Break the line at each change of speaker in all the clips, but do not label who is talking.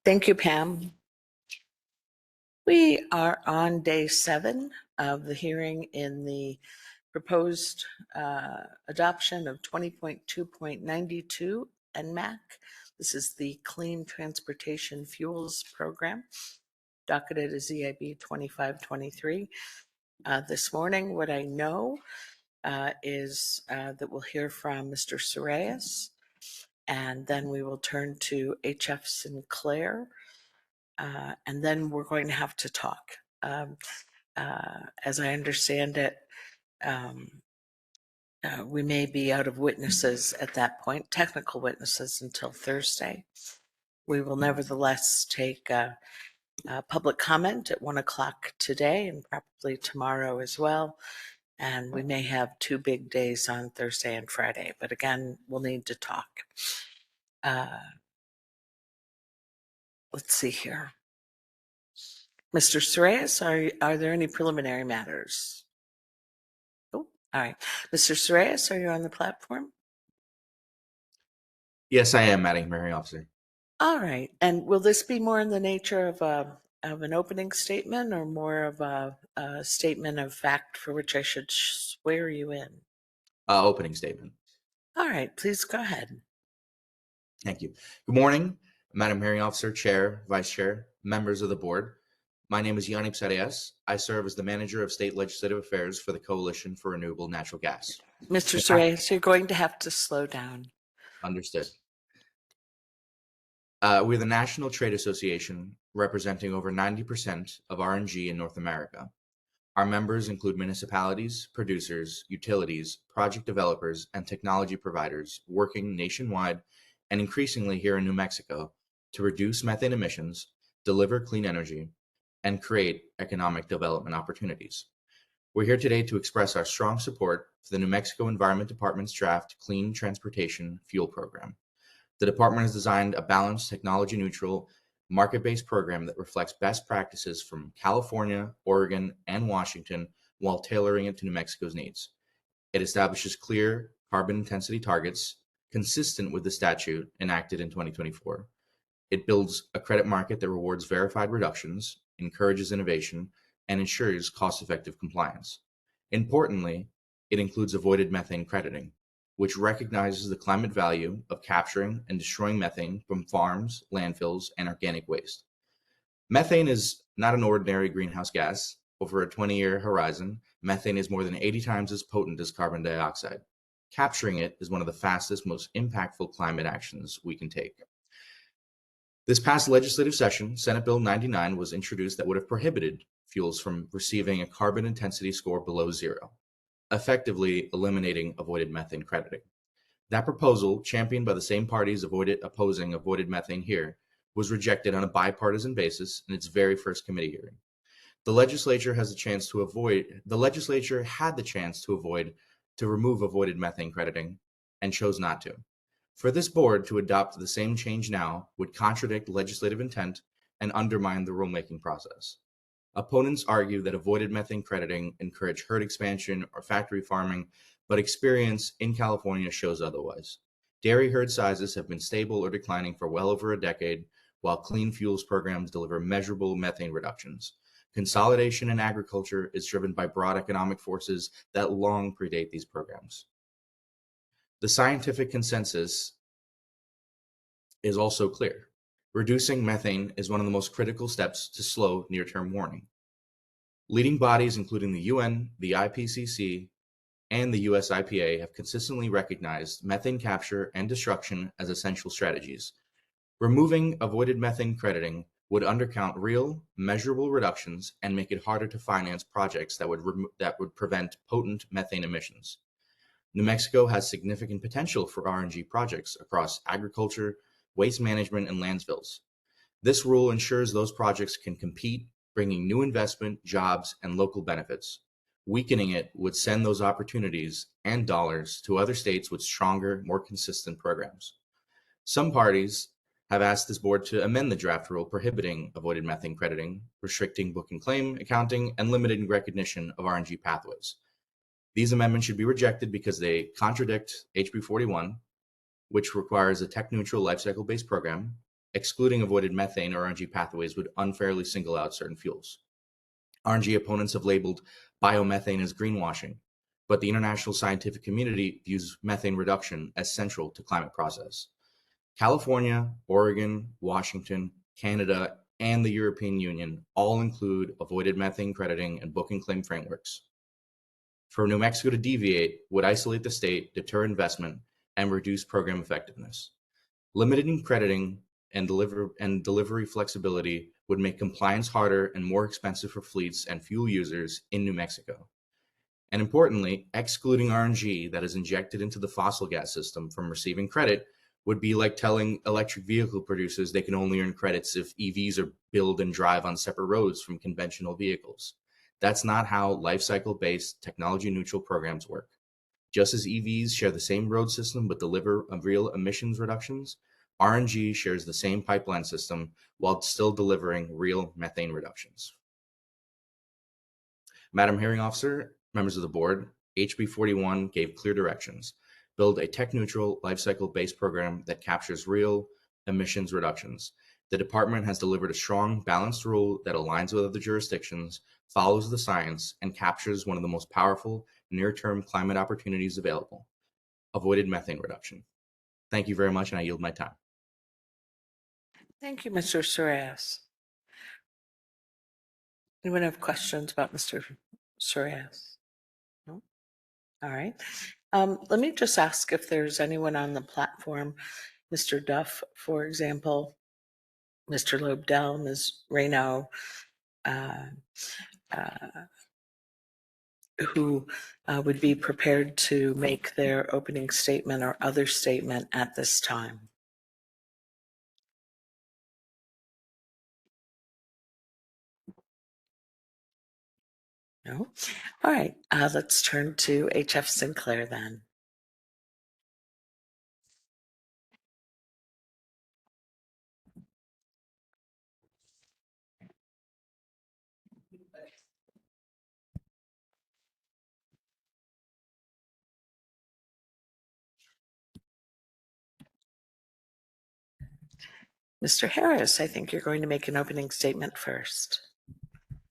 Thank you, Pam. We are on day 7 of the hearing in the proposed adoption of 20.2.92 NMAC. This is the Clean Transportation Fuels Program, docketed as EIB 2523. This morning, what I know is that we'll hear from Mr. Sorayas, and then we will turn to HF Sinclair. And then we're going to have to talk. As I understand it, we may be out of witnesses at that point, technical witnesses, until Thursday. We will nevertheless take public comment at 1 o'clock today and probably tomorrow as well. And we may have 2 big days on Thursday and Friday, but again, we'll need to talk. Let's see here. Mr. Sorayas, are there any preliminary matters? Oh, all right. Mr. Sorayas, are you on the platform?
Yes, I am, Madam Hearing Officer.
All right. And will this be more in the nature of an opening statement or more of a statement of fact for which I should swear you in?
Opening statement.
All right. Please go ahead.
Thank you. Good morning, Madam Hearing Officer, Chair, Vice Chair, members of the board. My name is Yanni Psarias. I serve as the Manager of State Legislative Affairs for the Coalition for Renewable Natural Gas.
Mr. Sorayas, you're going to have to slow down.
Understood. We're the National Trade Association representing over 90% of RNG in North America. Our members include municipalities, producers, utilities, project developers, and technology providers working nationwide and increasingly here in New Mexico to reduce methane emissions, deliver clean energy, and create economic development opportunities. We're here today to express our strong support for the New Mexico Environment Department's draft Clean Transportation Fuel Program. The department has designed a balanced, technology-neutral, market-based program that reflects best practices from California, Oregon, and Washington while tailoring it to New Mexico's needs. It establishes clear carbon intensity targets consistent with the statute enacted in 2024. It builds a credit market that rewards verified reductions, encourages innovation, and ensures cost-effective compliance. Importantly, it includes avoided methane crediting, which recognizes the climate value of capturing and destroying methane from farms, landfills, and organic waste. Methane is not an ordinary greenhouse gas. Over a 20-year horizon, methane is more than 80 times as potent as carbon dioxide. Capturing it is one of the fastest, most impactful climate actions we can take. This past legislative session, Senate Bill 99 was introduced that would have prohibited fuels from receiving a carbon intensity score below 0, effectively eliminating avoided methane crediting. That proposal, championed by the same parties opposing avoided methane here, was rejected on a bipartisan basis in its very first committee hearing. The legislature had the chance to remove avoided methane crediting and chose not to. For this board to adopt the same change now would contradict legislative intent and undermine the rulemaking process. Opponents argue that avoided methane crediting encouraged herd expansion or factory farming, but experience in California shows otherwise. Dairy herd sizes have been stable or declining for well over a decade, while clean fuels programs deliver measurable methane reductions. Consolidation in agriculture is driven by broad economic forces that long predate these programs. The scientific consensus is also clear. Reducing methane is one of the most critical steps to slow near-term warming. Leading bodies, including the UN, the IPCC, and the US IPA, have consistently recognized methane capture and destruction as essential strategies. Removing avoided methane crediting would undercount real, measurable reductions and make it harder to finance projects that would prevent potent methane emissions. New Mexico has significant potential for RNG projects across agriculture, waste management, and landfills. This rule ensures those projects can compete, bringing new investment, jobs, and local benefits. Weakening it would send those opportunities and dollars to other states with stronger, more consistent programs. Some parties have asked this board to amend the draft rule prohibiting avoided methane crediting, restricting book and claim accounting, and limiting recognition of RNG pathways. These amendments should be rejected because they contradict HB 41, which requires a tech-neutral lifecycle-based program, Excluding avoided methane or RNG pathways would unfairly single out certain fuels. RNG opponents have labeled biomethane as greenwashing, but the international scientific community views methane reduction as central to climate process. California, Oregon, Washington, Canada, and the European Union all include avoided methane crediting and book and claim frameworks. For New Mexico to deviate would isolate the state, deter investment, and reduce program effectiveness. Limiting crediting and delivery flexibility would make compliance harder and more expensive for fleets and fuel users in New Mexico. And importantly, excluding RNG that is injected into the fossil gas system from receiving credit would be like telling electric vehicle producers they can only earn credits if EVs are built and drive on separate roads from conventional vehicles. That's not how life cycle-based, technology-neutral programs work. Just as EVs share the same road system but deliver real emissions reductions, RNG shares the same pipeline system while still delivering real methane reductions. Madam Hearing Officer, members of the board, HB 41 gave clear directions. Build a tech-neutral, life-cycle-based program that captures real emissions reductions. The department has delivered a strong, balanced rule that aligns with other jurisdictions, follows the science, and captures one of the most powerful near-term climate opportunities available, avoided methane reduction. Thank you very much, and I yield my time.
Thank you, Mr. Soares. Anyone have questions about Mr. Soares? No? All right. Let me just ask if there's anyone on the platform, Mr. Duff, for example, Mr. Lobdell, Ms. Rayno, who would be prepared to make their opening statement or other statement at this time. No? All right, let's turn to HF Sinclair then. Mr. Harris, I think you're going to make an opening statement first.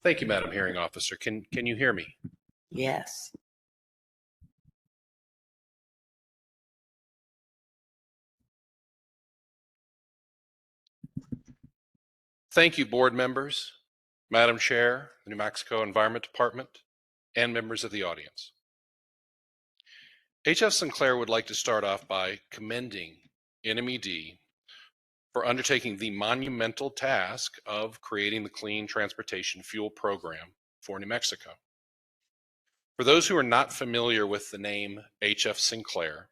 Thank you, Madam Hearing Officer. Can you hear me?
Yes.
Thank you, board members, Madam Chair, the New Mexico Environment Department, and members of the audience. HF Sinclair would like to start off by commending NMED for undertaking the monumental task of creating the Clean Transportation Fuel Program for New Mexico. For those who are not familiar with the name HF Sinclair,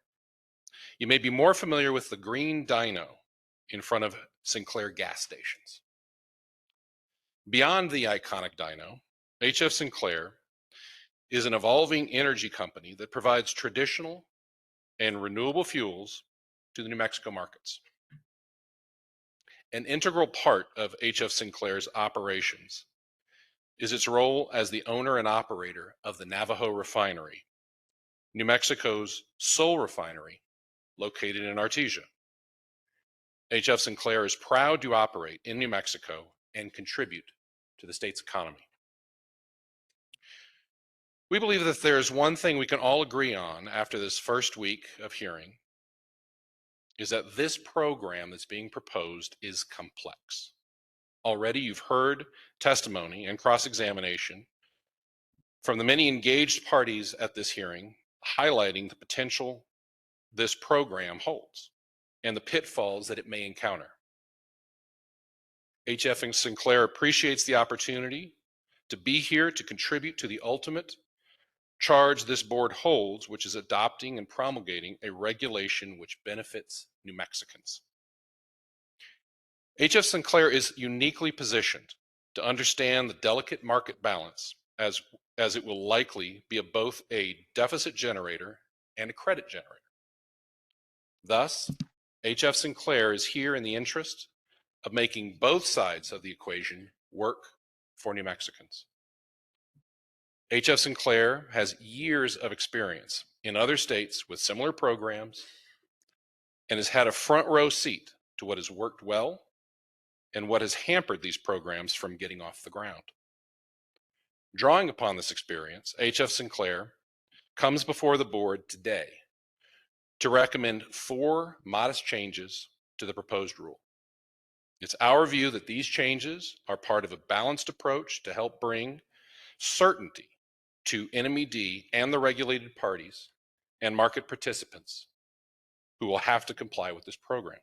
you may be more familiar with the green dyno in front of Sinclair gas stations. Beyond the iconic dyno, HF Sinclair is an evolving energy company that provides traditional and renewable fuels to the New Mexico markets. An integral part of HF Sinclair's operations is its role as the owner and operator of the Navajo Refinery, New Mexico's sole refinery located in Artesia. HF Sinclair is proud to operate in New Mexico and contribute to the state's economy. We believe that there's one thing we can all agree on after this first week of hearing, is that this program that's being proposed is complex. Already you've heard testimony and cross-examination from the many engaged parties at this hearing, highlighting the potential this program holds and the pitfalls that it may encounter. HF Sinclair appreciates the opportunity to be here to contribute to the ultimate charge this board holds, which is adopting and promulgating a regulation which benefits New Mexicans. HF Sinclair is uniquely positioned to understand the delicate market balance as it will likely be both a deficit generator and a credit generator. Thus, HF Sinclair is here in the interest of making both sides of the equation work for New Mexicans. HF Sinclair has years of experience in other states with similar programs and has had a front row seat to what has worked well and what has hampered these programs from getting off the ground. Drawing upon this experience, HF Sinclair comes before the board today to recommend 4 modest changes to the proposed rule. It's our view that these changes are part of a balanced approach to help bring certainty to NMED and the regulated parties and market participants who will have to comply with this program.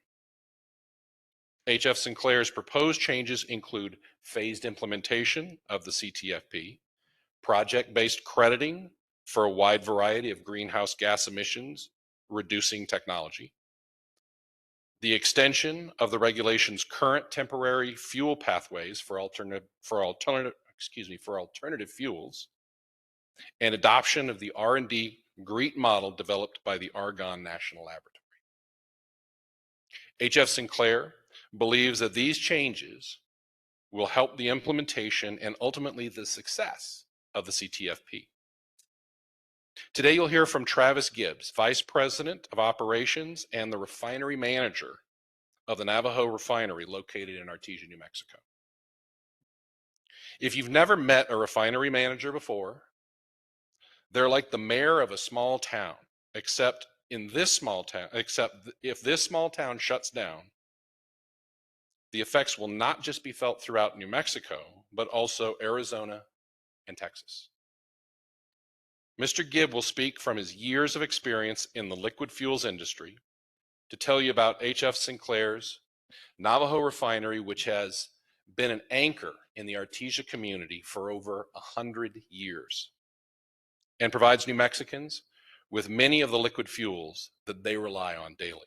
HF Sinclair's proposed changes include phased implementation of the CTFP, project-based crediting for a wide variety of greenhouse gas emissions reducing technology, the extension of the regulation's current temporary fuel pathways for alternative fuels, and adoption of the R&D GREET model developed by the Argonne National Laboratory. HF Sinclair believes that these changes will help the implementation and ultimately the success of the CTFP. Today you'll hear from Travis Gibbs, Vice President of Operations and the Refinery Manager of the Navajo Refinery located in Artesia, New Mexico. If you've never met a refinery manager before, they're like the mayor of a small town, except if this small town shuts down, the effects will not just be felt throughout New Mexico, but also Arizona and Texas. Mr. Gibb will speak from his years of experience in the liquid fuels industry to tell you about HF Sinclair's Navajo Refinery, which has been an anchor in the Artesia community for over 100 years and provides New Mexicans with many of the liquid fuels that they rely on daily.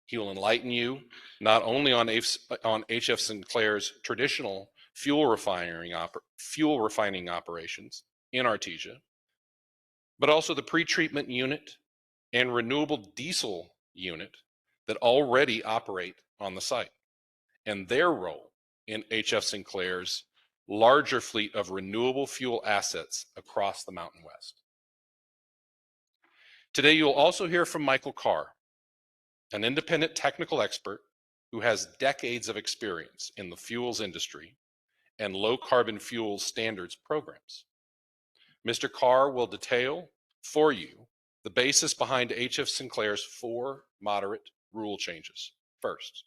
He will enlighten you not only on HF Sinclair's traditional fuel refining operations in Artesia, but also the pretreatment unit and renewable diesel unit that already operate on the site, and their role in HF Sinclair's larger fleet of renewable fuel assets across the Mountain West. Today, you'll also hear from Michael Carr, an independent technical expert who has decades of experience in the fuels industry and low carbon fuels standards programs. Mr. Carr will detail for you the basis behind HF Sinclair's 4 moderate rule changes. First,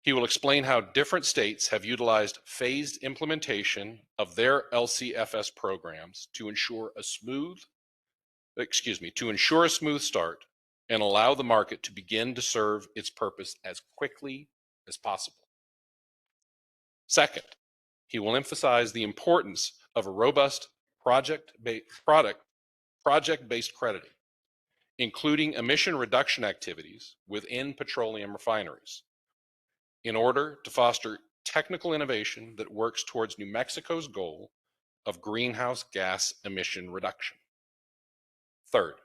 he will explain how different states have utilized phased implementation of their LCFS programs to ensure a smooth start and allow the market to begin to serve its purpose as quickly as possible. Second, he will emphasize the importance of a robust project-based crediting, including emission reduction activities within petroleum refineries, in order to foster technical innovation that works towards New Mexico's goal of greenhouse gas emission reduction. Third,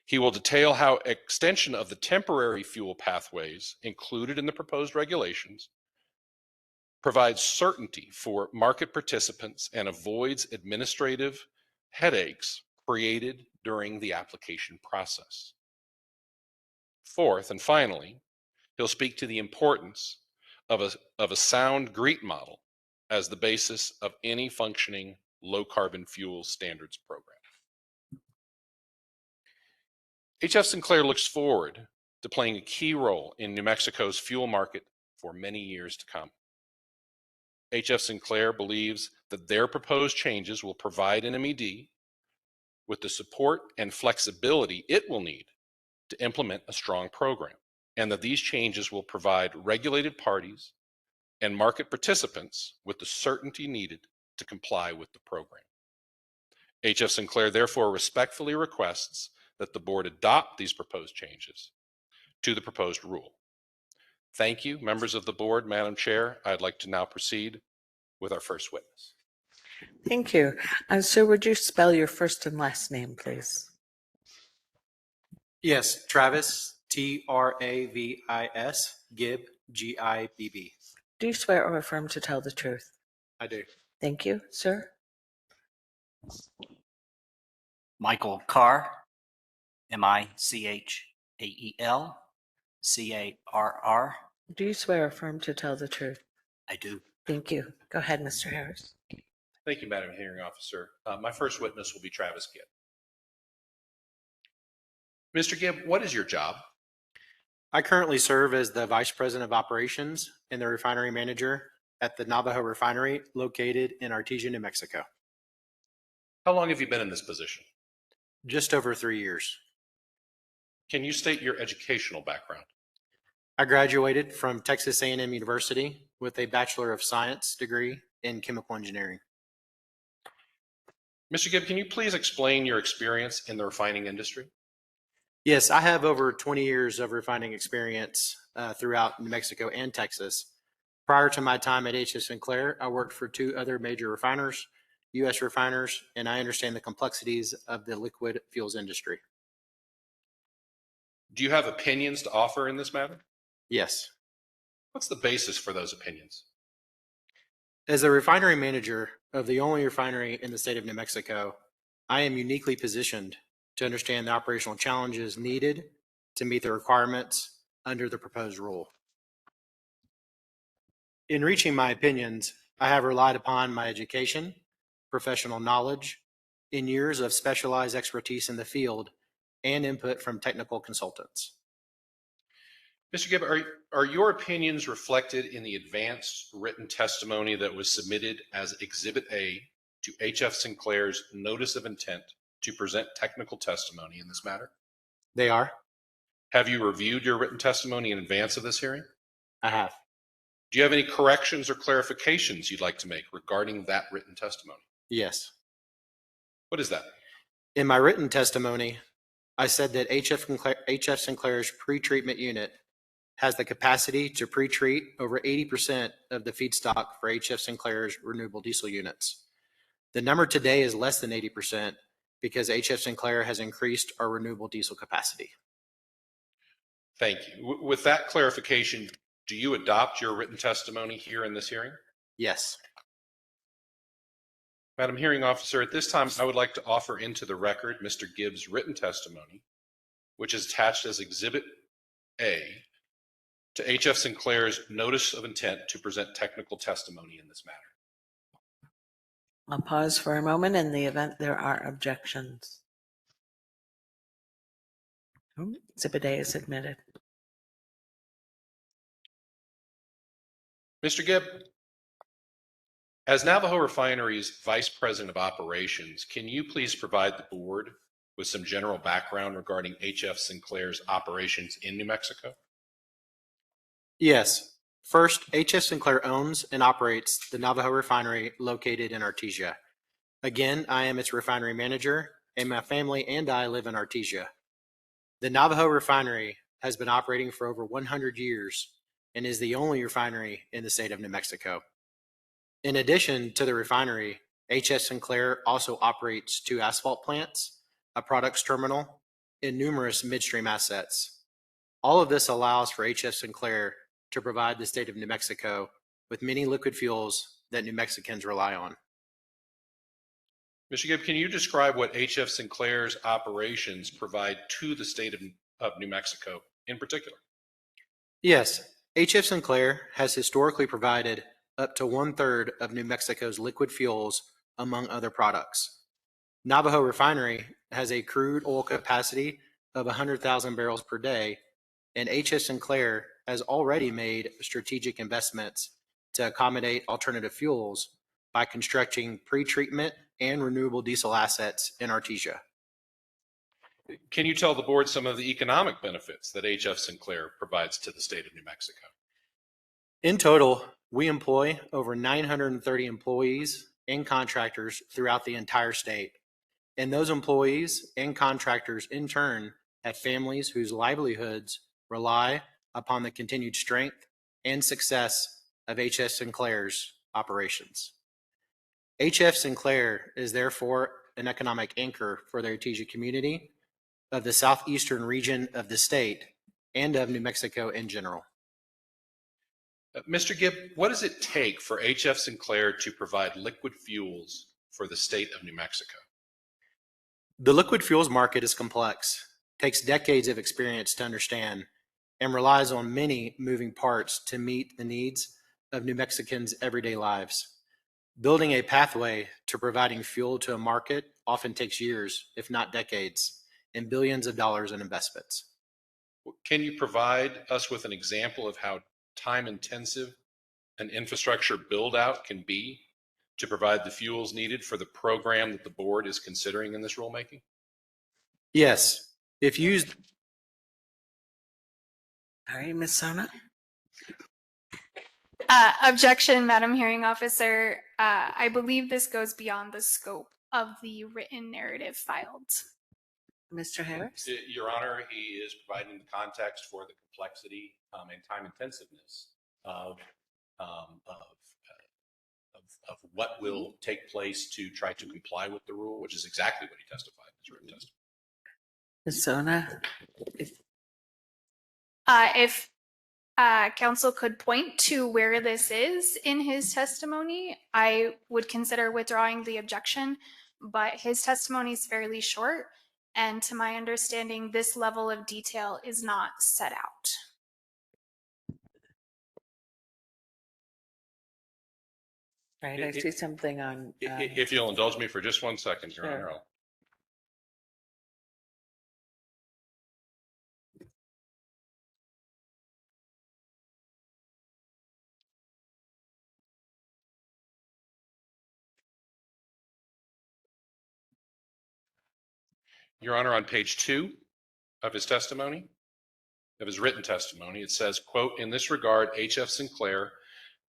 he will detail how extension of the temporary fuel pathways included in the proposed regulations provides certainty for market participants and avoids administrative headaches created during the application process. Fourth, and finally, he'll speak to the importance of a sound GREET model as the basis of any functioning low carbon fuel standards program. HF Sinclair looks forward to playing a key role in New Mexico's fuel market for many years to come. HF Sinclair believes that their proposed changes will provide NMED with the support and flexibility it will need to implement a strong program, and that these changes will provide regulated parties and market participants with the certainty needed to comply with the program. HF Sinclair therefore respectfully requests that the board adopt these proposed changes to the proposed rule. Thank you, members of the board. Madam Chair, I'd like to now proceed with our first witness.
Thank you. Sir, would you spell your first and last name, please?
Yes, Travis, Travis, Gibb, Gibb.
Do you swear or affirm to tell the truth?
I do.
Thank you, sir.
Michael Carr, Michael, C-A-R-R.
Do you swear or affirm to tell the truth?
I do.
Thank you. Go ahead, Mr. Harris.
Thank you, Madam Hearing Officer. My first witness will be Travis Gibb. Mr. Gibb, what is your job?
I currently serve as the Vice President of Operations and the Refinery Manager at the Navajo Refinery located in Artesia, New Mexico.
How long have you been in this position?
Just over 3 years.
Can you state your educational background?
I graduated from Texas A&M University with a Bachelor of Science degree in Chemical Engineering.
Mr. Gibb, can you please explain your experience in the refining industry?
Yes, I have over 20 years of refining experience throughout New Mexico and Texas. Prior to my time at HF Sinclair, I worked for 2 other major refiners, U.S. refiners, and I understand the complexities of the liquid fuels industry.
Do you have opinions to offer in this matter?
Yes.
What's the basis for those opinions?
As the refinery manager of the only refinery in the state of New Mexico, I am uniquely positioned to understand the operational challenges needed to meet the requirements under the proposed rule. In reaching my opinions, I have relied upon my education, professional knowledge, and years of specialized expertise in the field and input from technical consultants.
Mr. Gibb, are your opinions reflected in the advanced written testimony that was submitted as Exhibit A to HF Sinclair's Notice of Intent to present technical testimony in this matter?
They are?
Have you reviewed your written testimony in advance of this hearing?
I have.
Do you have any corrections or clarifications you'd like to make regarding that written testimony?
Yes.
What is that?
In my written testimony, I said that HF Sinclair's pretreatment unit has the capacity to pre-treat over 80% of the feedstock for HF Sinclair's renewable diesel units. The number today is less than 80% because HF Sinclair has increased our renewable diesel capacity.
Thank you. With that clarification, do you adopt your written testimony here in this hearing?
Yes.
Madam Hearing Officer, at this time, I would like to offer into the record Mr. Gibbs' written testimony, which is attached as Exhibit A to HF Sinclair's Notice of Intent to present technical testimony in this matter.
I'll pause for a moment in the event there are objections. Exhibit A is admitted.
Mr. Gibb, as Navajo Refinery's Vice President of Operations, can you please provide the board with some general background regarding HF Sinclair's operations in New Mexico?
Yes. First, HF Sinclair owns and operates the Navajo Refinery located in Artesia. Again, I am its refinery manager, and my family and I live in Artesia. The Navajo Refinery has been operating for over 100 years and is the only refinery in the state of New Mexico. In addition to the refinery, HF Sinclair also operates 2 asphalt plants, a products terminal, and numerous midstream assets. All of this allows for HF Sinclair to provide the state of New Mexico with many liquid fuels that New Mexicans rely on.
Mr. Gibb, can you describe what HF Sinclair's operations provide to the state of New Mexico in particular?
Yes, HF Sinclair has historically provided up to 1/3 of New Mexico's liquid fuels, among other products. Navajo Refinery has a crude oil capacity of 100,000 barrels per day, and HF Sinclair has already made strategic investments to accommodate alternative fuels by constructing pretreatment and renewable diesel assets in Artesia.
Can you tell the board some of the economic benefits that HF Sinclair provides to the state of New Mexico?
In total, we employ over 930 employees and contractors throughout the entire state. And those employees and contractors in turn have families whose livelihoods rely upon the continued strength and success of HF Sinclair's operations. HF Sinclair is therefore an economic anchor for the Artesia community of the southeastern region of the state and of New Mexico in general.
Mr. Gibb, what does it take for HF Sinclair to provide liquid fuels for the state of New Mexico?
The liquid fuels market is complex, takes decades of experience to understand, and relies on many moving parts to meet the needs of New Mexicans' everyday lives. Building a pathway to providing fuel to a market often takes years, if not decades, and billions of dollars in investments.
Can you provide us with an example of how time intensive an infrastructure build out can be to provide the fuels needed for the program that the board is considering in this rulemaking?
Yes, if used.
All right, Ms. Sona?
Objection, Madam Hearing Officer. I believe this goes beyond the scope of the written narrative filed.
Mr. Harris?
Your Honor, he is providing the context for the complexity and time intensiveness of what will take place to try to comply with the rule, which is exactly what he testified in his written testimony.
Ms. Sona?
If counsel could point to where this is in his testimony, I would consider withdrawing the objection, but his testimony is fairly short, and to my understanding, this level of detail is not set out.
Right, I see something on.
If you'll indulge me for just 1 second, Your
Sure.
Honor. Your Honor, on page 2 of his testimony, of his written testimony, it says, quote, "In this regard, H.F. Sinclair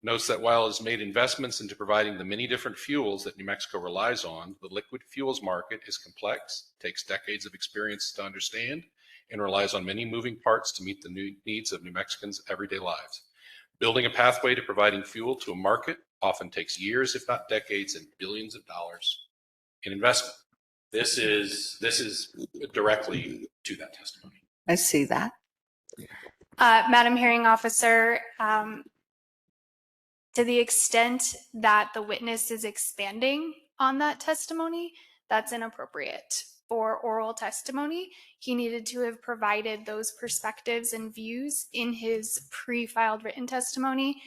notes that while it has made investments into providing the many different fuels that New Mexico relies on, the liquid fuels market is complex, takes decades of experience to understand, and relies on many moving parts to meet the needs of New Mexicans' everyday lives. Building a pathway to providing fuel to a market often takes years, if not decades, and billions of dollars in investment." This is directly to that testimony.
I see that.
Madam Hearing Officer, to the extent that the witness is expanding on that testimony, that's inappropriate. For oral testimony, he needed to have provided those perspectives and views in his pre-filed written testimony.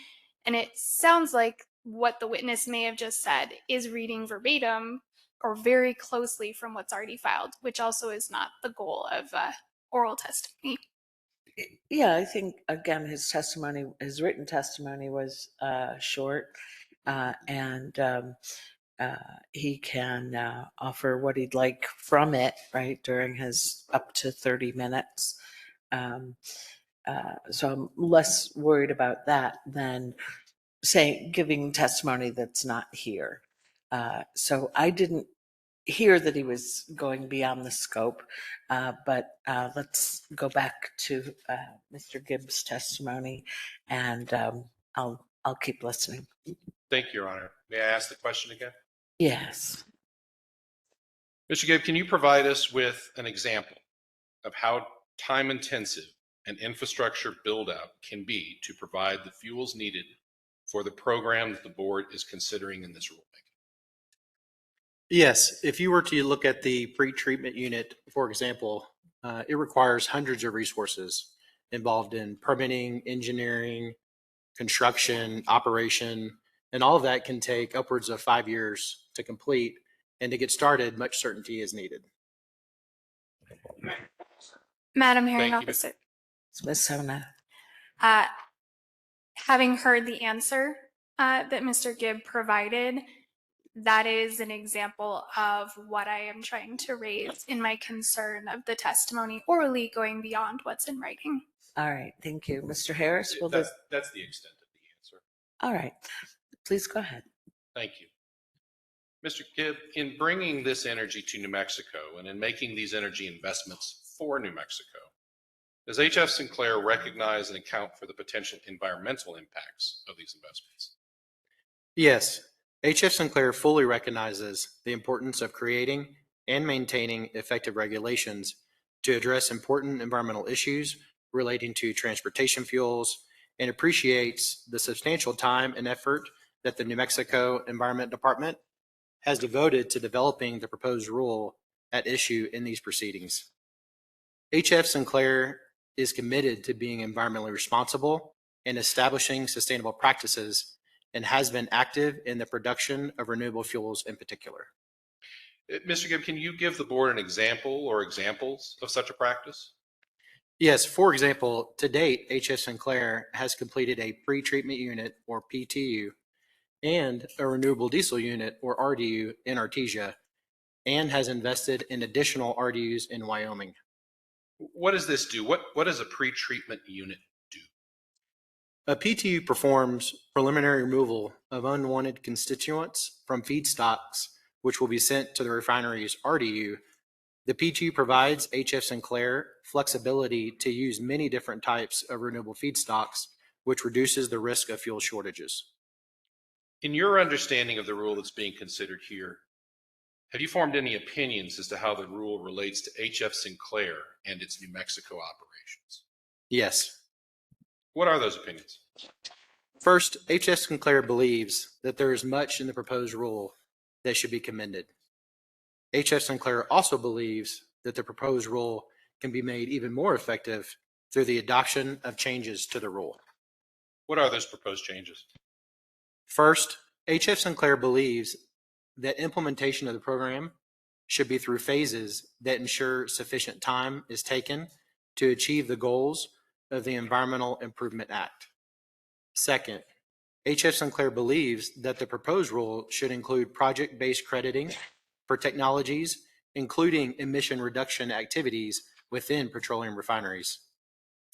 And it sounds like what the witness may have just said is reading verbatim or very closely from what's already filed, which also is not the goal of oral testimony.
Yeah, I think, again, his testimony, his written testimony was short, and he can offer what he'd like from it, right, during his up to 30 minutes. So I'm less worried about that than giving testimony that's not here. So I didn't hear that he was going beyond the scope, but let's go back to Mr. Gibbs' testimony, and I'll keep listening.
Thank you, Your Honor. May I ask the question again?
Yes.
Mr. Gibb, can you provide us with an example of how time intensive an infrastructure build out can be to provide the fuels needed for the program that the board is considering in this rulemaking?
Yes, if you were to look at the pre-treatment unit, for example, it requires hundreds of resources involved in permitting, engineering, construction, operation, and all of that can take upwards of 5 years to complete. And to get started, much certainty is needed.
Madam Hearing
Thank you.
Officer,
Ms. Sona.
having heard the answer that Mr. Gibb provided, that is an example of what I am trying to raise in my concern of the testimony orally going beyond what's in writing.
All right, thank you. Mr. Harris, will
That's
this?
the extent of the answer.
All right, please go ahead.
Thank you. Mr. Gibb, in bringing this energy to New Mexico and in making these energy investments for New Mexico, does H.F. Sinclair recognize and account for the potential environmental impacts of these investments?
Yes, H.F. Sinclair fully recognizes the importance of creating and maintaining effective regulations to address important environmental issues relating to transportation fuels and appreciates the substantial time and effort that the New Mexico Environment Department has devoted to developing the proposed rule at issue in these proceedings. H.F. Sinclair is committed to being environmentally responsible and establishing sustainable practices and has been active in the production of renewable fuels in particular.
Mr. Gibb, can you give the board an example or examples of such a practice?
Yes, for example, to date, HF Sinclair has completed a pretreatment unit, or PTU, and a renewable diesel unit, or RDU, in Artesia, and has invested in additional RDUs in Wyoming.
What does this do? What does a pretreatment unit do?
A PTU performs preliminary removal of unwanted constituents from feedstocks, which will be sent to the refinery's RDU. The PTU provides HF Sinclair flexibility to use many different types of renewable feedstocks, which reduces the risk of fuel shortages.
In your understanding of the rule that's being considered here, have you formed any opinions as to how the rule relates to HF Sinclair and its New Mexico operations?
Yes.
What are those opinions?
First, HF Sinclair believes that there is much in the proposed rule that should be commended. HF Sinclair also believes that the proposed rule can be made even more effective through the adoption of changes to the rule.
What are those proposed changes?
First, HF Sinclair believes that implementation of the program should be through phases that ensure sufficient time is taken to achieve the goals of the Environmental Improvement Act. Second, HF Sinclair believes that the proposed rule should include project-based crediting for technologies, including emission reduction activities within petroleum refineries.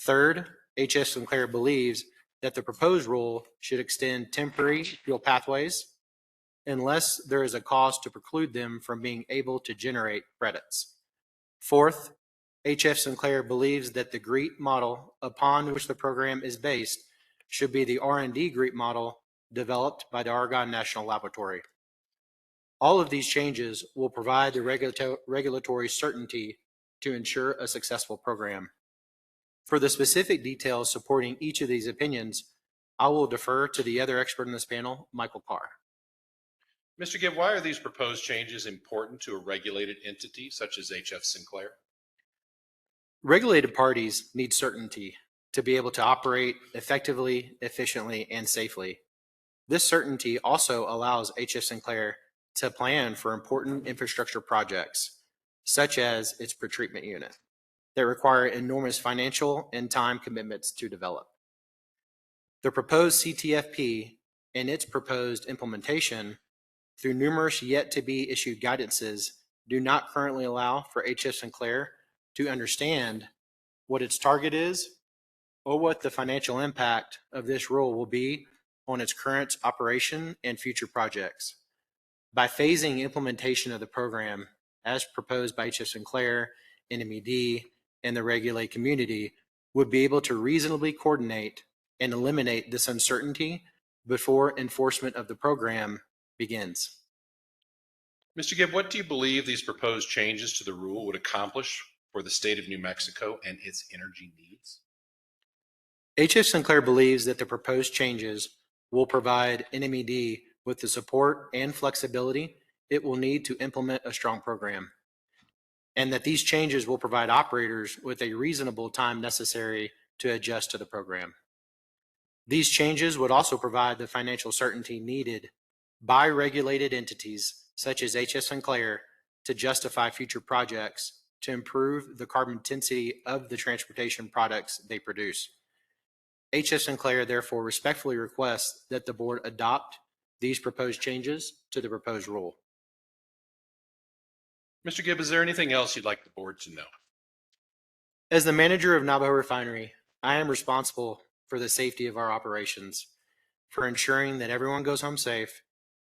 Third, HF Sinclair believes that the proposed rule should extend temporary fuel pathways unless there is a cause to preclude them from being able to generate credits. Fourth, HF Sinclair believes that the GREET model upon which the program is based should be the R&D GREET model developed by the Argonne National Laboratory. All of these changes will provide the regulatory certainty to ensure a successful program. For the specific details supporting each of these opinions, I will defer to the other expert in this panel, Michael Carr.
Mr. Gibb, why are these proposed changes important to a regulated entity such as HF Sinclair?
Regulated parties need certainty to be able to operate effectively, efficiently, and safely. This certainty also allows HF Sinclair to plan for important infrastructure projects, such as its pretreatment unit, that require enormous financial and time commitments to develop. The proposed CTFP and its proposed implementation, through numerous yet to be issued guidances, do not currently allow for HF Sinclair to understand what its target is or what the financial impact of this rule will be on its current operation and future projects. By phasing implementation of the program as proposed by HF Sinclair, NMED, and the regulated community, would be able to reasonably coordinate and eliminate this uncertainty before enforcement of the program begins.
Mr. Gibb, what do you believe these proposed changes to the rule would accomplish for the state of New Mexico and its energy needs?
HF Sinclair believes that the proposed changes will provide NMED with the support and flexibility it will need to implement a strong program, and that these changes will provide operators with a reasonable time necessary to adjust to the program. These changes would also provide the financial certainty needed by regulated entities such as HF Sinclair to justify future projects to improve the carbon intensity of the transportation products they produce. HF Sinclair therefore respectfully requests that the board adopt these proposed changes to the proposed rule.
Mr. Gibb, is there anything else you'd like the board to know?
As the manager of Navajo Refinery, I am responsible for the safety of our operations, for ensuring that everyone goes home safe,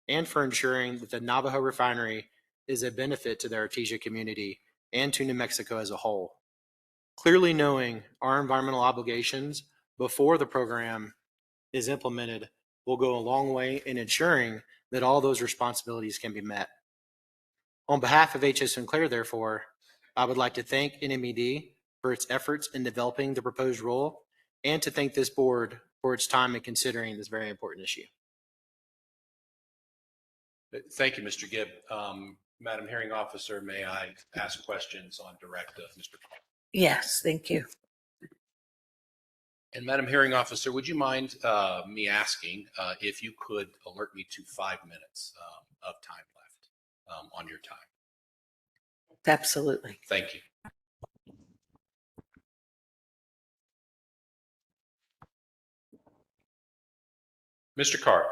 and for ensuring that the Navajo Refinery is a benefit to the Artesia community and to New Mexico as a whole. Clearly knowing our environmental obligations before the program is implemented will go a long way in ensuring that all those responsibilities can be met. On behalf of HF Sinclair, therefore, I would like to thank NMED for its efforts in developing the proposed rule and to thank this board for its time in considering this very important issue.
Thank you, Mr. Gibb. Madam Hearing Officer, may I ask questions on direct of Mr. Carr?
Yes, thank you.
And Madam Hearing Officer, would you mind me asking if you could alert me to 5 minutes of time left on your time?
Absolutely.
Thank you. Mr. Carr,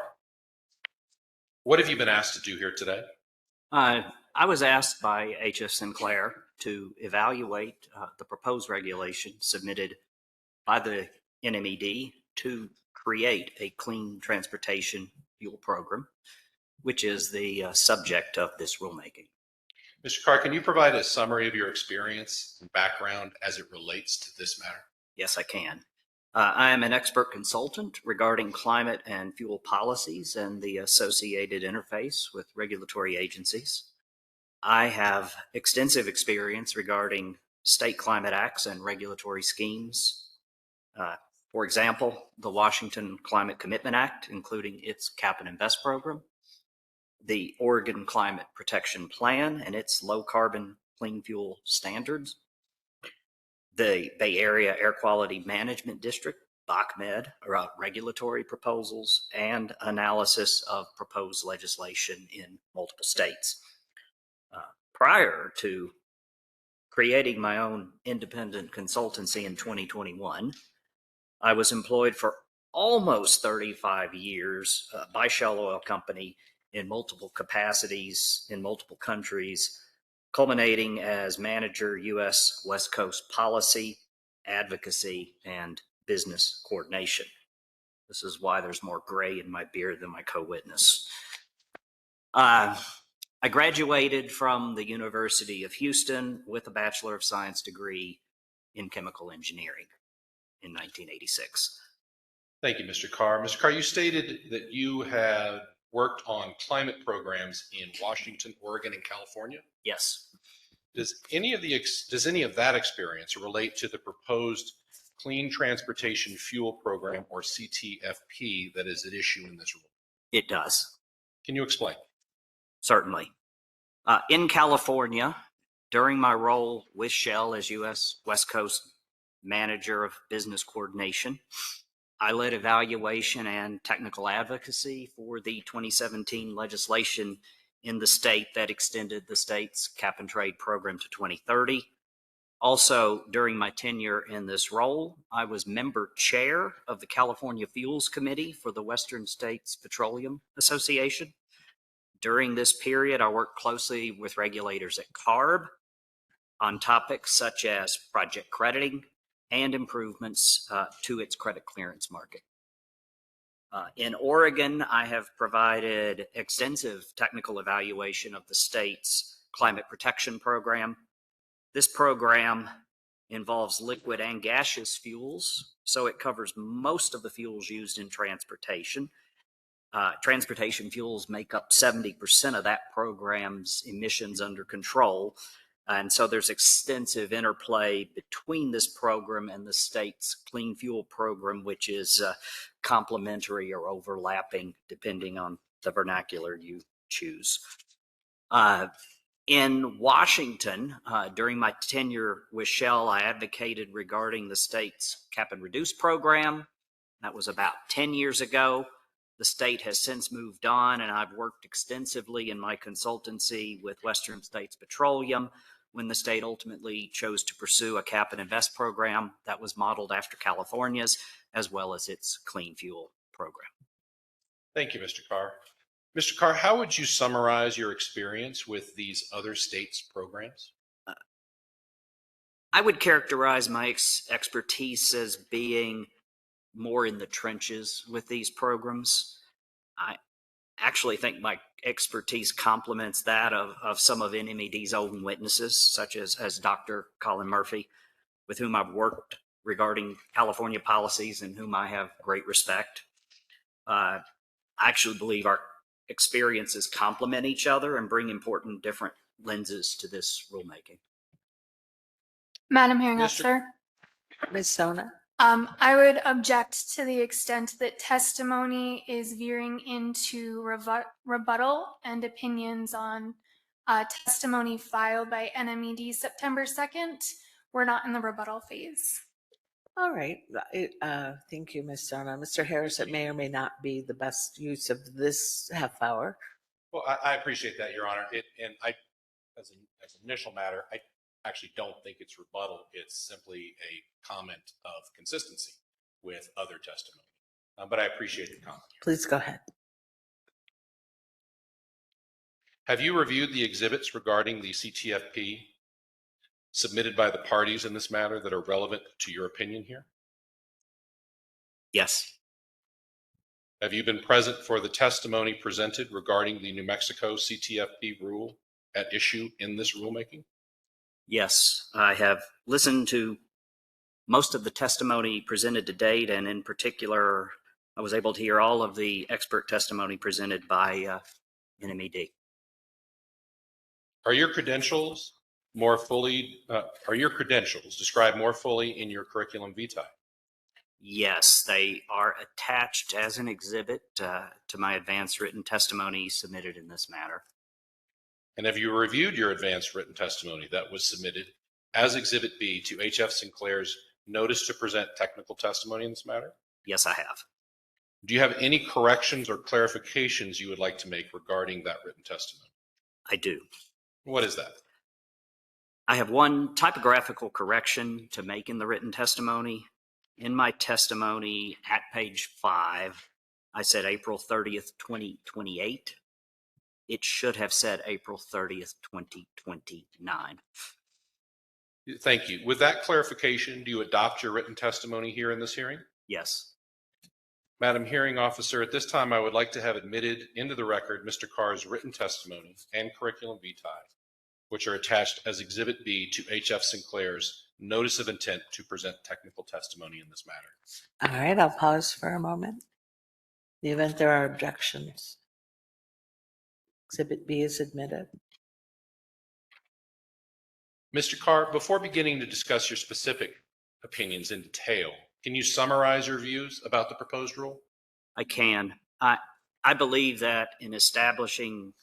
what have you been asked to do here today?
I was asked by H.F. Sinclair to evaluate the proposed regulation submitted by the NMED to create a clean transportation fuel program, which is the subject of this rulemaking.
Mr. Carr, can you provide a summary of your experience and background as it relates to this matter?
Yes, I can. I am an expert consultant regarding climate and fuel policies and the associated interface with regulatory agencies. I have extensive experience regarding state climate acts and regulatory schemes. For example, the Washington Climate Commitment Act, including its Cap and Invest program, the Oregon Climate Protection Plan and its low carbon clean fuel standards, the Bay Area Air Quality Management District, BACMed, regulatory proposals, and analysis of proposed legislation in multiple states. Prior to creating my own independent consultancy in 2021, I was employed for almost 35 years by Shell Oil Company in multiple capacities in multiple countries, culminating as manager U.S. West Coast policy, advocacy, and business coordination. This is why there's more gray in my beard than my co-witness. I graduated from the University of Houston with a Bachelor of Science degree in chemical engineering in 1986.
Thank you, Mr. Carr. Mr. Carr, you stated that you have worked on climate programs in Washington, Oregon, and California.
Yes.
Does any of that experience relate to the proposed Clean Transportation Fuel Program, or CTFP, that is at issue in this rule?
It does.
Can you explain?
Certainly. In California, during my role with Shell as U.S. West Coast Manager of Business Coordination, I led evaluation and technical advocacy for the 2017 legislation in the state that extended the state's cap and trade program to 2030. Also, during my tenure in this role, I was member chair of the California Fuels Committee for the Western States Petroleum Association. During this period, I worked closely with regulators at CARB on topics such as project crediting and improvements to its credit clearance market. In Oregon, I have provided extensive technical evaluation of the state's climate protection program. This program involves liquid and gaseous fuels, so it covers most of the fuels used in transportation. Transportation fuels make up 70% of that program's emissions under control. And so there's extensive interplay between this program and the state's clean fuel program, which is complementary or overlapping depending on the vernacular you choose. In Washington, during my tenure with Shell, I advocated regarding the state's cap and reduce program. That was about 10 years ago. The state has since moved on, and I've worked extensively in my consultancy with Western States Petroleum when the state ultimately chose to pursue a cap and invest program that was modeled after California's, as well as its clean fuel program.
Thank you, Mr. Carr. Mr. Carr, how would you summarize your experience with these other states' programs?
I would characterize my expertise as being more in the trenches with these programs. I actually think my expertise complements that of some of NMED's own witnesses, such as Dr. Colin Murphy, with whom I've worked regarding California policies and whom I have great respect. I actually believe our experiences complement each other and bring important different lenses to this rulemaking.
Madam Hearing Officer,
Ms. Sona?
I would object to the extent that testimony is veering into rebuttal and opinions on testimony filed by NMED September 2nd. We're not in the rebuttal phase.
All right. Thank you, Ms. Donna. Mr. Harris, it may or may not be the best use of this half hour.
Well, I appreciate that, Your Honor. As an initial matter, I actually don't think it's rebuttal. It's simply a comment of consistency with other testimony. But I appreciate the comment.
Please go ahead.
Have you reviewed the exhibits regarding the CTFP submitted by the parties in this matter that are relevant to your opinion here?
Yes.
Have you been present for the testimony presented regarding the New Mexico CTFP rule at issue in this rulemaking?
Yes, I have listened to most of the testimony presented to date, and in particular, I was able to hear all of the expert testimony presented by NMED.
Are your credentials described more fully in your curriculum vitae?
Yes, they are attached as an exhibit to my advanced written testimony submitted in this matter.
And have you reviewed your advanced written testimony that was submitted as Exhibit B to H.F. Sinclair's notice to present technical testimony in this matter?
Yes, I have.
Do you have any corrections or clarifications you would like to make regarding that written testimony?
I do.
What is that?
I have one typographical correction to make in the written testimony. In my testimony at page 5, I said April 30th, 2028. It should have said April 30th, 2029.
Thank you. With that clarification, do you adopt your written testimony here in this hearing?
Yes.
Madam Hearing Officer, at this time, I would like to have admitted into the record Mr. Carr's written testimony and curriculum vitae, which are attached as Exhibit B to H.F. Sinclair's notice of intent to present technical testimony in this matter.
All right, I'll pause for a moment. In the event there are objections, Exhibit B is admitted.
Mr. Carr, before beginning to discuss your specific opinions in detail, can you summarize your views about the proposed rule?
I can. I believe that in establishing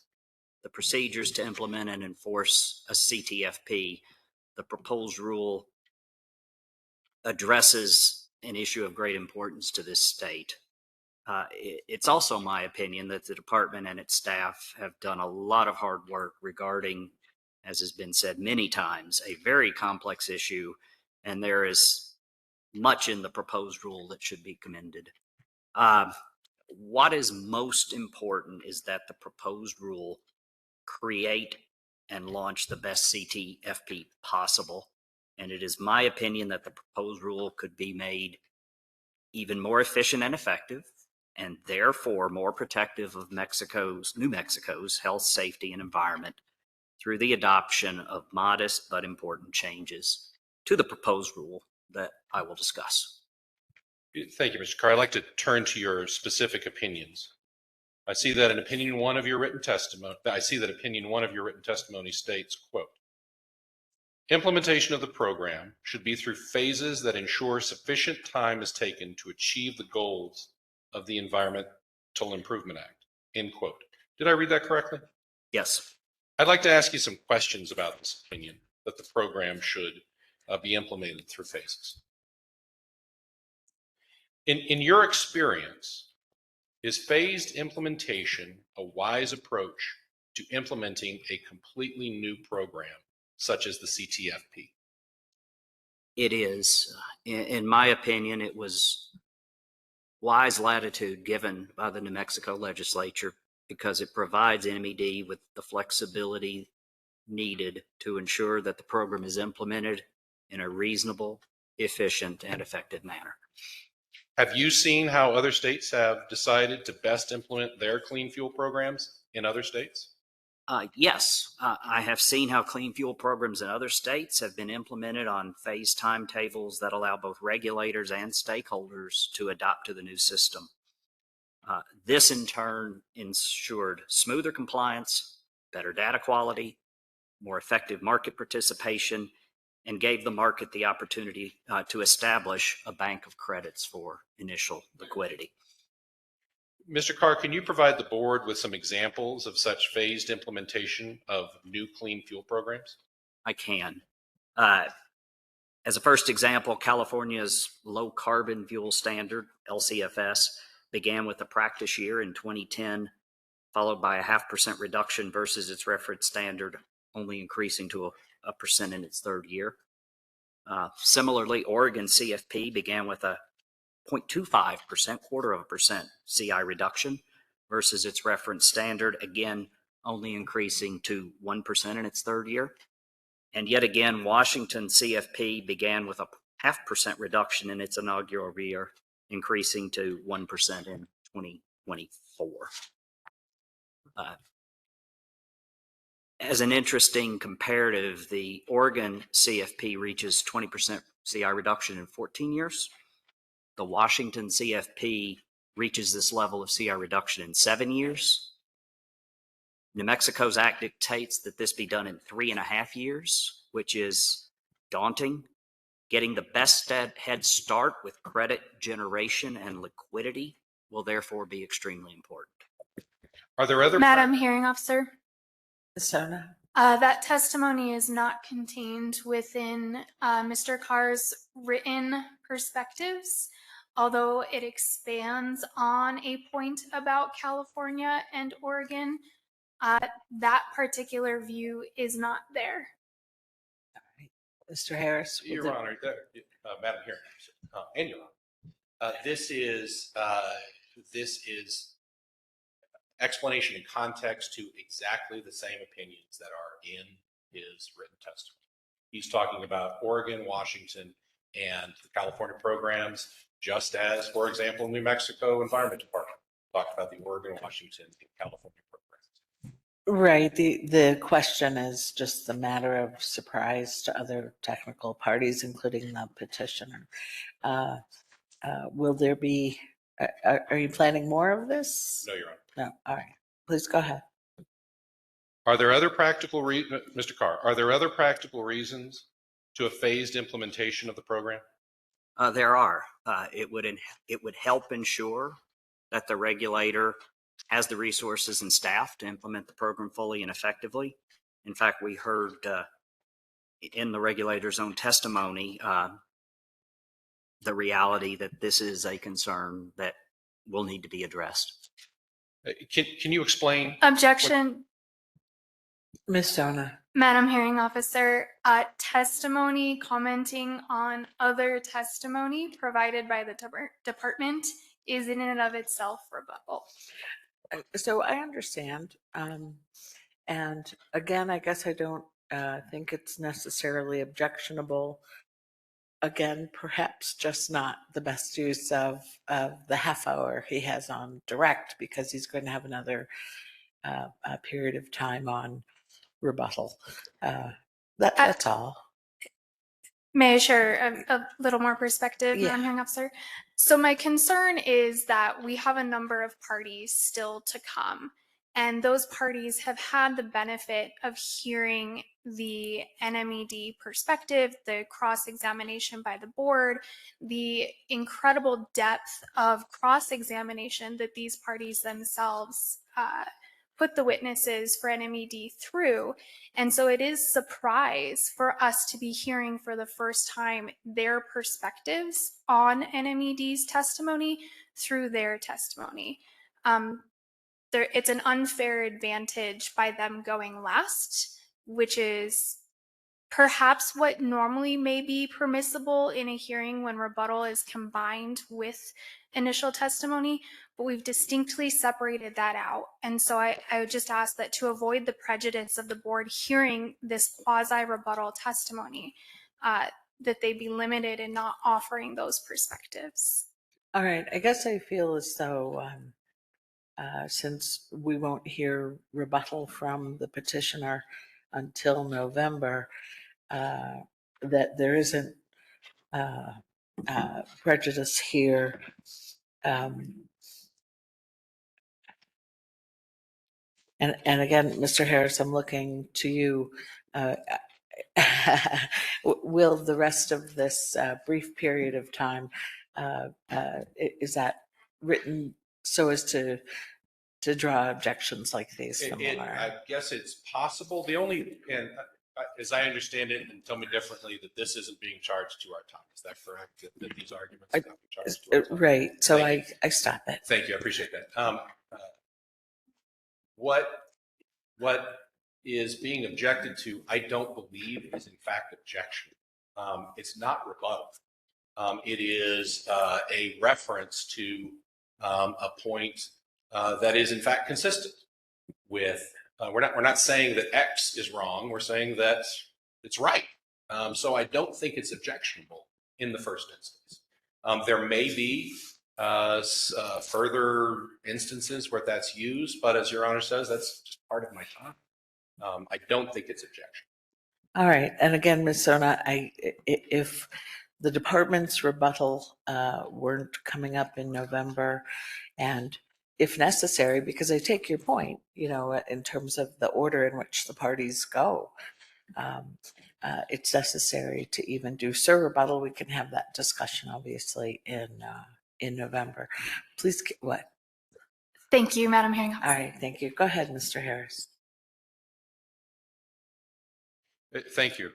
the procedures to implement and enforce a CTFP, the proposed rule addresses an issue of great importance to this state. It's also my opinion that the department and its staff have done a lot of hard work regarding, as has been said many times, a very complex issue, and there is much in the proposed rule that should be commended. What is most important is that the proposed rule create and launch the best CTFP possible. And it is my opinion that the proposed rule could be made even more efficient and effective, and therefore more protective of New Mexico's health, safety, and environment through the adoption of modest but important changes to the proposed rule that I will discuss.
Thank you, Mr. Carr. I'd like to turn to your specific opinions. I see that opinion one of your written testimony states, quote, implementation of the program should be through phases that ensure sufficient time is taken to achieve the goals of the Environmental Improvement Act, end quote. Did I read that correctly?
Yes.
I'd like to ask you some questions about this opinion, that the program should be implemented through phases. In your experience, is phased implementation a wise approach to implementing a completely new program, such as the CTFP?
It is. In my opinion, it was wise latitude given by the New Mexico legislature because it provides NMED with the flexibility needed to ensure that the program is implemented in a reasonable, efficient, and effective manner.
Have you seen how other states have decided to best implement their clean fuel programs in other states?
Yes, I have seen how clean fuel programs in other states have been implemented on phased timetables that allow both regulators and stakeholders to adopt to the new system. This in turn ensured smoother compliance, better data quality, more effective market participation, and gave the market the opportunity to establish a bank of credits for initial liquidity.
Mr. Carr, can you provide the board with some examples of such phased implementation of new clean fuel programs?
I can. As a first example, California's low carbon fuel standard, LCFS, began with a practice year in 2010, followed by a 0.5% reduction versus its reference standard, only increasing to a percent in its third year. Similarly, Oregon CFP began with a 0.25%, 0.25% CI reduction versus its reference standard, again, only increasing to 1% in its third year. And yet again, Washington CFP began with a 0.5% reduction in its inaugural year, increasing to 1% in 2024. As an interesting comparative, the Oregon CFP reaches 20% CI reduction in 14 years. The Washington CFP reaches this level of CI reduction in 7 years. New Mexico's act dictates that this be done in 3.5 years, which is daunting. Getting the best head start with credit generation and liquidity will therefore be extremely important.
Are there other
Madam Hearing Officer,
Ms. Sona?
that testimony is not contained within Mr. Carr's written perspectives, although it expands on a point about California and Oregon. That particular view is not there.
Mr. Harris? will
Your
the-
Honor, Madam Hearing Officer, and Your Honor, this is explanation and context to exactly the same opinions that are in his written testimony. He's talking about Oregon, Washington, and the California programs, just as, for example, New Mexico Environment Department talked about the Oregon, Washington, and California programs.
Right. The question is just the matter of surprise to other technical parties, including the petitioner. Will there be, are you planning more of this?
No, Your Honor.
No. All right. Please go ahead.
Are there other practical Mr. Carr, are there other practical reasons to a phased implementation of the program?
There are. It would help ensure that the regulator has the resources and staff to implement the program fully and effectively. In fact, we heard in the regulator's own testimony the reality that this is a concern that will need to be addressed.
Can you explain?
Objection.
Ms. Sona?
Madam Hearing Officer, testimony commenting on other testimony provided by the department is in and of itself rebuttal.
So I understand. And again, I guess I don't think it's necessarily objectionable. Again, perhaps just not the best use of the half hour he has on direct, because he's going to have another period of time on rebuttal. That's all.
May I share a little more perspective,
Yeah.
Madam Hearing Officer? So my concern is that we have a number of parties still to come, and those parties have had the benefit of hearing the NMED perspective, the cross-examination by the board, the incredible depth of cross-examination that these parties themselves put the witnesses for NMED through. And so it is surprise for us to be hearing for the first time their perspectives on NMED's testimony through their testimony. It's an unfair advantage by them going last, which is perhaps what normally may be permissible in a hearing when rebuttal is combined with initial testimony, but we've distinctly separated that out. And so I would just ask that to avoid the prejudice of the board hearing this quasi-rebuttal testimony, that they be limited in not offering those perspectives.
All right. I guess I feel as though since we won't hear rebuttal from the petitioner until November, that there isn't prejudice here. And again, Mr. Harris, I'm looking to you. Will the rest of this brief period of time, is that written so as to draw objections like these from the
I guess it's possible. The only, and as I understand it, and tell me differently, that this isn't being charged to our time. Is that correct? That these arguments are not being charged to our time?
Right. So
Thank
I stop it.
Thank you. I appreciate that. What is being objected to, I don't believe is in fact objection. It's not rebuttal. It is a reference to a point that is in fact consistent with. We're not saying that X is wrong. We're saying that it's right. So I don't think it's objectionable in the first instance. There may be further instances where that's used, but as Your Honor says, that's just part of my time. I don't think it's objection.
All right. And again, Ms. Sona, if the department's rebuttal weren't coming up in November, and if necessary, because I take your point, in terms of the order in which the parties go, it's necessary to even do rebuttal. We can have that discussion, obviously, in November. Please, what?
Thank you, Madam Hearing
All
Officer.
right. Thank you. Go ahead, Mr. Harris.
Thank you,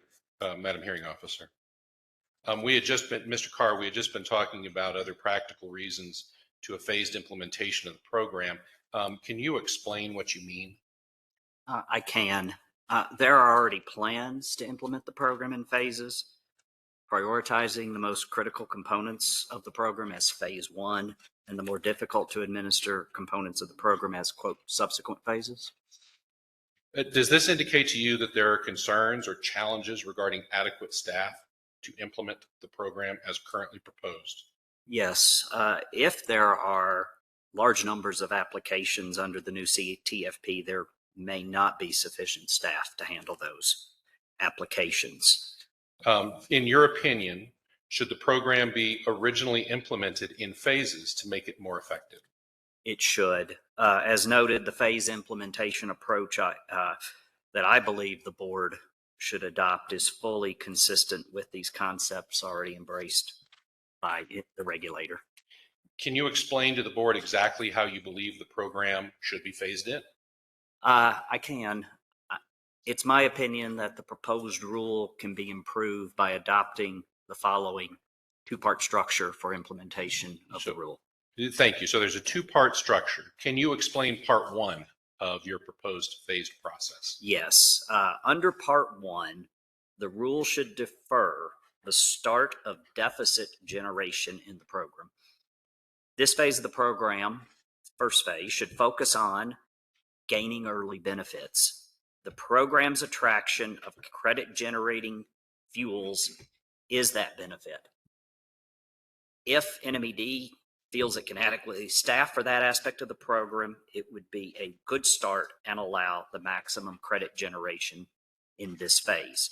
Madam Hearing Officer. Mr. Carr, we had just been talking about other practical reasons to a phased implementation of the program. Can you explain what you mean?
I can. There are already plans to implement the program in phases, prioritizing the most critical components of the program as phase one and the more difficult to administer components of the program as, quote, subsequent phases.
Does this indicate to you that there are concerns or challenges regarding adequate staff to implement the program as currently proposed?
Yes. If there are large numbers of applications under the new TFP, there may not be sufficient staff to handle those applications.
In your opinion, should the program be originally implemented in phases to make it more effective?
It should. As noted, the phase implementation approach that I believe the board should adopt is fully consistent with these concepts already embraced by the regulator.
Can you explain to the board exactly how you believe the program should be phased in?
I can. It's my opinion that the proposed rule can be improved by adopting the following two-part structure for implementation of the rule.
Thank you. So there's a two-part structure. Can you explain part one of your proposed phased process?
Yes. Under part one, the rule should defer the start of deficit generation in the program. This phase of the program, first phase, should focus on gaining early benefits. The program's attraction of credit generating fuels is that benefit. If NMED feels it can adequately staff for that aspect of the program, it would be a good start and allow the maximum credit generation in this phase.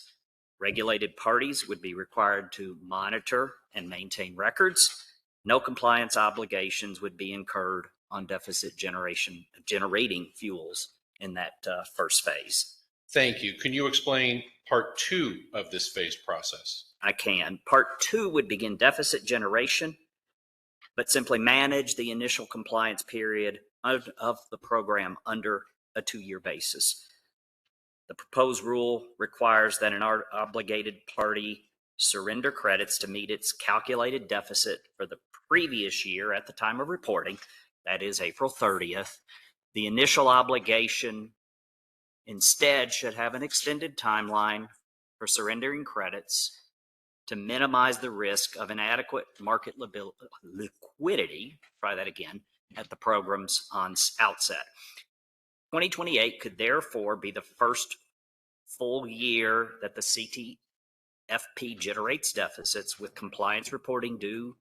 Regulated parties would be required to monitor and maintain records. No compliance obligations would be incurred on deficit generating fuels in that first phase.
Thank you. Can you explain part two of this phased process?
I can. Part two would begin deficit generation, but simply manage the initial compliance period of the program under a 2-year basis. The proposed rule requires that an obligated party surrender credits to meet its calculated deficit for the previous year at the time of reporting, that is April 30th. The initial obligation instead should have an extended timeline for surrendering credits to minimize the risk of inadequate market liquidity, try that again, at the program's outset. 2028 could therefore be the first full year that the CTFP generates deficits, with compliance reporting due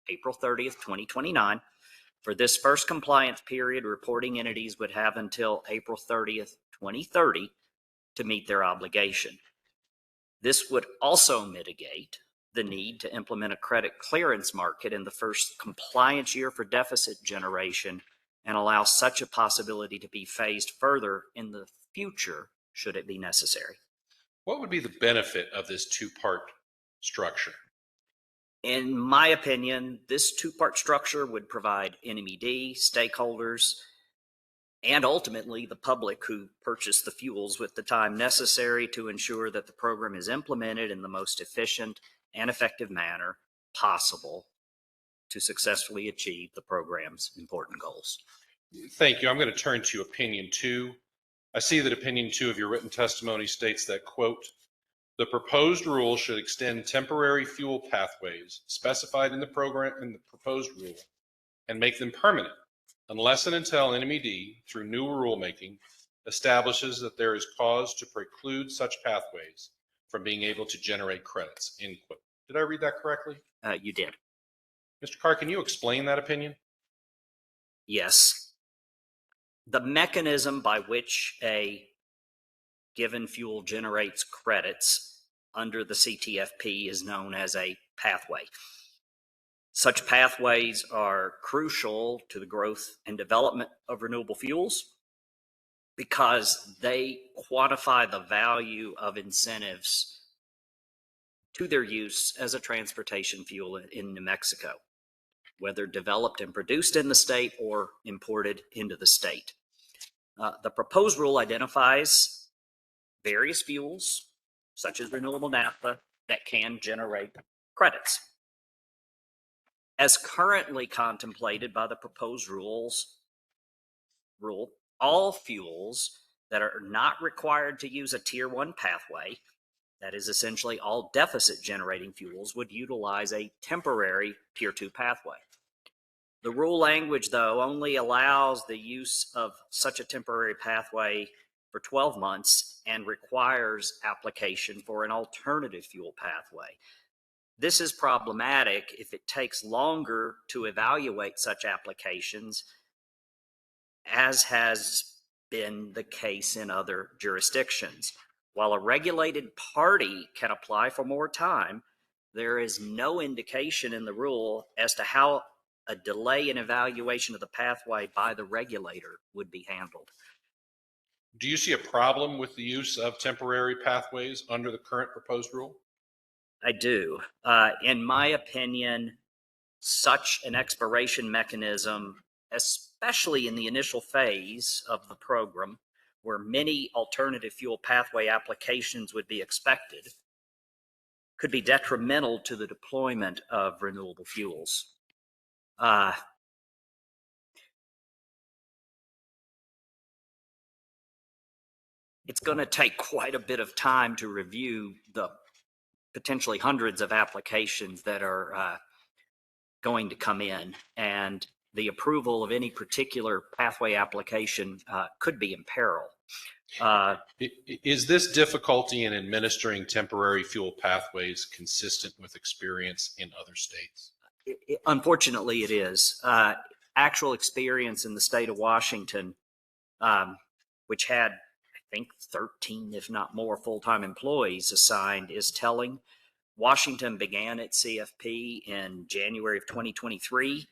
April 30th, 2029. For this first compliance period, reporting entities would have until April 30th, 2030 to meet their obligation. This would also mitigate the need to implement a credit clearance market in the first compliance year for deficit generation and allow such a possibility to be phased further in the future should it be necessary.
What would be the benefit of this two-part structure?
In my opinion, this two-part structure would provide NMED, stakeholders, and ultimately the public who purchase the fuels with the time necessary to ensure that the program is implemented in the most efficient and effective manner possible to successfully achieve the program's important goals.
Thank you. I'm going to turn to opinion 2. I see that opinion 2 of your written testimony states that, quote, "The proposed rule should extend temporary fuel pathways specified in the proposed rule and make them permanent unless and until NMED, through new rulemaking, establishes that there is cause to preclude such pathways from being able to generate credits," end quote. Did I read that correctly?
You did.
Mr. Carr, can you explain that opinion?
Yes. The mechanism by which a given fuel generates credits under the CTFP is known as a pathway. Such pathways are crucial to the growth and development of renewable fuels because they quantify the value of incentives to their use as a transportation fuel in New Mexico, whether developed and produced in the state or imported into the state. The proposed rule identifies various fuels, such as renewable naphtha, that can generate credits. As currently contemplated by the proposed rule, all fuels that are not required to use a Tier 1 pathway, that is essentially all deficit generating fuels, would utilize a temporary Tier 2 pathway. The rule language, though, only allows the use of such a temporary pathway for 12 months and requires application for an alternative fuel pathway. This is problematic if it takes longer to evaluate such applications, as has been the case in other jurisdictions. While a regulated party can apply for more time, there is no indication in the rule as to how a delay in evaluation of the pathway by the regulator would be handled.
Do you see a problem with the use of temporary pathways under the current proposed rule?
I do. In my opinion, such an expiration mechanism, especially in the initial phase of the program, where many alternative fuel pathway applications would be expected, could be detrimental to the deployment of renewable fuels. It's going to take quite a bit of time to review the potentially hundreds of applications that are going to come in, and the approval of any particular pathway application could be in peril.
Is this difficulty in administering temporary fuel pathways consistent with experience in other states?
Unfortunately, it is. Actual experience in the state of Washington, which had, I think, 13, if not more, full-time employees assigned, is telling. Washington began its CFP in January of 2023,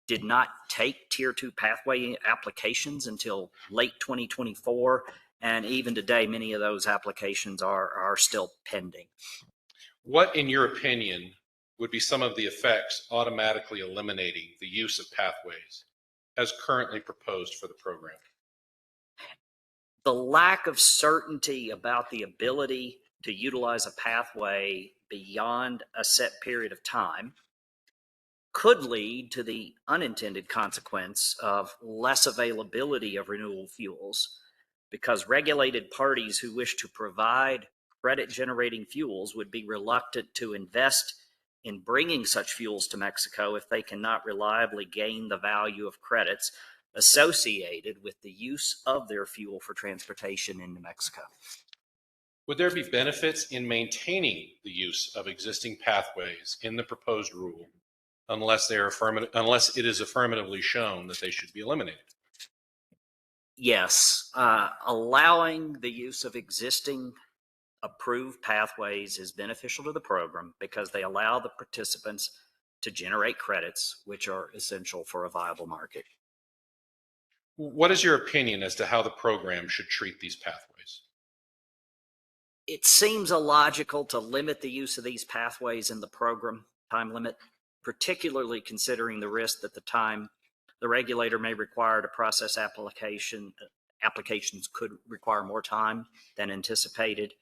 did not take Tier 2 pathway applications until late 2024, and even today, many of those applications are still pending.
What, in your opinion, would be some of the effects automatically eliminating the use of pathways as currently proposed for the program?
The lack of certainty about the ability to utilize a pathway beyond a set period of time could lead to the unintended consequence of less availability of renewable fuels, because regulated parties who wish to provide credit generating fuels would be reluctant to invest in bringing such fuels to Mexico if they cannot reliably gain the value of credits associated with the use of their fuel for transportation into Mexico.
Would there be benefits in maintaining the use of existing pathways in the proposed rule unless it is affirmatively shown that they should be eliminated?
Yes, allowing the use of existing approved pathways is beneficial to the program because they allow the participants to generate credits, which are essential for a viable market.
What is your opinion as to how the program should treat these pathways?
It seems illogical to limit the use of these pathways in the program time limit, particularly considering the risk that the time the regulator may require to process applications could require more time than anticipated.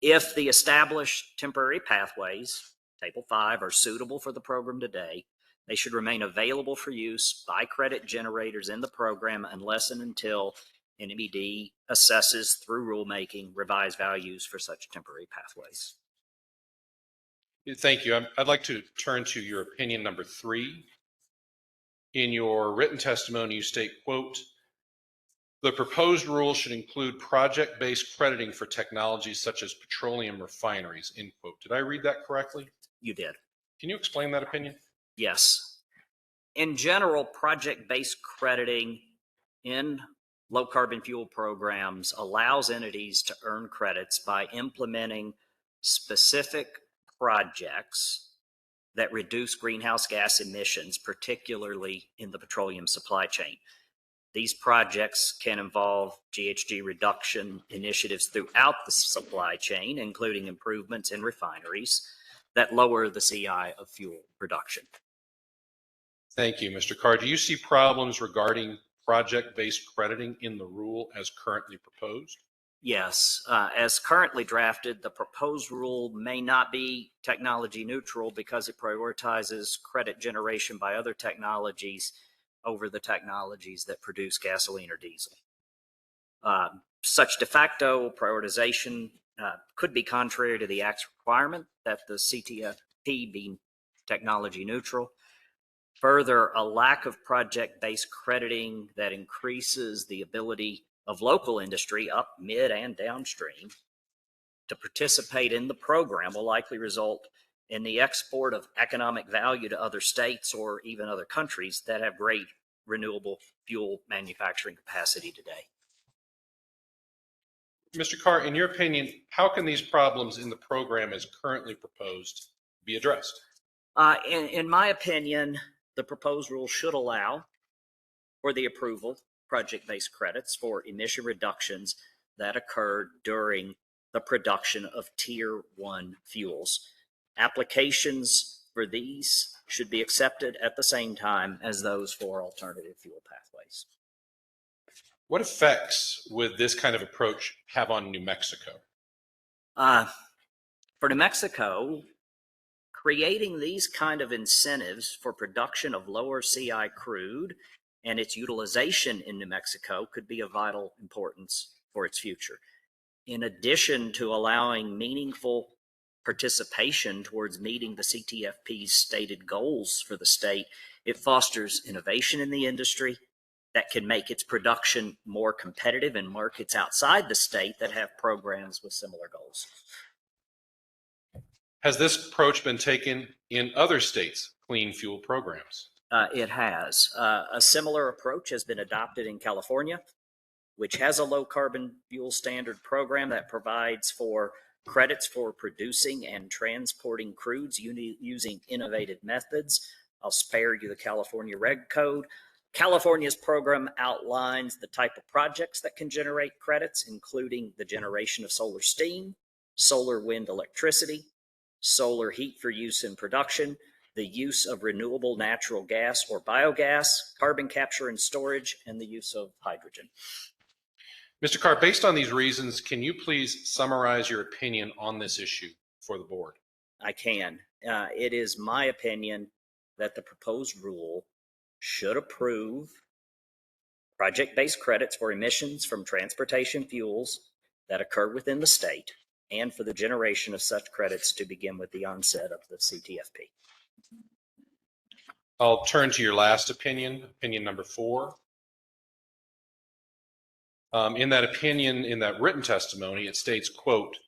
If the established temporary pathways, Table 5, are suitable for the program today, they should remain available for use by credit generators in the program unless and until NMED assesses through rulemaking revised values for such temporary pathways.
Thank you. I'd like to turn to your opinion number 3. In your written testimony, you state, quote, "The proposed rule should include project-based crediting for technologies such as petroleum refineries," end quote. Did I read that correctly?
You did.
Can you explain that opinion?
Yes. In general, project-based crediting in low carbon fuel programs allows entities to earn credits by implementing specific projects that reduce greenhouse gas emissions, particularly in the petroleum supply chain. These projects can involve GHG reduction initiatives throughout the supply chain, including improvements in refineries that lower the CI of fuel production.
Thank you, Mr. Carr. Do you see problems regarding project-based crediting in the rule as currently proposed?
Yes, as currently drafted, the proposed rule may not be technology neutral because it prioritizes credit generation by other technologies over the technologies that produce gasoline or diesel. Such de facto prioritization could be contrary to the Act's requirement that the CTFP be technology neutral. Further, a lack of project-based crediting that increases the ability of local industry up, mid, and downstream to participate in the program will likely result in the export of economic value to other states or even other countries that have great renewable fuel manufacturing capacity today.
Mr. Carr, in your opinion, how can these problems in the program as currently proposed be addressed?
In my opinion, the proposed rule should allow for the approval of project-based credits for emission reductions that occur during the production of Tier 1 fuels. Applications for these should be accepted at the same time as those for alternative fuel pathways.
What effects would this kind of approach have on New Mexico?
For New Mexico, creating these kind of incentives for production of lower CI crude and its utilization in New Mexico could be of vital importance for its future. In addition to allowing meaningful participation towards meeting the CTFP's stated goals for the state, it fosters innovation in the industry that can make its production more competitive in markets outside the state that have programs with similar goals.
Has this approach been taken in other states' clean fuel programs?
It has. A similar approach has been adopted in California, which has a low carbon fuel standard program that provides for credits for producing and transporting crudes using innovative methods. I'll spare you the California Reg Code. California's program outlines the type of projects that can generate credits, including the generation of solar steam, solar wind electricity, solar heat for use in production, the use of renewable natural gas or biogas, carbon capture and storage, and the use of hydrogen.
Mr. Carr, based on these reasons, can you please summarize your opinion on this issue for the board?
I can. It is my opinion that the proposed rule should approve project-based credits for emissions from transportation fuels that occur within the state and for the generation of such credits to begin with the onset of the CTFP.
I'll turn to your last opinion, opinion number 4. In that opinion, in that written testimony, it states, quote,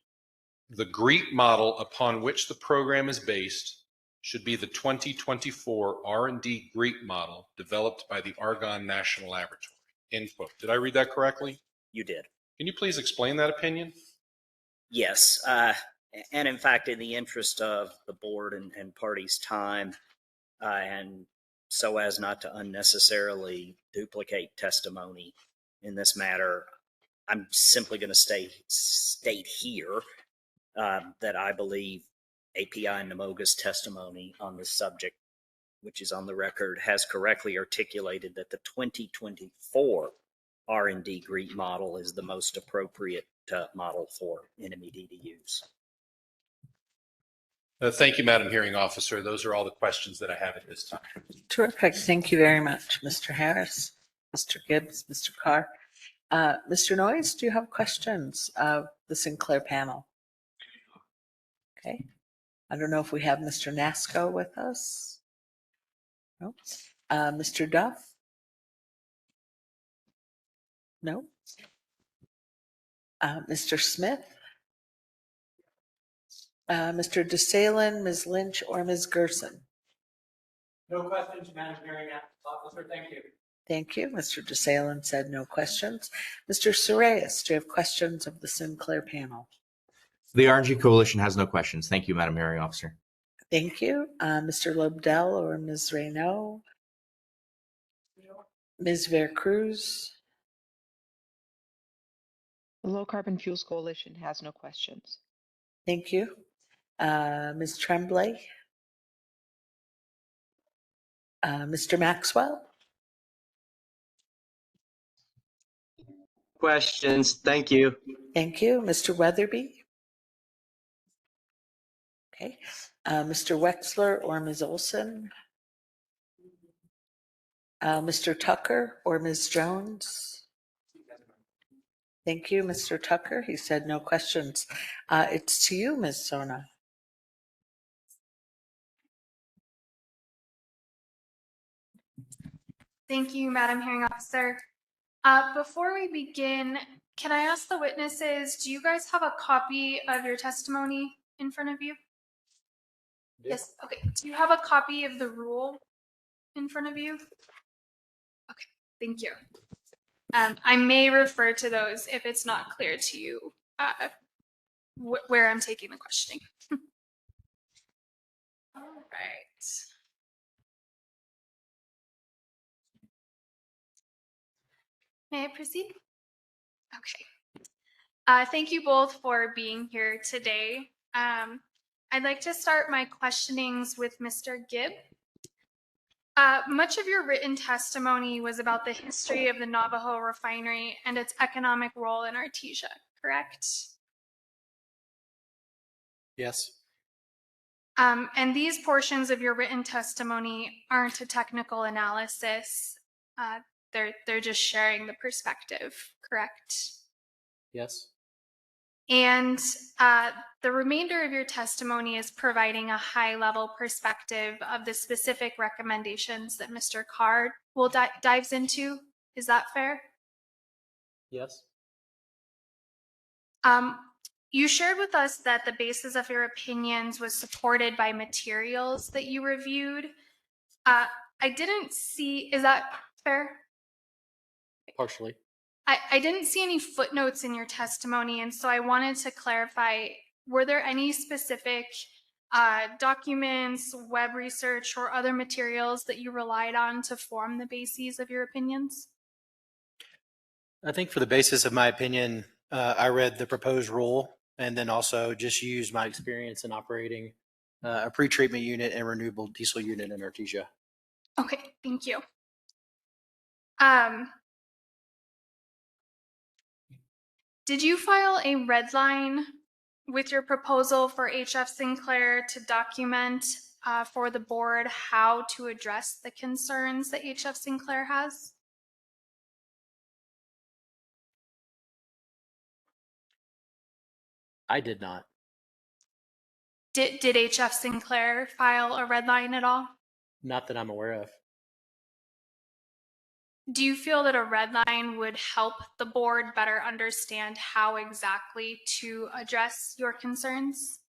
"The GREET model upon which the program is based should be the 2024 R&D GREET model developed by the Argonne National Laboratory," end quote. Did I read that correctly?
You did.
Can you please explain that opinion?
Yes. And in fact, in the interest of the board and parties' time, and so as not to unnecessarily duplicate testimony in this matter, I'm simply going to state here that I believe API and NMOGA's testimony on this subject which is on the record, has correctly articulated that the 2024 R&D GREET model is the most appropriate model for NMED to use.
Thank you, Madam Hearing Officer. Those are all the questions that I have at this time.
Terrific. Thank you very much, Mr. Harris, Mr. Gibbs, Mr. Carr. Mr. Noyes, do you have questions of the Sinclair panel? Okay. I don't know if we have Mr. Nasco with us. No. Mr. Duff? No. Mr. Smith? Mr. DeSalen, Ms. Lynch, or Ms. Gerson?
No questions, Madam Hearing Officer. Thank you.
Thank you. Mr. DeSalen said no questions. Mr. Sorayas, do you have questions of the Sinclair panel?
The RNG Coalition has no questions. Thank you, Madam Hearing Officer.
Thank you. Mr. Lobdell or Ms. Reynaud? Ms. Vercruz?
The Low Carbon Fuels Coalition has no questions.
Thank you. Ms. Tremblay? Mr. Maxwell?
Questions. Thank you.
Thank you. Mr. Weatherby? Okay. Mr. Wexler or Ms. Olson? Mr. Tucker or Ms. Jones? Thank you, Mr. Tucker. He said no questions. It's to you, Ms. Sona.
Thank you, Madam Hearing Officer. Before we begin, can I ask the witnesses, do you guys have a copy of your testimony in front of you? Yes, okay. Do you have a copy of the rule in front of you? Okay, thank you. I may refer to those if it's not clear to you where I'm taking the questioning. All right. May I proceed? Okay. Thank you both for being here today. I'd like to start my questionings with Mr. Gibb. Much of your written testimony was about the history of the Navajo refinery and its economic role in Artesia, correct?
Yes.
And these portions of your written testimony aren't a technical analysis. They're just sharing the perspective, correct?
Yes.
And the remainder of your testimony is providing a high-level perspective of the specific recommendations that Mr. Carr will dives into. Is that fair?
Yes.
You shared with us that the basis of your opinions was supported by materials that you reviewed. I didn't see, is that fair?
Partially.
I didn't see any footnotes in your testimony, and so I wanted to clarify, were there any specific documents, web research, or other materials that you relied on to form the bases of your opinions?
I think for the basis of my opinion, I read the proposed rule and then also just used my experience in operating a pretreatment unit and renewable diesel unit in Artesia.
Okay, thank you. Did you file a red line with your proposal for HF Sinclair to document for the board how to address the concerns that HF Sinclair has?
I did not.
Did HF Sinclair file a red line at all?
Not that I'm aware of.
Do you feel that a red line would help the board better understand how exactly to address your concerns?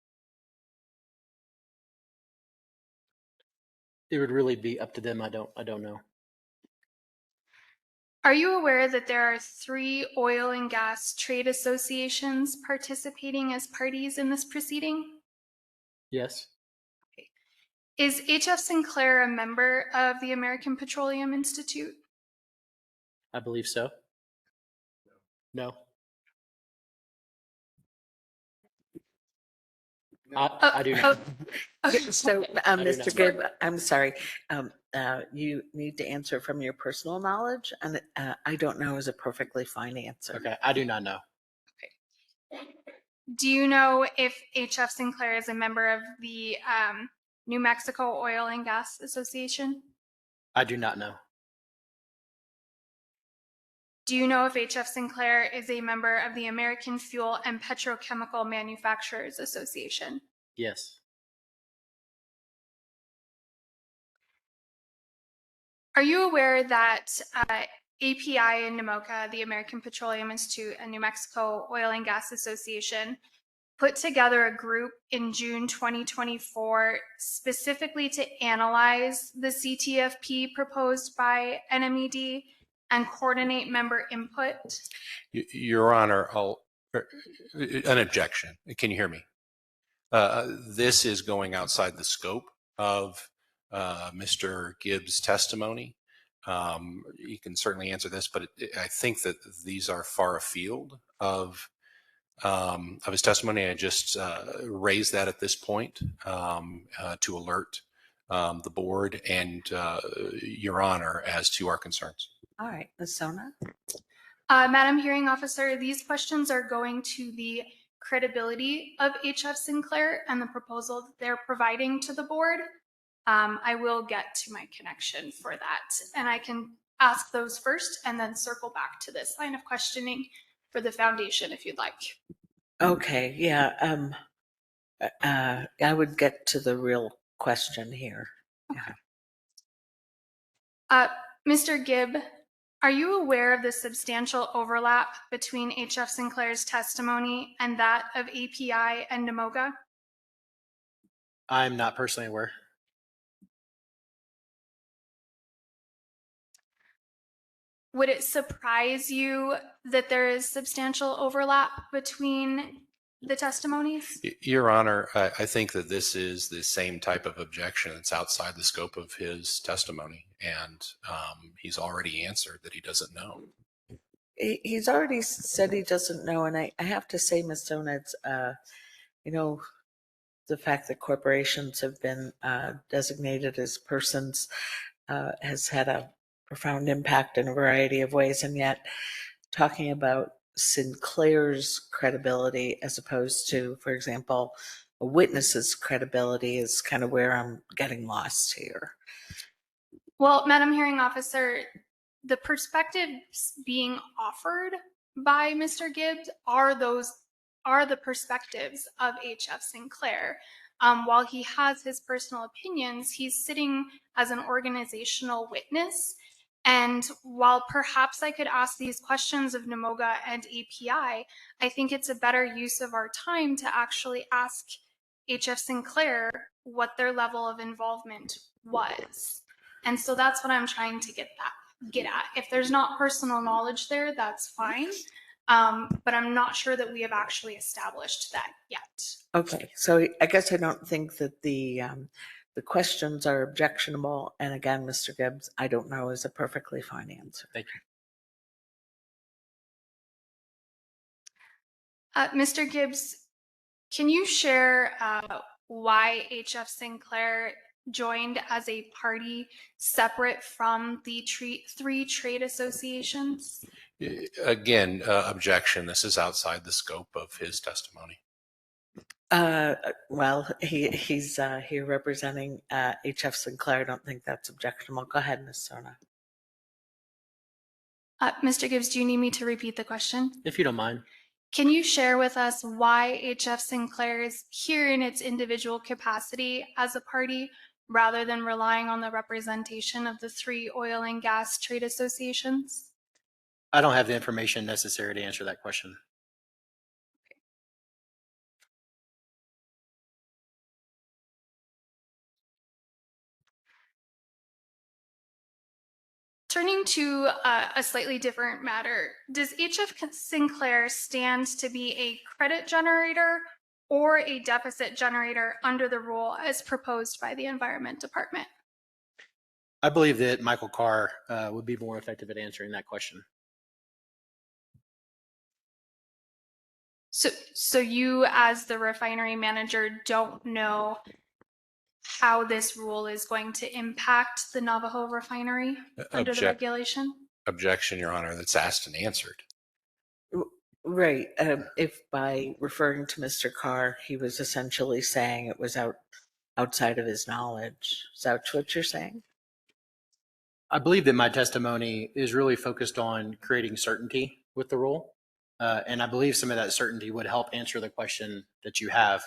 It would really be up to them. I don't know.
Are you aware that there are 3 oil and gas trade associations participating as parties in this proceeding?
Yes.
Is HF Sinclair a member of the American Petroleum Institute?
I believe so. No. I do not.
Okay.
So,
do not
Mr.
know.
Gibb, I'm sorry. You need to answer from your personal knowledge, and I don't know is a perfectly fine answer.
Okay, I do not know.
Do you know if HF Sinclair is a member of the New Mexico Oil and Gas Association?
I do not know.
Do you know if HF Sinclair is a member of the American Fuel and Petrochemical Manufacturers Association?
Yes.
Are you aware that API and NMOCA, the American Petroleum Institute and New Mexico Oil and Gas Association, put together a group in June 2024 specifically to analyze the CTFP proposed by NMED and coordinate member input?
Your Honor, an objection. Can you hear me? This is going outside the scope of Mr. Gibbs' testimony. You can certainly answer this, but I think that these are far afield of his testimony. I just raised that at this point to alert the board and Your Honor as to our concerns.
All right, Ms. Sona.
Madam Hearing Officer, these questions are going to the credibility of HF Sinclair and the proposal that they're providing to the board. I will get to my connection for that, and I can ask those first and then circle back to this line of questioning for the foundation if you'd like.
Okay, yeah. I would get to the real question here.
Mr. Gibb, are you aware of the substantial overlap between HF Sinclair's testimony and that of API and NMOGA?
I'm not personally aware.
Would it surprise you that there is substantial overlap between the testimonies?
Your Honor, I think that this is the same type of objection that's outside the scope of his testimony, and he's already answered that he doesn't know.
He's already said he doesn't know, and I have to say, Ms. Sona, it's, the fact that corporations have been designated as persons has had a profound impact in a variety of ways, and yet talking about Sinclair's credibility as opposed to, for example, a witness's credibility is kind of where I'm getting lost here.
Well, Madam Hearing Officer, the perspectives being offered by Mr. Gibbs are the perspectives of HF Sinclair. While he has his personal opinions, he's sitting as an organizational witness. And while perhaps I could ask these questions of NMOGA and API, I think it's a better use of our time to actually ask HF Sinclair what their level of involvement was. And so that's what I'm trying to get at. If there's not personal knowledge there, that's fine. But I'm not sure that we have actually established that yet.
Okay, so I guess I don't think that the questions are objectionable. And again, Mr. Gibbs, I don't know is a perfectly fine answer.
Thank you.
Mr. Gibbs, can you share why HF Sinclair joined as a party separate from the three trade associations?
Again, objection. This is outside the scope of his testimony.
Well, he's here representing HF Sinclair. I don't think that's objectionable. Go ahead, Ms. Sona.
Mr. Gibbs, do you need me to repeat the question?
If you don't mind.
Can you share with us why HF Sinclair is here in its individual capacity as a party rather than relying on the representation of the three oil and gas trade associations?
I don't have the information necessary to answer that question.
Turning to a slightly different matter, does HF Sinclair stand to be a credit generator or a deficit generator under the rule as proposed by the Environment Department?
I believe that Michael Carr would be more effective at answering that question.
So you, as the refinery manager, don't know how this rule is going to impact the Navajo refinery under the regulation?
Objection, Your Honor. That's asked and answered.
Right. If by referring to Mr. Carr, he was essentially saying it was outside of his knowledge. Is that what you're saying?
I believe that my testimony is really focused on creating certainty with the rule. And I believe some of that certainty would help answer the question that you have.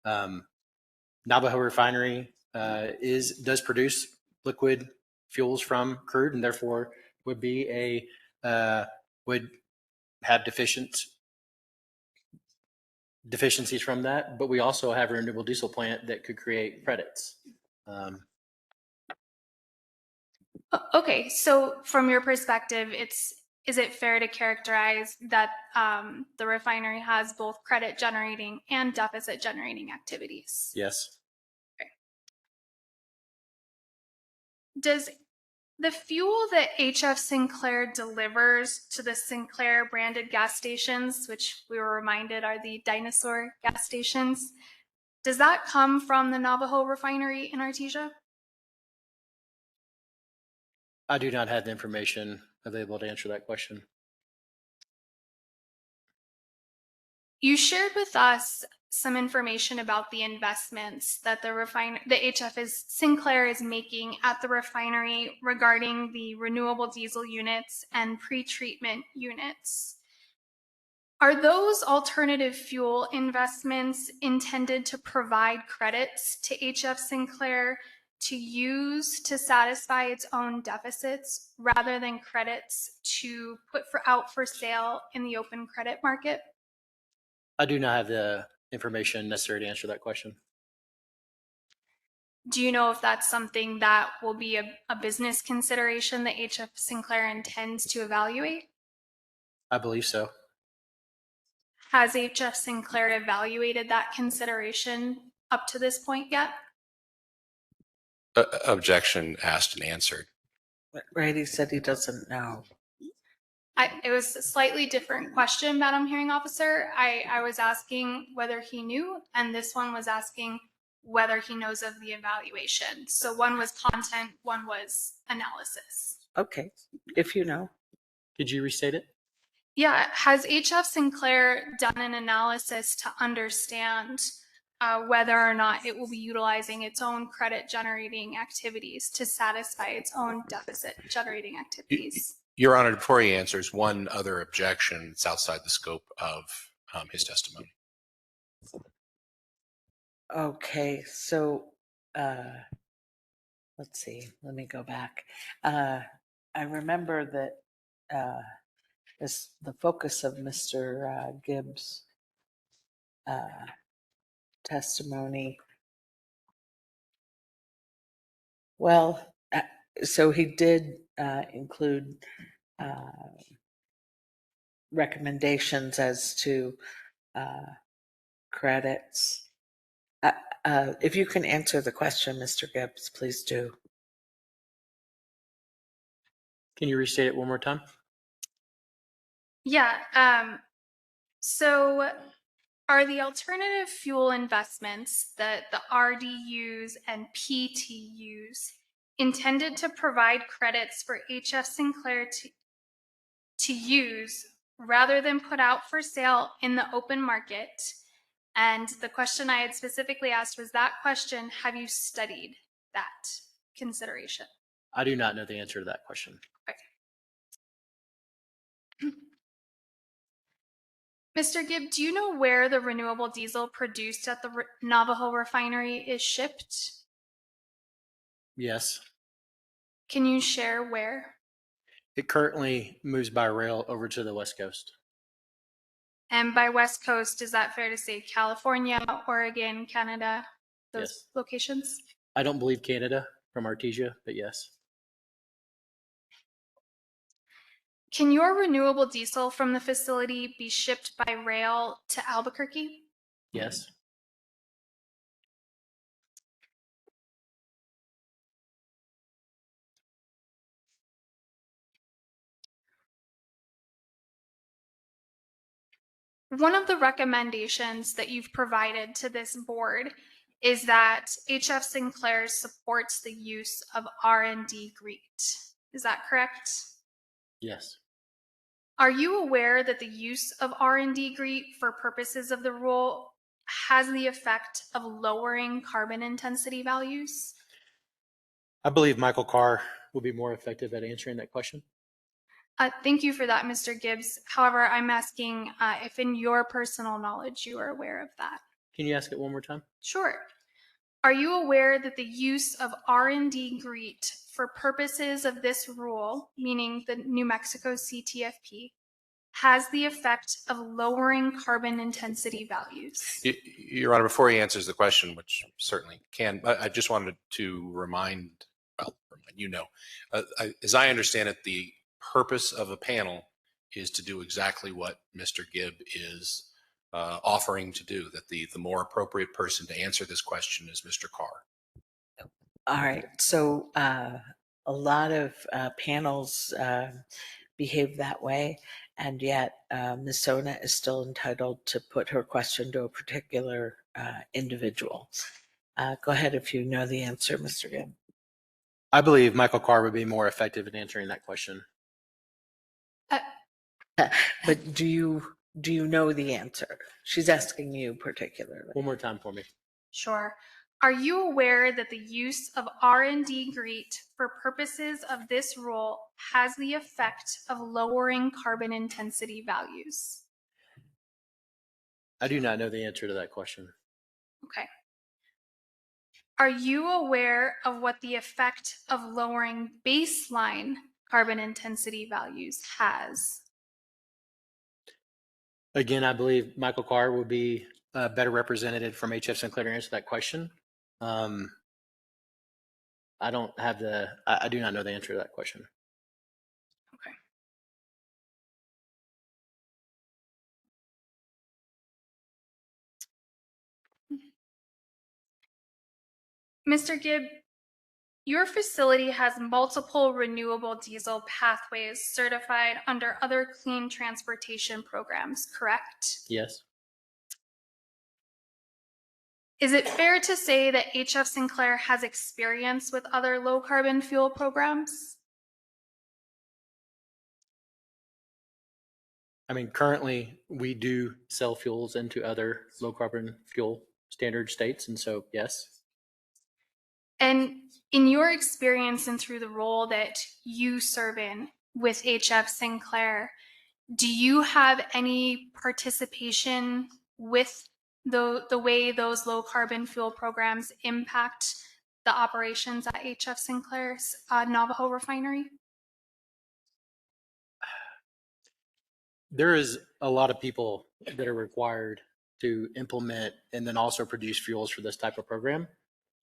Navajo Refinery does produce liquid fuels from crude, and therefore would would have deficiencies from that. But we also have a renewable diesel plant that could create credits.
Okay, so from your perspective, is it fair to characterize that the refinery has both credit generating and deficit generating activities?
Yes.
Does the fuel that HF Sinclair delivers to the Sinclair branded gas stations, which we were reminded are the dinosaur gas stations, does that come from the Navajo refinery in Artesia?
I do not have the information available to answer that question.
You shared with us some information about the investments that the HF Sinclair is making at the refinery regarding the renewable diesel units and pretreatment units. Are those alternative fuel investments intended to provide credits to HF Sinclair to use to satisfy its own deficits rather than credits to put out for sale in the open credit market?
I do not have the information necessary to answer that question.
Do you know if that's something that will be a business consideration that HF Sinclair intends to evaluate?
I believe so.
Has HF Sinclair evaluated that consideration up to this point yet?
Objection, asked and answered.
Right. He said he doesn't know.
It was a slightly different question, Madam Hearing Officer. I was asking whether he knew, and this one was asking whether he knows of the evaluation. So one was content, one was analysis.
Okay. If you know.
Could you restate it?
Yeah, has HF Sinclair done an analysis to understand whether or not it will be utilizing its own credit generating activities to satisfy its own deficit generating activities?
Your Honor, before he answers, one other objection that's outside the scope of his testimony.
Okay. So let's see. Let me go back. I remember that the focus of Mr. Gibbs' testimony. Well, so he did include recommendations as to credits. If you can answer the question, Mr. Gibbs, please do.
Can you restate it one more time?
Yeah. So are the alternative fuel investments, the RDUs and PTUs, intended to provide credits for HF Sinclair to use rather than put out for sale in the open market? And the question I had specifically asked was that question, have you studied that consideration?
I do not know the answer to that question.
Okay. Mr. Gibb, do you know where the renewable diesel produced at the Navajo refinery is shipped?
Yes.
Can you share where?
It currently moves by rail over to the West Coast.
And by West Coast, is that fair to say California, Oregon, Canada, those
Yes.
locations?
I don't believe Canada from Artesia, but yes.
Can your renewable diesel from the facility be shipped by rail to Albuquerque?
Yes.
One of the recommendations that you've provided to this board is that HF Sinclair supports the use of R&D GREET. Is that correct?
Yes.
Are you aware that the use of R&D GREET for purposes of the rule has the effect of lowering carbon intensity values?
I believe Michael Carr will be more effective at answering that question.
Thank you for that, Mr. Gibbs. However, I'm asking if in your personal knowledge you are aware of that.
Can you ask it one more time?
Sure. Are you aware that the use of R&D GREET for purposes of this rule, meaning the New Mexico CTFP, has the effect of lowering carbon intensity values?
Your Honor, before he answers the question, which certainly can, I just wanted to remind you know, as I understand it, the purpose of a panel is to do exactly what Mr. Gibb is offering to do, that the more appropriate person to answer this question is Mr. Carr.
All right. So a lot of panels behave that way, and yet Ms. Sona is still entitled to put her question to a particular individual. Go ahead if you know the answer, Mr. Gibb.
I believe Michael Carr would be more effective in answering that question.
But do you know the answer? She's asking you particularly.
One more time for me.
Sure. Are you aware that the use of R&D GREET for purposes of this rule has the effect of lowering carbon intensity values?
I do not know the answer to that question.
Okay. Are you aware of what the effect of lowering baseline carbon intensity values has?
Again, I believe Michael Carr would be better represented from HF Sinclair to answer that question. I do not know the answer to that question.
Okay. Mr. Gibb, your facility has multiple renewable diesel pathways certified under other clean transportation programs, correct?
Yes.
Is it fair to say that HF Sinclair has experience with other low carbon fuel programs?
I mean, currently we do sell fuels into other low carbon fuel standard states. And so, yes.
And in your experience and through the role that you serve in with HF Sinclair, do you have any participation with the way those low carbon fuel programs impact the operations at HF Sinclair's Navajo refinery?
There is a lot of people that are required to implement and then also produce fuels for this type of program.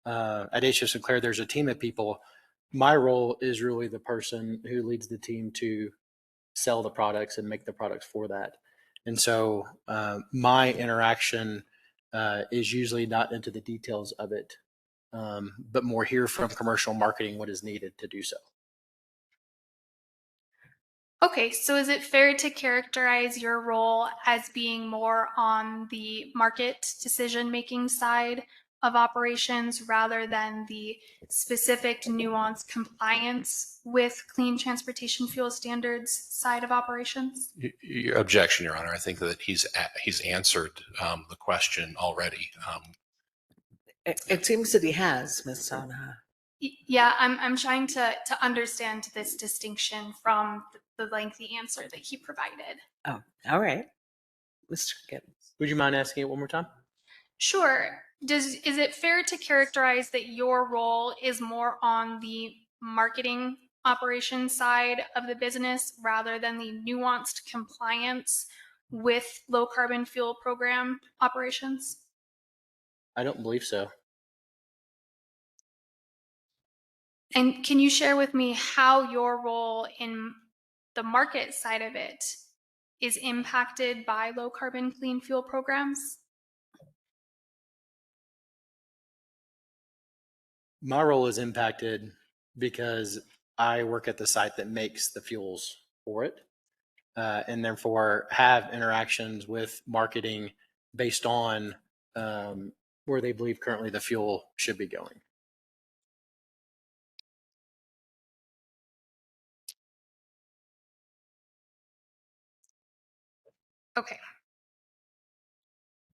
At HF Sinclair, there's a team of people. My role is really the person who leads the team to sell the products and make the products for that. And so my interaction is usually not into the details of it, but more hear from commercial marketing what is needed to do so.
Okay, so is it fair to characterize your role as being more on the market decision-making side of operations rather than the specific nuanced compliance with clean transportation fuel standards side of operations?
Your objection, Your Honor. I think that he's answered the question already.
It seems that he has, Ms. Sona.
Yeah, I'm trying to understand this distinction from the lengthy answer that he provided.
Oh, all right. Mr. Gibbs.
Would you mind asking it one more time?
Sure. Is it fair to characterize that your role is more on the marketing operations side of the business rather than the nuanced compliance with low carbon fuel program operations?
I don't believe so.
And can you share with me how your role in the market side of it is impacted by low carbon clean fuel programs?
My role is impacted because I work at the site that makes the fuels for it. and therefore have interactions with marketing based on where they believe currently the fuel should be going.
Okay.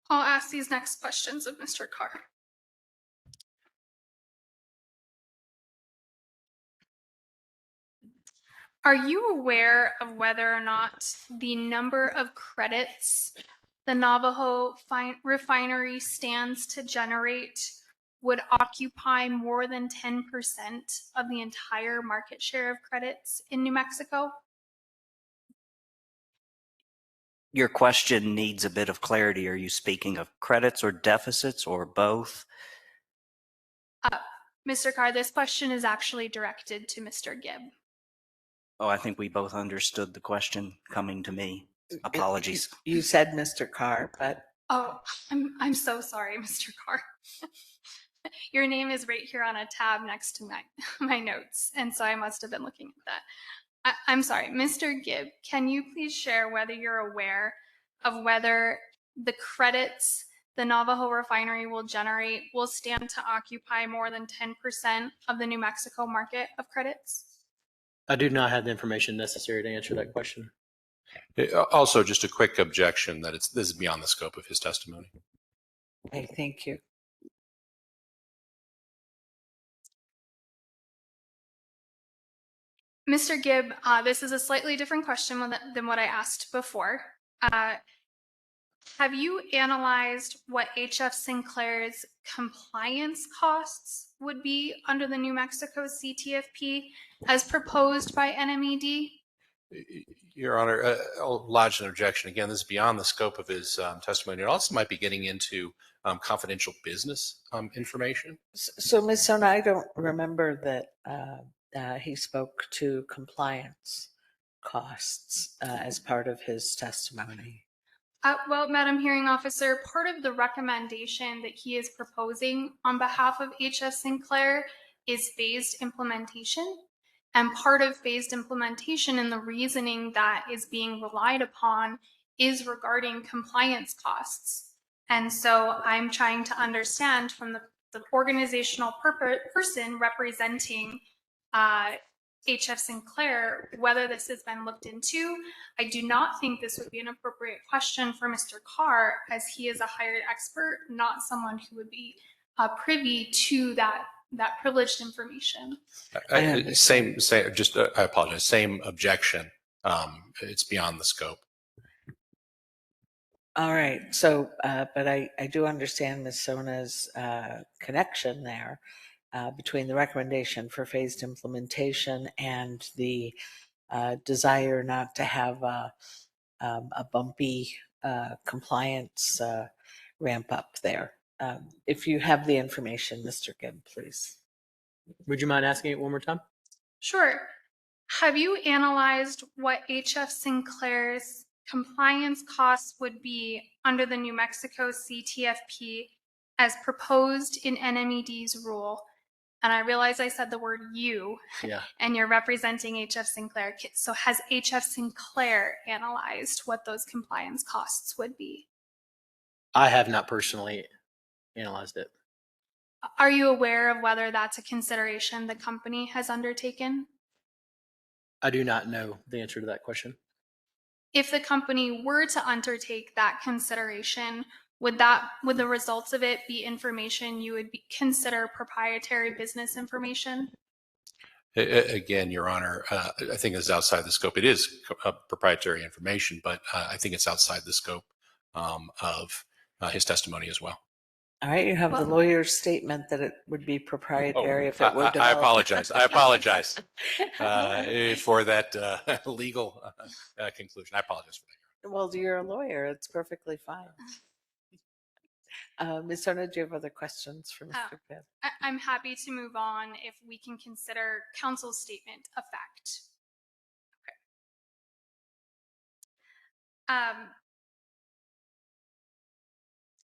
I'll ask these next questions of Mr. Carr. Are you aware of whether or not the number of credits the Navajo refinery stands to generate would occupy more than 10% of the entire market share of credits in New Mexico?
Your question needs a bit of clarity. Are you speaking of credits or deficits or both?
Mr. Carr, this question is actually directed to Mr. Gibb.
Oh, I think we both understood the question coming to me. Apologies.
You said Mr. Carr, but
Oh, I'm so sorry, Mr. Carr. Your name is right here on a tab next to my notes, and so I must have been looking at that. I'm sorry, Mr. Gibb, can you please share whether you're aware of whether the credits the Navajo refinery will generate will stand to occupy more than 10% of the New Mexico market of credits?
I do not have the information necessary to answer that question.
Also, just a quick objection that this is beyond the scope of his testimony.
okay, thank you.
Mr. Gibb, this is a slightly different question than what I asked before. Have you analyzed what HF Sinclair's compliance costs would be under the New Mexico CTFP as proposed by NMED?
Your Honor, I'll lodge an objection. Again, this is beyond the scope of his testimony. It also might be getting into confidential business information.
So, Ms. Sona, I don't remember that he spoke to compliance costs as part of his testimony.
Well, Madam Hearing Officer, part of the recommendation that he is proposing on behalf of HF Sinclair is phased implementation. And part of phased implementation and the reasoning that is being relied upon is regarding compliance costs. And so I'm trying to understand from the organizational person representing HF Sinclair whether this has been looked into. I do not think this would be an appropriate question for Mr. Carr, as he is a hired expert, not someone who would be privy to that privileged information.
I apologize. Same objection. It's beyond the scope.
All right. So, but I do understand Ms. Sona's connection there between the recommendation for phased implementation and the desire not to have a bumpy compliance ramp up there. If you have the information, Mr. Gibb, please.
Would you mind asking it one more time?
Sure. Have you analyzed what HF Sinclair's compliance costs would be under the New Mexico CTFP as proposed in NMED's rule? And I realize I said the word you,
Yeah.
and you're representing HF Sinclair. So has HF Sinclair analyzed what those compliance costs would be?
I have not personally analyzed it.
Are you aware of whether that's a consideration the company has undertaken?
I do not know the answer to that question.
If the company were to undertake that consideration, would the results of it be information you would consider proprietary business information?
Again, Your Honor, I think it's outside the scope. It is proprietary information, but I think it's outside the scope of his testemony as well.
All right. You have the lawyer's statement that it would be proprietary if it were developed.
I apologize. I apologize for that legal conclusion. I apologize for that.
Well, you're a lawyer. It's perfectly fine. Ms. Sona, do you have other questions for Mr. Gibb?
I'm happy to move on if we can consider counsel's statement a fact. Okay.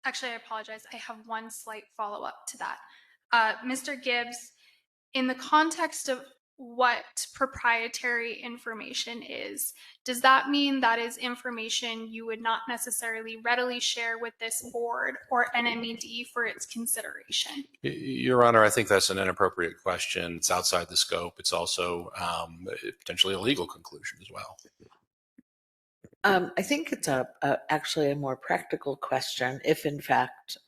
Actually, I apologize. I have one slight follow-up to that. Mr. Gibbs, in the context of what proprietary information is. Does that mean that is information you would not necessarily readily share with this board or NMED for its consideration?
Your Honor, I think that's an inappropriate question. It's outside the scope. It's also potentially a legal conclusion as well.
I think it's actually a more practical question. If in fact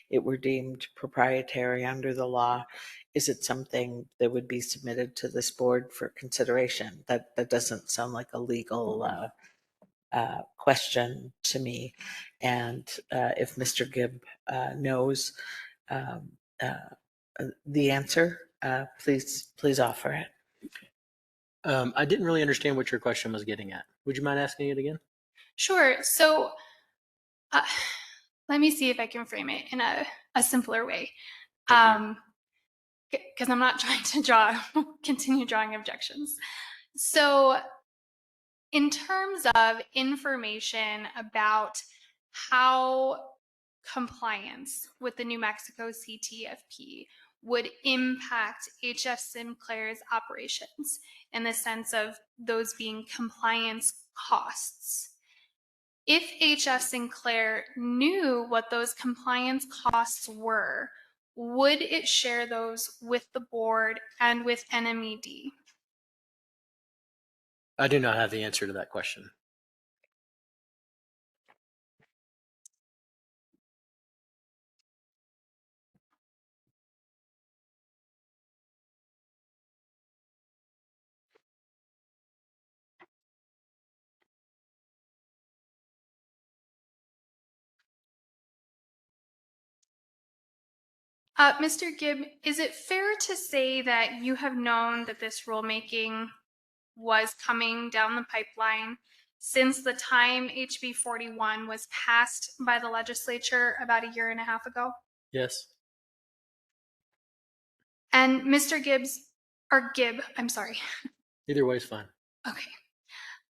it were deemed proprietary under the law, is it something that would be submitted to this board for consideration? That doesn't sound like a legal question to me. And if Mr. Gibb knows the answer, please offer it.
I didn't really understand what your question was getting at. Would you mind asking it again?
Sure. So let me see if I can frame it in a simpler way. Because I'm not trying to continue drawing objections. So in terms of information about how compliance with the New Mexico CTFP would impact HF Sinclair's operations in the sense of those being compliance costs. If HF Sinclair knew what those compliance costs were, would it share those with the board and with NMED?
I do not have the answer to that question.
Mr. Gibb, is it fair to say that you have known that this rulemaking was coming down the pipeline since the time HB 41 was passed by the legislature about a year and a half ago?
Yes.
And Mr. Gibb, I'm sorry.
Either way is fine.
Okay.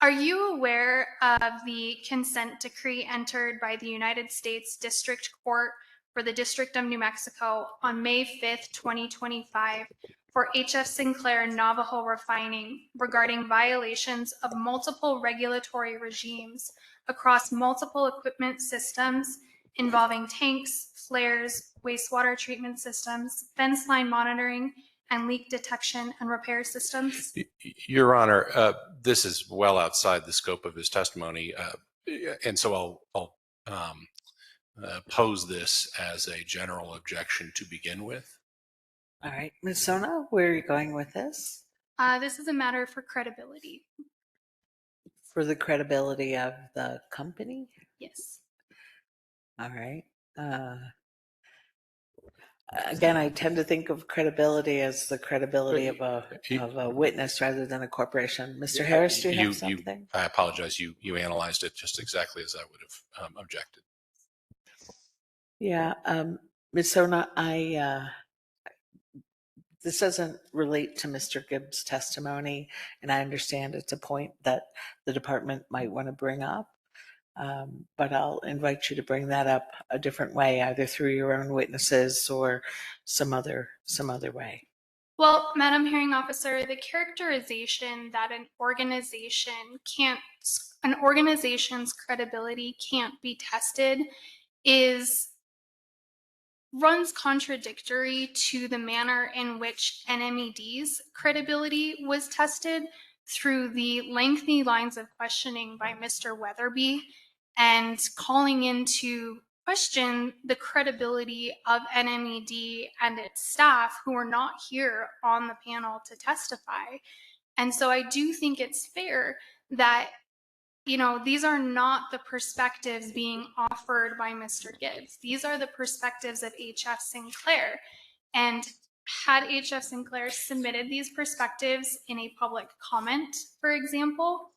Are you aware of the consent decree entered by the United States District Court for the District of New Mexico on May 5th, 2025 for HF Sinclair Navajo Refining regarding violations of multiple regulatory regimes across multiple equipment systems involving tanks, flares, wastewater treatment systems, fence line monitoring, and leak detection and repair systems?
Your Honor, this is well outside the scope of his testimony, and so I'll pose this as a general objection to begin with.
All right, Ms. Sona, where are you going with this?
This is a matter for credibility.
For the credibility of the company?
Yes.
All right. Again, I tend to think of credibility as the credibility of a witness rather than a corporation. Mr. Harris, do you have something?
I apologize. You analyzed it just exactly as I would have objected.
Yeah, Ms. Sona, this doesn't relate to Mr. Gibbs' testimony, and I understand it's a point that the department might want to bring up. But I'll invite you to bring that up a different way, either through your own witnesses or some other way.
Well, Madam Hearing Officer, the characterization that an organization's credibility can't be tested runs contradictory to the manner in which NMED's credibility was tested through the lengthy lines of questioning by Mr. Weatherby and calling into question the credibility of NMED and its staff who are not here on the panel to testify. And so I do think it's fair that, these are not the perspectives being offered by Mr. Gibbs. These are the perspectives of HF Sinclair. And had HF Sinclair submitted these perspectives in a public comment, for example,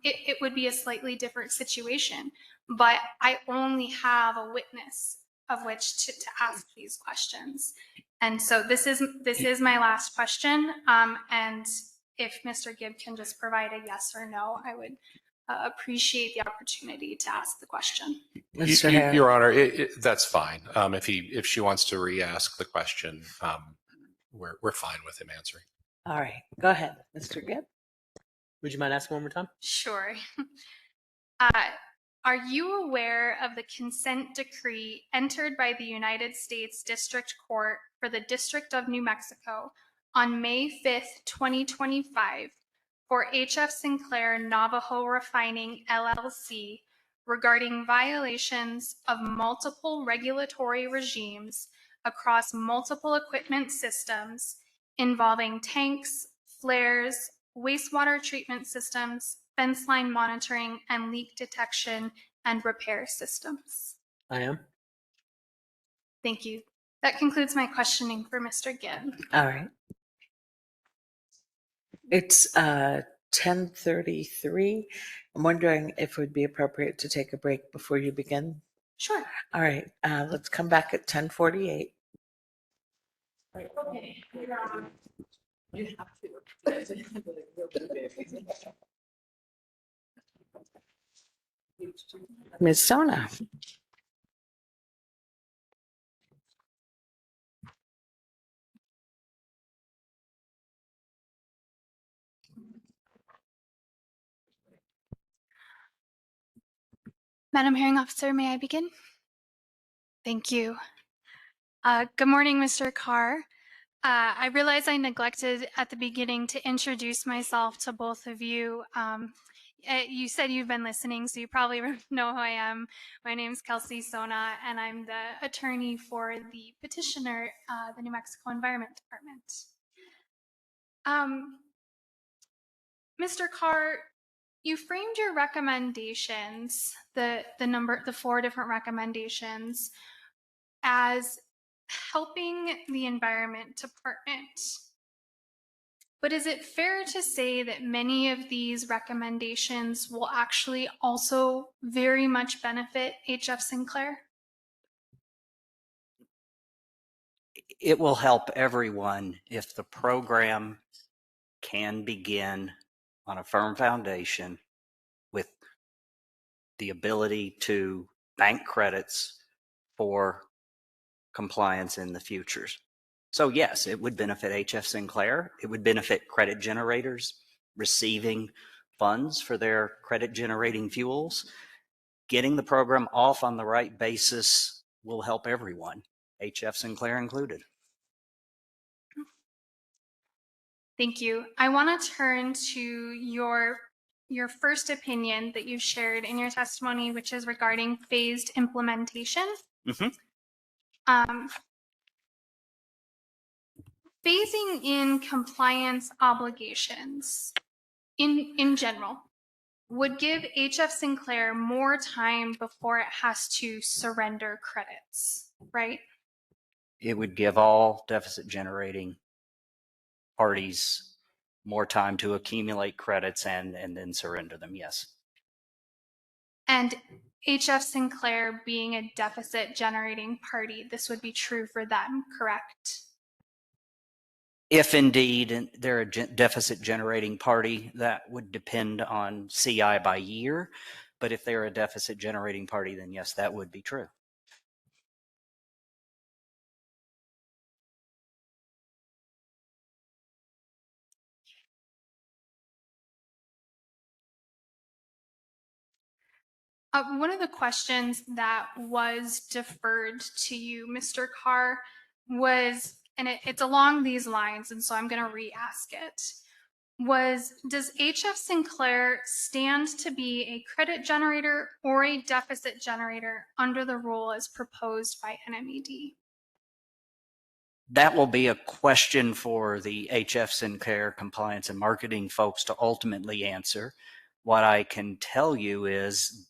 it would be a slightly different situation. But I only have a witness of which to ask these questions. And so this is my last question. And if Mr. Gibb can just provide a yes or no, I would appreciate the opportunity to ask the question.
Your Honor, that's fine. If she wants to re-ask the question, we're fine with him answering.
All right, go ahead, Mr. Gibb.
Would you mind asking one more time?
Sure. Are you aware of the consent decree entered by the United States District Court for the District of New Mexico on May 5th, 2025 for HF Sinclair Navajo Refining LLC regarding violations of multiple regulatory regimes across multiple equipment systems involving tanks, flares, wastewater treatment systems, fence line monitoring, and leak detection and repair systems?
I am.
Thank you. That concludes my questioning for Mr. Gibb.
All right. It's 10:33. I'm wondering if it would be appropriate to take a break before you begin.
Sure.
All right, let's come back at 10:48. Ms. Sona.
Madam Hearing Officer, may I begin? Thank you. Good morning, Mr. Carr. I realize I neglected at the beginning to introduce myself to both of you. You said you've been listening, so you probably know who I am. My name is Kelsey Sona, and I'm the attorney for the petitioner, the New Mexico Environment Department. Mr. Carr, you framed your recommendations, the 4 different recommendations, as helping the Environment Department. But is it fair to say that many of these recommendations will actually also very much benefit HF Sinclair?
It will help everyone if the program can begin on a firm foundation with the ability to bank credits for compliance in the futures. So yes, it would benefit HF Sinclair. It would benefit credit generators receiving funds for their credit generating fuels. Getting the program off on the right basis will help everyone, HF Sinclair included.
Thank you. I want to turn to your first opinion that you've shared in your testimony, which is regarding phased implementation. Phasing in compliance obligations in general would give HF Sinclair more time before it has to surrender credits, right?
It would give all deficit generating parties more time to accumulate credits and then surrender them, yes.
And HF Sinclair being a deficit generating party, this would be true for them, correct?
If indeed they're a deficit generating party, that would depend on CI by year. But if they're a deficit generating party, then yes, that would be true.
One of the questions that was deferred to you, Mr. Carr, was, and it's along these lines, and so I'm going to re-ask it, was, does HF Sinclair stand to be a credit generator or a deficit generator under the rule as proposed by NMED?
That will be a question for the HF Sinclair compliance and marketing folks to ultimately answer. What I can tell you is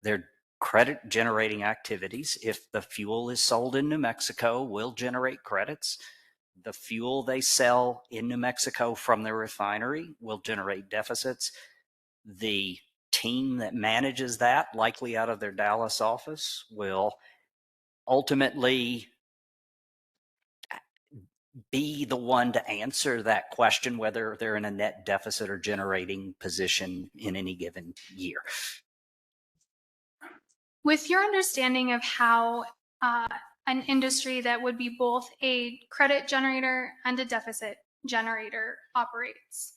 their credit generating activities, if the fuel is sold in New Mexico, will generate credits. The fuel they sell in New Mexico from their refinery will generate deficits. The team that manages that, likely out of their Dallas office, will ultimately be the one to answer that question, whether they're in a net deficit or generating position in any given year.
With your understanding of how an industry that would be both a credit generator and a deficit generator operates.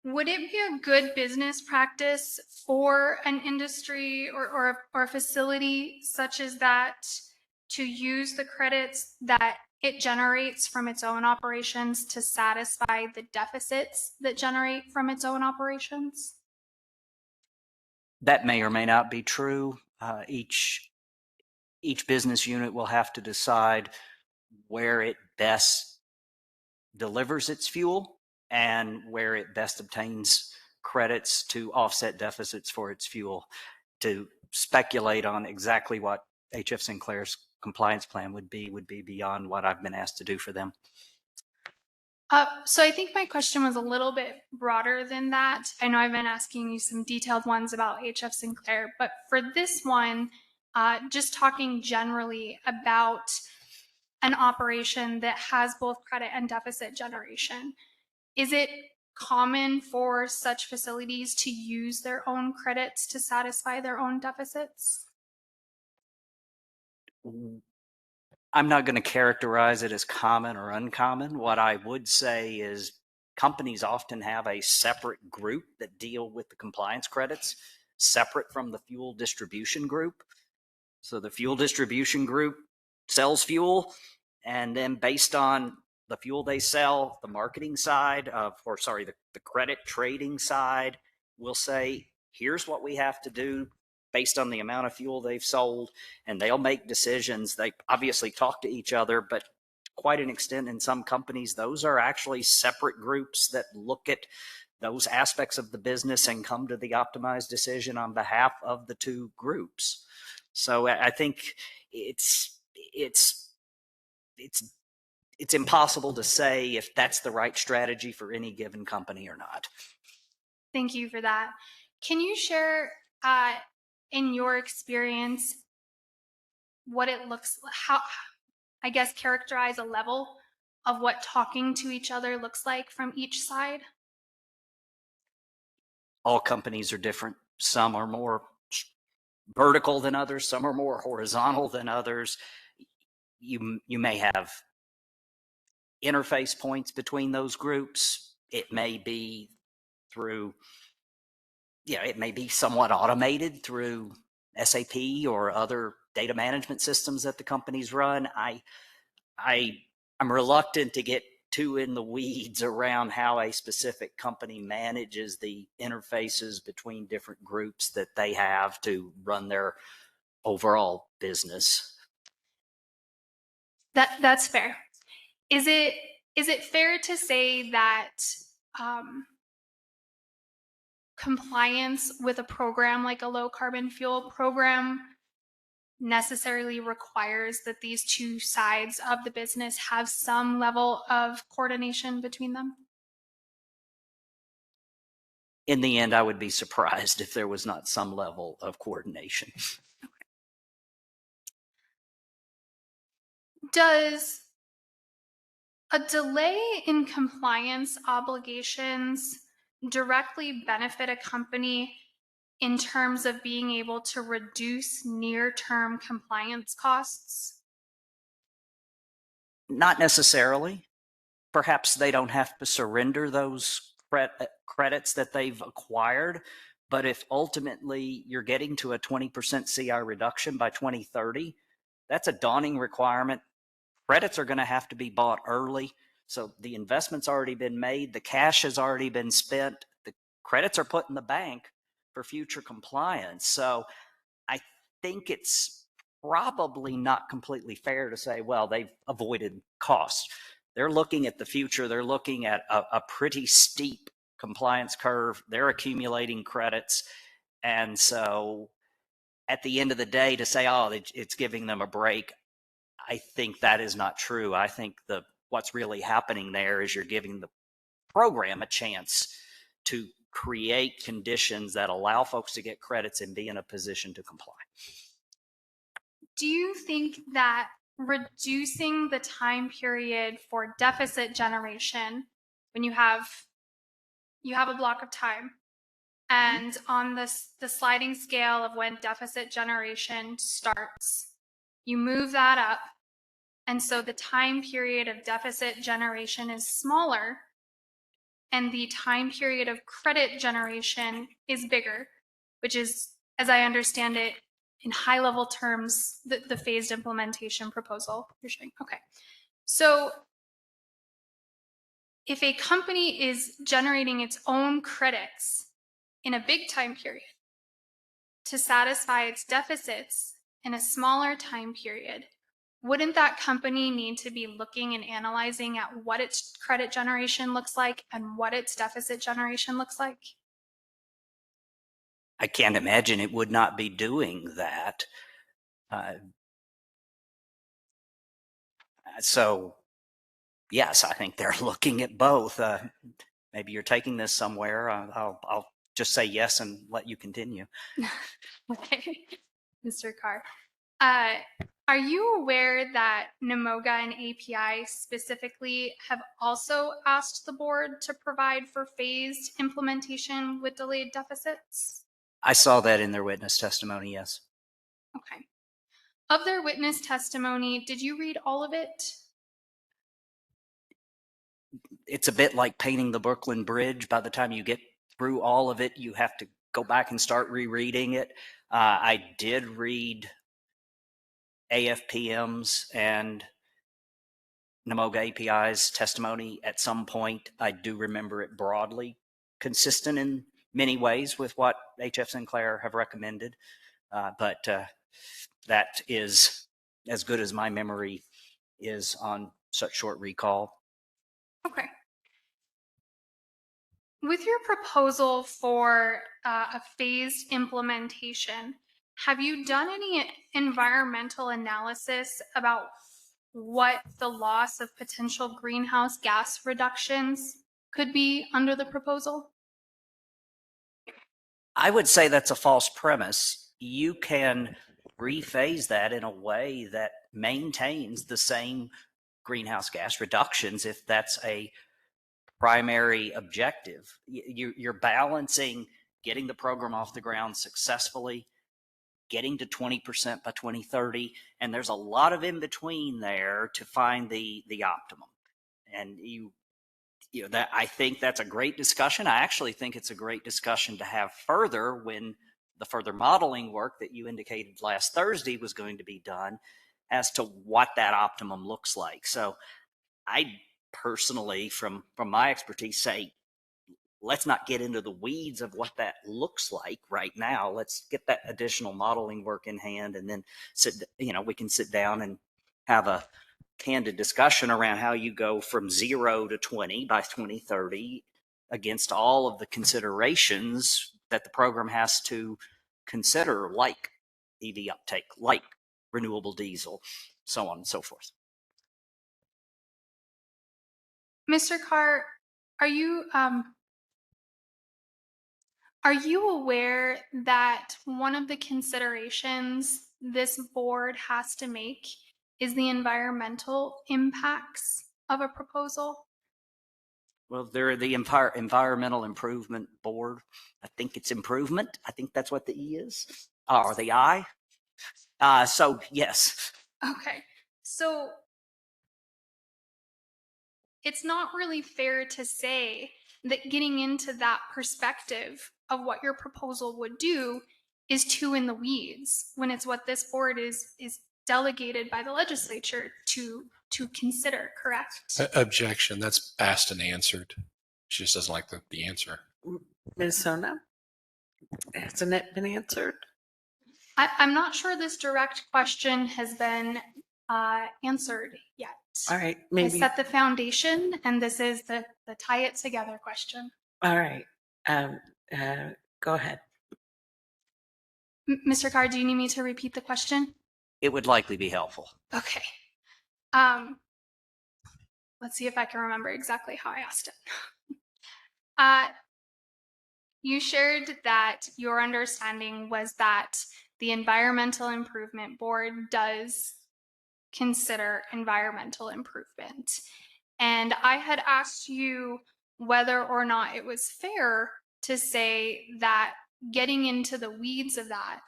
Would it be a good business practice for an industry or a facility such as that to use the credits that it generates from its own operations to satisfy the deficits that generate from its own operations?
That may or may not be true. Each business unit will have to decide where it best delivers its fuel and where it best obtains credits to offset deficits for its fuel. To speculate on exactly what HF Sinclair's compliance plan would be beyond what I've been asked to do for them.
So I think my question was a little bit broader than that. I know I've been asking you some detailed ones about HF Sinclair, but for this one, just talking generally about an operation that has both credit and deficit generation, is it common for such facilities to use their own credits to satisfy their own deficits?
I'm not going to characterize it as common or uncommon. What I would say is companies often have a separate group that deal with the compliance credits, separate from the fuel distribution group. So the fuel distribution group sells fuel, and then based on the fuel they sell, the marketing side the credit trading side will say, here's what we have to do based on the amount of fuel they've sold, and they'll make decisions. They obviously talk to each other, but quite an extent in some companies, those are actually separate groups that look at those aspects of the business and come to the optimized decision on behalf of the two groups. So I think it's impossible to say if that's the right strategy for any given company or not.
Thank you for that. Can you share, in your experience, what it looks, how, I guess, characterize a level of what talking to each other looks like from each side?
All companies are different. Some are more vertical than others. Some are more horizontal than others. You may have interface points between those groups. It may be it may be somewhat automated through SAP or other data management systems that the companies run. I'm reluctant to get too in the weeds around how a specific company manages the interfaces between different groups that they have to run their overall business.
That's fair. Is it fair to say that compliance with a program like a low carbon fuel program necessarily requires that these two sides of the business have some level of coordination between them?
In the end, I would be surprised if there was not some level of coordination.
Does a delay in compliance obligations directly benefit a company in terms of being able to reduce near-term compliance costs?
Not necessarily. Perhaps they don't have to surrender those credits that they've acquired, but if ultimately you're getting to a 20% CI reduction by 2030, that's a daunting requirement. Credits are going to have to be bought early. So the investment's already been made. The cash has already been spent. The credits are put in the bank for future compliance. So I think it's probably not completely fair to say, well, they've avoided costs. They're looking at the future. They're looking at a pretty steep compliance curve. They're accumulating credits. And so at the end of the day, to say, oh, it's giving them a break, I think that is not true. I think what's really happening there is you're giving the program a chance to create conditions that allow folks to get credits and be in a position to comply.
Do you think that reducing the time period for deficit generation, when you have a block of time, and on the sliding scale of when deficit generation starts, you move that up, And so the time period of deficit generation is smaller, and the time period of credit generation is bigger, which is, as I understand it, in high level terms, the phased implementation proposal you're showing. Okay. So if a company is generating its own credits in a big time period to satisfy its deficits in a smaller time period, wouldn't that company need to be looking and analyzing at what its credit generation looks like and what its deficit generation looks like?
I can't imagine it would not be doing that. So, yes, I think they're looking at both. Maybe you're taking this somewhere. I'll just say yes and let you continue.
Okay, Mr. Carr. Are you aware that NMOGA and API specifically have also asked the board to provide for phased implementation with delayed deficits?
I saw that in their witness testimony, yes.
Okay. Of their witness testimony, did you read all of it?
It's a bit like painting the Brooklyn Bridge. By the time you get through all of it, you have to go back and start rereading it. I did read AFPM's and NMOGA API's testimony at some point. I do remember it broadly consistent in many ways with what HF Sinclair have recommended, but that is as good as my memory is on such short recall.
Okay. With your proposal for a phased implementation, have you done any environmental analysis about what the loss of potential greenhouse gas reductions could be under the proposal?
I would say that's a false premise. You can rephase that in a way that maintains the same greenhouse gas reductions if that's a primary objective. You're balancing getting the program off the ground successfully, getting to 20% by 2030, and there's a lot of in between there to find the optimum. And you know that I think that's a great discussion. I actually think it's a great discussion to have further when the further modeling work that you indicated last Thursday was going to be done as to what that optimum looks like. So I personally, from my expertise, say let's not get into the weeds of what that looks like right now. Let's get that additional modeling work in hand, and then we can sit down and have a candid discussion around how you go from 0 to 20 by 2030 against all of the considerations that the program has to consider, like EV uptake, like renewable diesel, so on and so forth.
Mr. Carr, are you aware that one of the considerations this board has to make is the environmental impacts of a proposal?
Well, they're the Environmental Improvement Board. I think it's improvement. I think that's what the E is, or the I. So, yes.
Okay. So it's not really fair to say that getting into that perspective of what your proposal would do is too in the weeds, when it's what this board is delegated by the legislature to consider, correct?
Objection. That's asked and answered. She just doesn't like the answer.
Ms. Sona, hasn't it been answered?
I'm not sure this direct question has been answered yet.
All right,
I
maybe.
set the foundation, and this is the tie it together question.
All right, go ahead.
Mr. Carr, do you need me to repeat the question?
It would likely be helpful.
Okay. Let's see if I can remember exactly how I asked it. You shared that your understanding was that the Environmental Improvement Board does consider environmental improvement. And I had asked you whether or not it was fair to say that getting into the weeds of that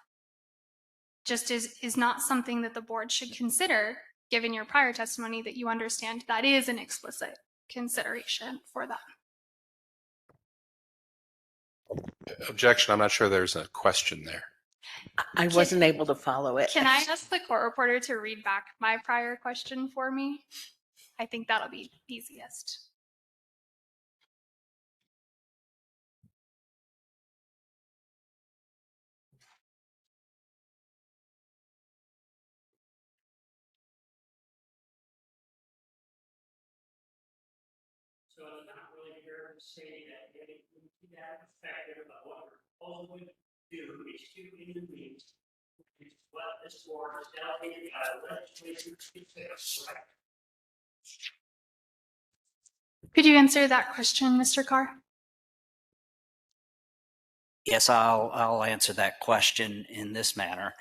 just is not something that the board should consider, given your prior testimony, that you understand that is an explicit consideration for that.
Objection. I'm not sure there's a question there.
I wasn't able to follow it.
Can I ask the court reporter to read back my prior question for me? I think that'll be easiest.
So I'm not really here to say that anything to that effect about what we're proposing to do is to eliminate what this board is delegated by the legislature to fix, right?
Could you answer that question, Mr. Carr?
Yes, I'll answer that question in this manner.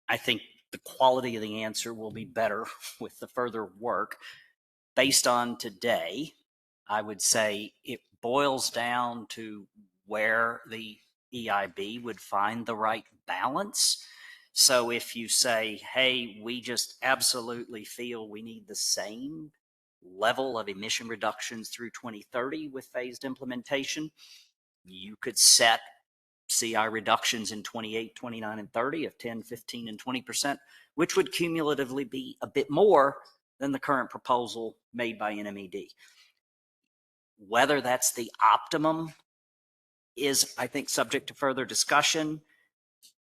I think the quality of the answer will be better with the further work. Based on today, I would say it boils down to where the EIB would find the right balance. So if you say, hey, we just absolutely feel we need the same level of emission reductions through 2030 with phased implementation, you could set CI reductions in 28, 29, and 30 of 10, 15, and 20%, which would cumulatively be a bit more than the current proposal made by NMED. Whether that's the optimum is, I think, subject to further discussion.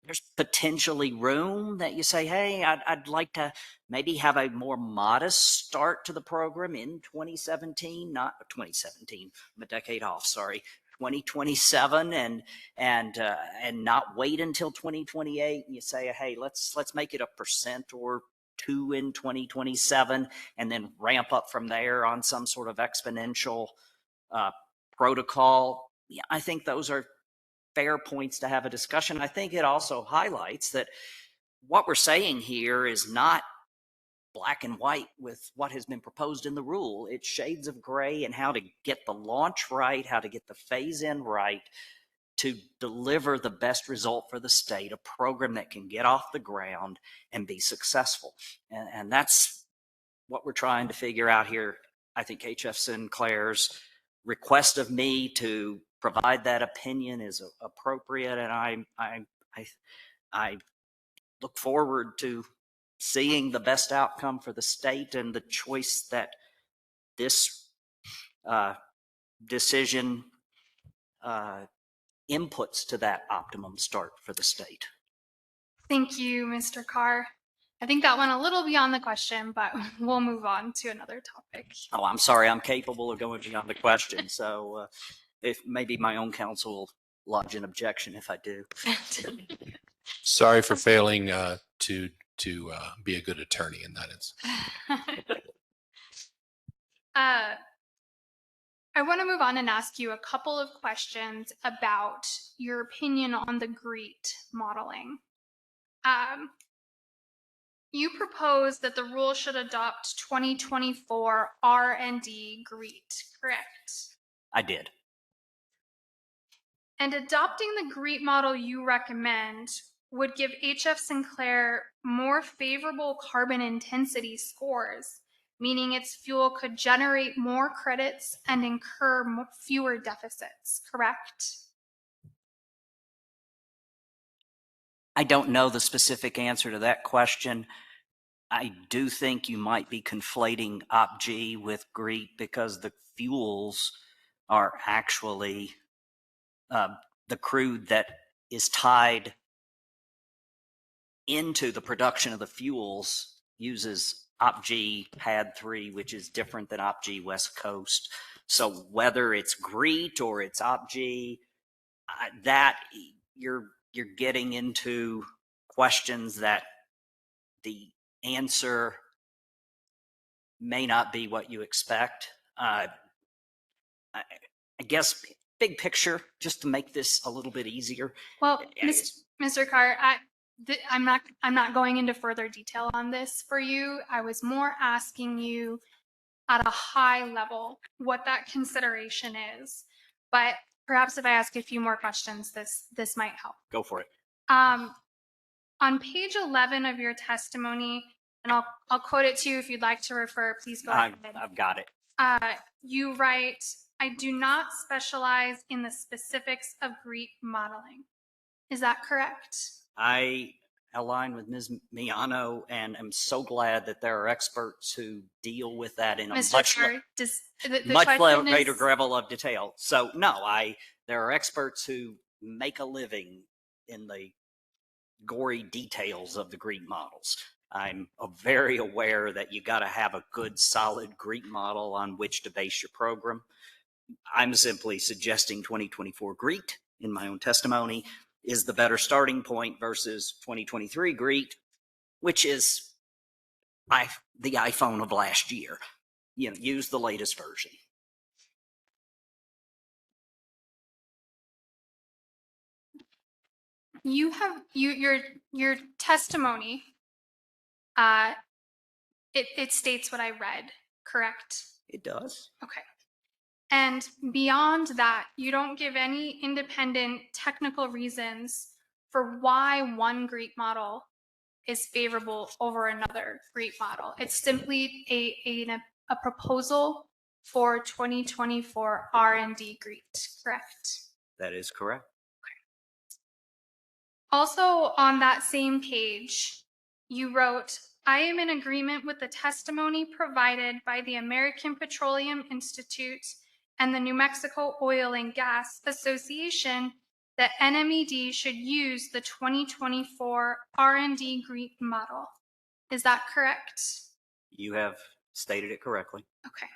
There's potentially room that you say, hey, I'd like to maybe have a more modest start to the program in 2017, not 2017, I'm a decade off, sorry, 2027, and not wait until 2028. And you say, hey, let's make it 1% or 2% in 2027, and then ramp up from there on some sort of exponential protocol. Yeah, I think those are fair points to have a discussion. I think it also highlights that what we're saying here is not black and white with what has been proposed in the rule. It's shades of gray and how to get the launch right, how to get the phase in right to deliver the best result for the state, a program that can get off the ground and be successful. And that's what we're trying to figure out here. I think H.F. Sinclair's request of me to provide that opinion is appropriate, and I look forward to seeing the best outcome for the state and the choice that this decision inputs to that optimum start for the state.
Thank you, Mr. Carr. I think that went a little beyond the question, but we'll move on to another topic.
Oh, I'm sorry. I'm capable of going beyond the question. So if maybe my own counsel will lodge an objection if I do.
Sorry for failing to be a good attorney in that instance.
I want to move on and ask you a couple of questions about your opinion on the GREET modeling. You propose that the rule should adopt 2024 R&D GREET, correct?
I did.
And adopting the GREET model you recommend would give H.F. Sinclair more favorable carbon intensity scores, meaning its fuel could generate more credits and incur fewer deficits, correct?
I don't know the specific answer to that question. I do think you might be conflating OpG with GREET because the fuels are actually the crude that is tied into the production of the fuels uses OpG Pad 3, which is different than OpG West Coast. So whether it's GREET or it's OpG, that you're getting into questions that the answer may not be what you expect. I guess big picture, just to make this a little bit easier.
Well, Mr. Carr, I'm not going into further detail on this for you. I was more asking you at a high level what that consideration is. But perhaps if I ask a few more questions, this might help.
Go for it.
On page 11 of your testimony, and I'll quote it to you if you'd like to refer. Please go ahead.
I've got it.
You write, "I do not specialize in the specifics of GREET modeling." Is that correct?
I align with Ms. Miano, and I'm so glad that there are experts who deal with that in a
Mr.
much
Chair, the
much
question
greater
is,
level of detail. So no, there are experts who make a living in the gory details of the GREET models. I'm very aware that you got to have a good, solid GREET model on which to base your program. I'm simply suggesting 2024 GREET in my own testimony is the better starting point versus 2023 GREET, which is the iPhone of last year. You know, use the latest version.
you have your testimony. It states what I read, correct?
It does.
Okay. And beyond that, you don't give any independent technical reasons for why one GREET model is favorable over another GREET model. It's simply a proposal for 2024 R&D GREET, correct?
That is correct.
Also on that same page, you wrote, "I am in agreement with the testimony provided by the American Petroleum Institute and the New Mexico Oil and Gas Association that NMED should use the 2024 R&D GREET model." Is that correct?
You have stated it correctly.
Okay.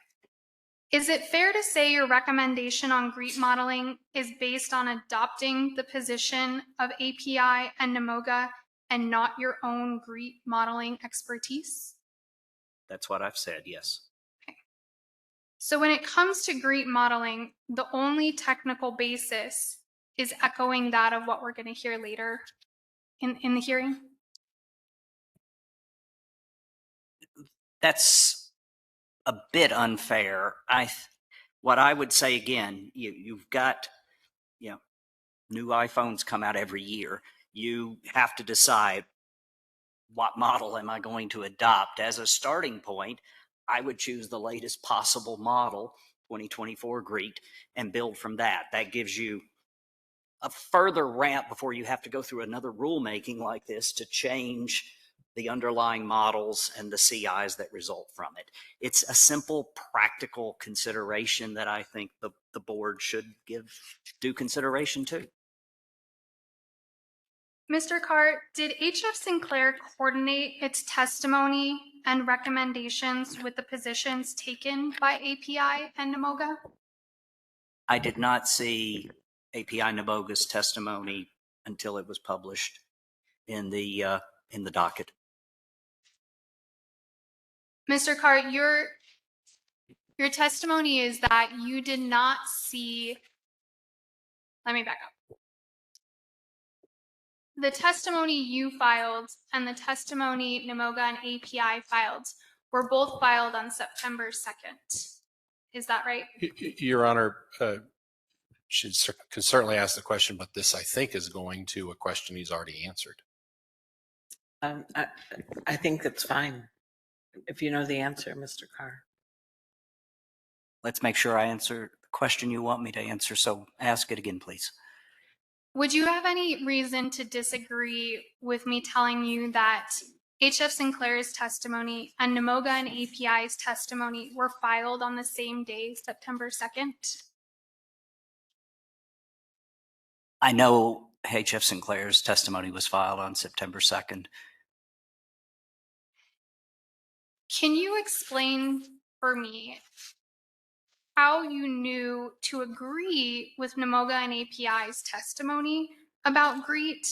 Is it fair to say your recommendation on GREET modeling is based on adopting the position of API and NMOGA and not your own GREET modeling expertise?
That's what I've said, yes.
So when it comes to GREET modeling, the only technical basis is echoing that of what we're going to hear later in the hearing?
That's a bit unfair. What I would say again, you've got, new iPhones come out every year. You have to decide, what model am I going to adopt? As a starting point, I would choose the latest possible model, 2024 GREET, and build from that. That gives you a further ramp before you have to go through another rulemaking like this to change the underlying models and the CIs that result from it. It's a simple, practical consideration that I think the board should give due consideration to.
Mr. Carr, did HF Sinclair coordinate its testimony and recommendations with the positions taken by API and NMOGA?
I did not see API NMOGA's testimony until it was published in the docket.
Mr. Carr, your testimony is that you did not see, let me back up. The testimony you filed and the testimony NMOGA and API filed were both filed on September 2nd. Is that right?
Your Honor, she can certainly ask the question, but this, I think, is going to a question he's already answered.
I think it's fine if you know the answer, Mr. Carr.
Let's make sure I answer the question you want me to answer, so ask it again, please.
Would you have any reason to disagree with me telling you that HF Sinclair's testimony and NMOGA and API's testimony were filed on the same day, September 2nd?
I know HF Sinclair's testimony was filed on September 2nd.
Can you explain for me how you knew to agree with NMOGA and API's testimony about GREET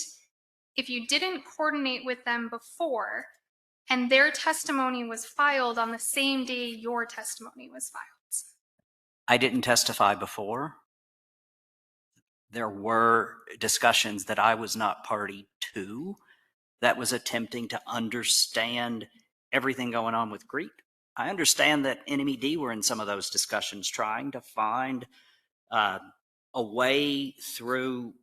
if you didn't coordinate with them before and their testimony was filed on the same day your testimony was filed?
I didn't testify before. There were discussions that I was not party to that was attempting to understand everything going on with GREET. I understand that NMED were in some of those discussions trying to find a way through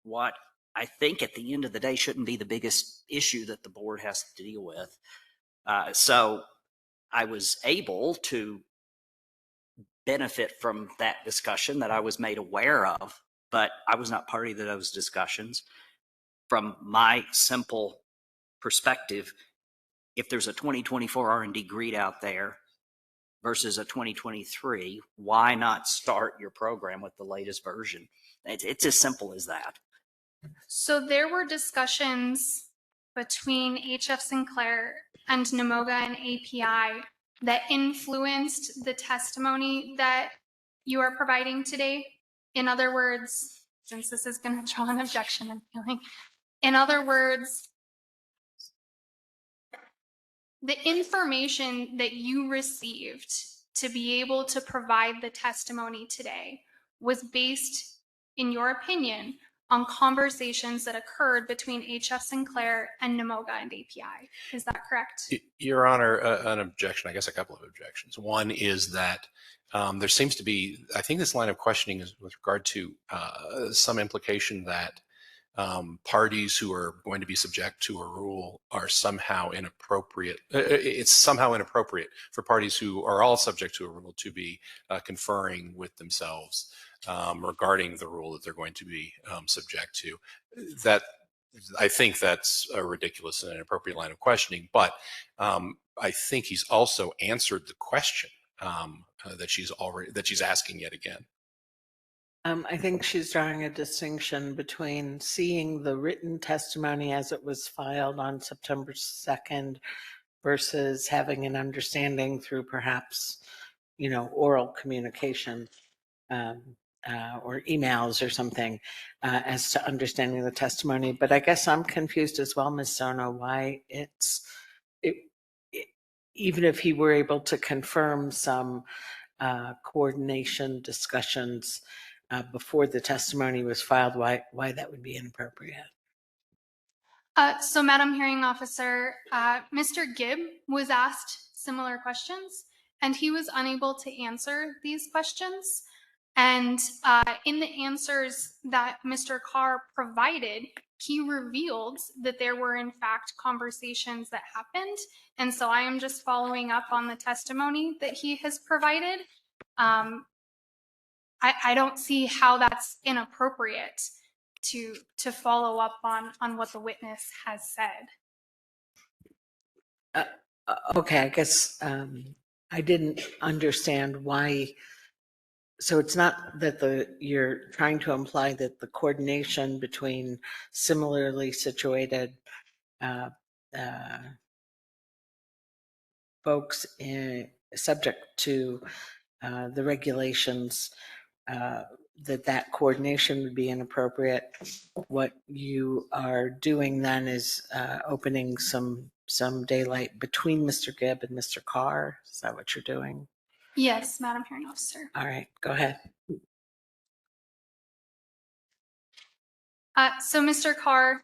what I think at the end of the day shouldn't be the biggest issue that the board has to deal with. So I was able to benefit from that discussion that I was made aware of, but I was not party to those discussions. From my simple perspective, if there's a 2024 R&D greet out there versus a 2023, why not start your program with the latest version? It's as simple as that.
So there were discussions between HF Sinclair and Namoga and API that influenced the testimony that you are providing today. In other words, since this is going to draw an objection, I'm feeling. In other words, the information that you received to be able to provide the testimony today was based, in your opinion, on conversations that occurred between HF Sinclair and Namoga and API. Is that correct?
Your Honor, an objection, I guess a couple of objections. One is that there seems to be, I think this line of questioning is with regard to some implication that parties who are going to be subject to a rule are somehow inappropriate. It's somehow inappropriate for parties who are all subject to a rule to be conferring with themselves regarding the rule that they're going to be subject to. That, I think that's a ridiculous and inappropriate line of questioning, but I think he's also answered the question that she's asking yet again.
I think she's drawing a distinction between seeing the written testimony as it was filed on September 2nd versus having an understanding through perhaps, oral communication or emails or something as to understanding the testimony. But I guess I'm confused as well, Ms. Sono, why even if he were able to confirm some coordination discussions before the testimony was filed, why that would be inappropriate.
So, Madam Hearing Officer, Mr. Gibb was asked similar questions, and he was unable to answer these questions. And in the answers that Mr. Carr provided, he revealed that there were, in fact, conversations that happened. And so I am just following up on the testimony that he has provided. I don't see how that's inappropriate to follow up on what the witness has said.
Okay, I guess I didn't understand why. So it's not that you're trying to imply that the coordination between similarly situated folks subject to the regulations, that coordination would be inappropriate. What you are doing then is opening some daylight between Mr. Gibb and Mr. Carr. Is that what you're doing?
Yes, Madam Hearing Officer.
All right, go ahead.
So, Mr. Carr,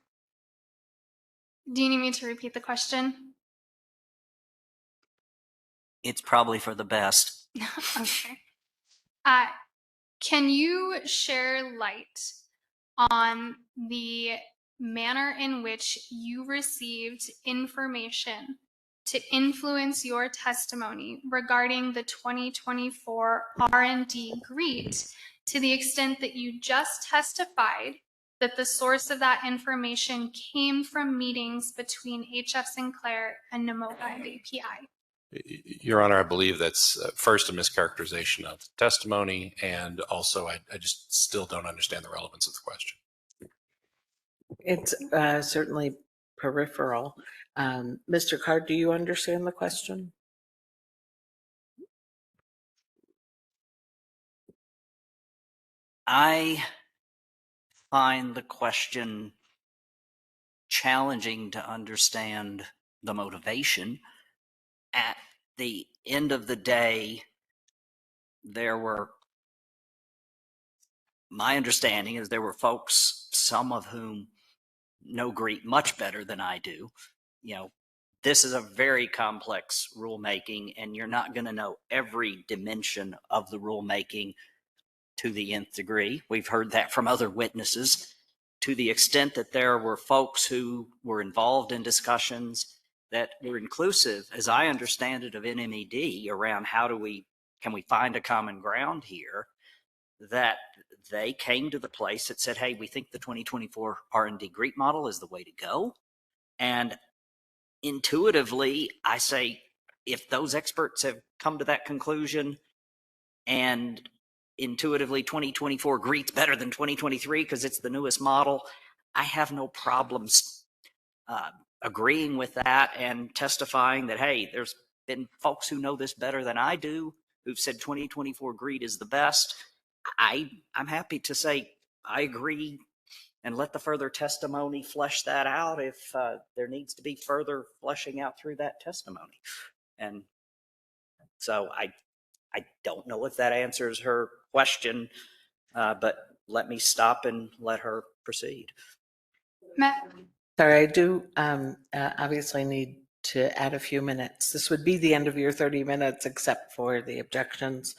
do you need me to repeat the question?
It's probably for the best.
Okay. Can you share light on the manner in which you received information to influence your testimony regarding the 2024 R&D greet, to the extent that you just testified that the source of that information came from meetings between HF Sinclair and Namoga and API?
Your Honor, I believe that's first a mischaracterization of the testimony, and also I just still don't understand the relevance of the question.
It's certainly peripheral. Mr. Carr, do you understand the question?
I find the question challenging to understand the motivation. At the end of the day, my understanding is there were folks, some of whom know GREET much better than I do. This is a very complex rulemaking, and you're not going to know every dimension of the rulemaking to the nth degree. We've heard that from other witnesses. To the extent that there were folks who were involved in discussions that were inclusive, as I understand it, of NMED around can we find a common ground here, that they came to the place that said, hey, we think the 2024 R&D GREET model is the way to go. And intuitively, I say, if those experts have come to that conclusion, and intuitively 2024 GREET's better than 2023 because it's the newest model, I have no problems agreeing with that and testifying that, hey, there's been folks who know this better than I do who've said 2024 GREET is the best. I'm happy to say I agree and let the further testimony flesh that out if there needs to be further fleshing out through that testimony. And so I don't know if that answers her question, but let me stop and let her proceed.
Matt,
Sorry, I do obviously need to add a few minutes. This would be the end of your 30 minutes, except for the objections.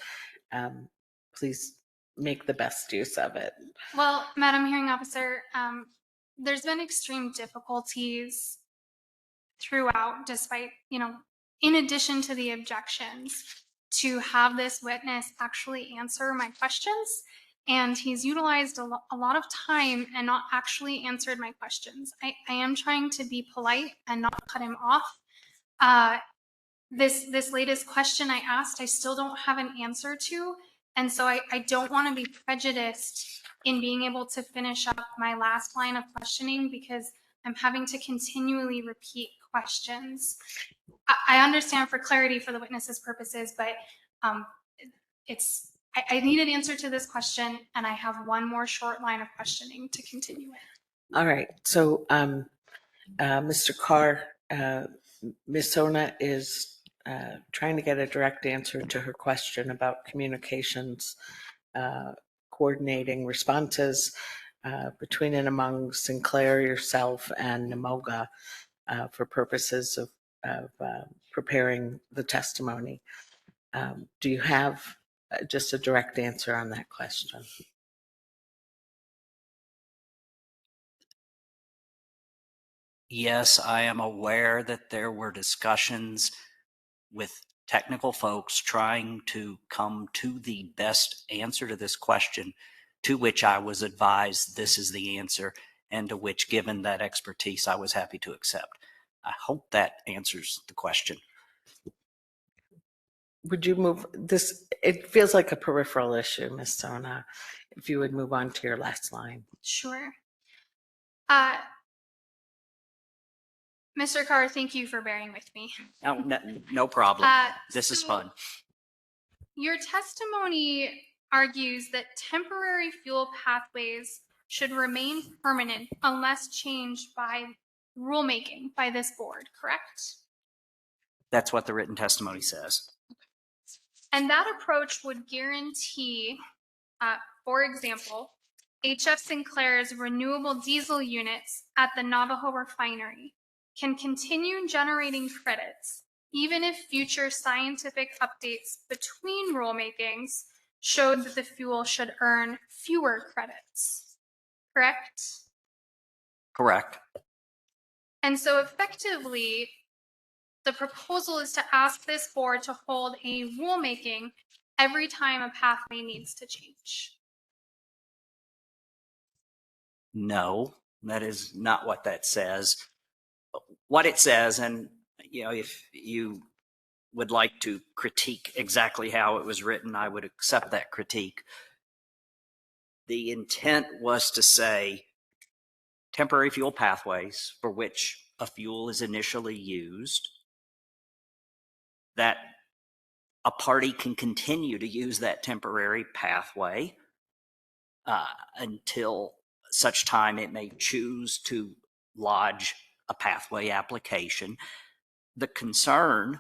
Please make the best use of it.
well, Madam Hearing Officer, there's been extreme difficulties throughout, despite, in addition to the objections, to have this witness actually answer my questions. And he's utilized a lot of time and not actually answered my questions. I am trying to be polite and not cut him off. This latest question I asked, I still don't have an answer to. And so I don't want to be prejudiced in being able to finish up my last line of questioning because I'm having to continually repeat questions. I understand for clarity for the witness's purposes, but I need an answer to this question, and I have one more short line of questioning to continue with.
All right. So, Mr. Carr, Ms. Sona is trying to get a direct answer to her question about communications, coordinating responses between and among Sinclair, yourself, and NMOGA for purposes of preparing the testimony. Do you have just a direct answer on that question?
Yes, I am aware that there were discussions with technical folks trying to come to the best answer to this question, to which I was advised this is the answer, and to which, given that expertise, I was happy to accept. I hope that answers the question.
Would you move this? It feels like a peripheral issue, Ms. Sona. If you would move on to your last line.
Sure. Mr. Carr, thank you for bearing with me.
No problem. This is fun.
Your testimony argues that temporary fuel pathways should remain permanent unless changed by rulemaking by this board, correct?
That's what the written testimony says.
And that approach would guarantee, for example, HF Sinclair's renewable diesel units at the Navajo refinery can continue generating credits even if future scientific updates between rulemakings showed that the fuel should earn fewer credits, correct?
Correct.
And so effectively, the proposal is to ask this board to hold a rulemaking every time a pathway needs to change.
No, that is not what that says. What it says, and if you would like to critique exactly how it was written, I would accept that critique. The intent was to say temporary fuel pathways for which a fuel is initially used, that a party can continue to use that temporary pathway until such time it may choose to lodge a pathway application. The concern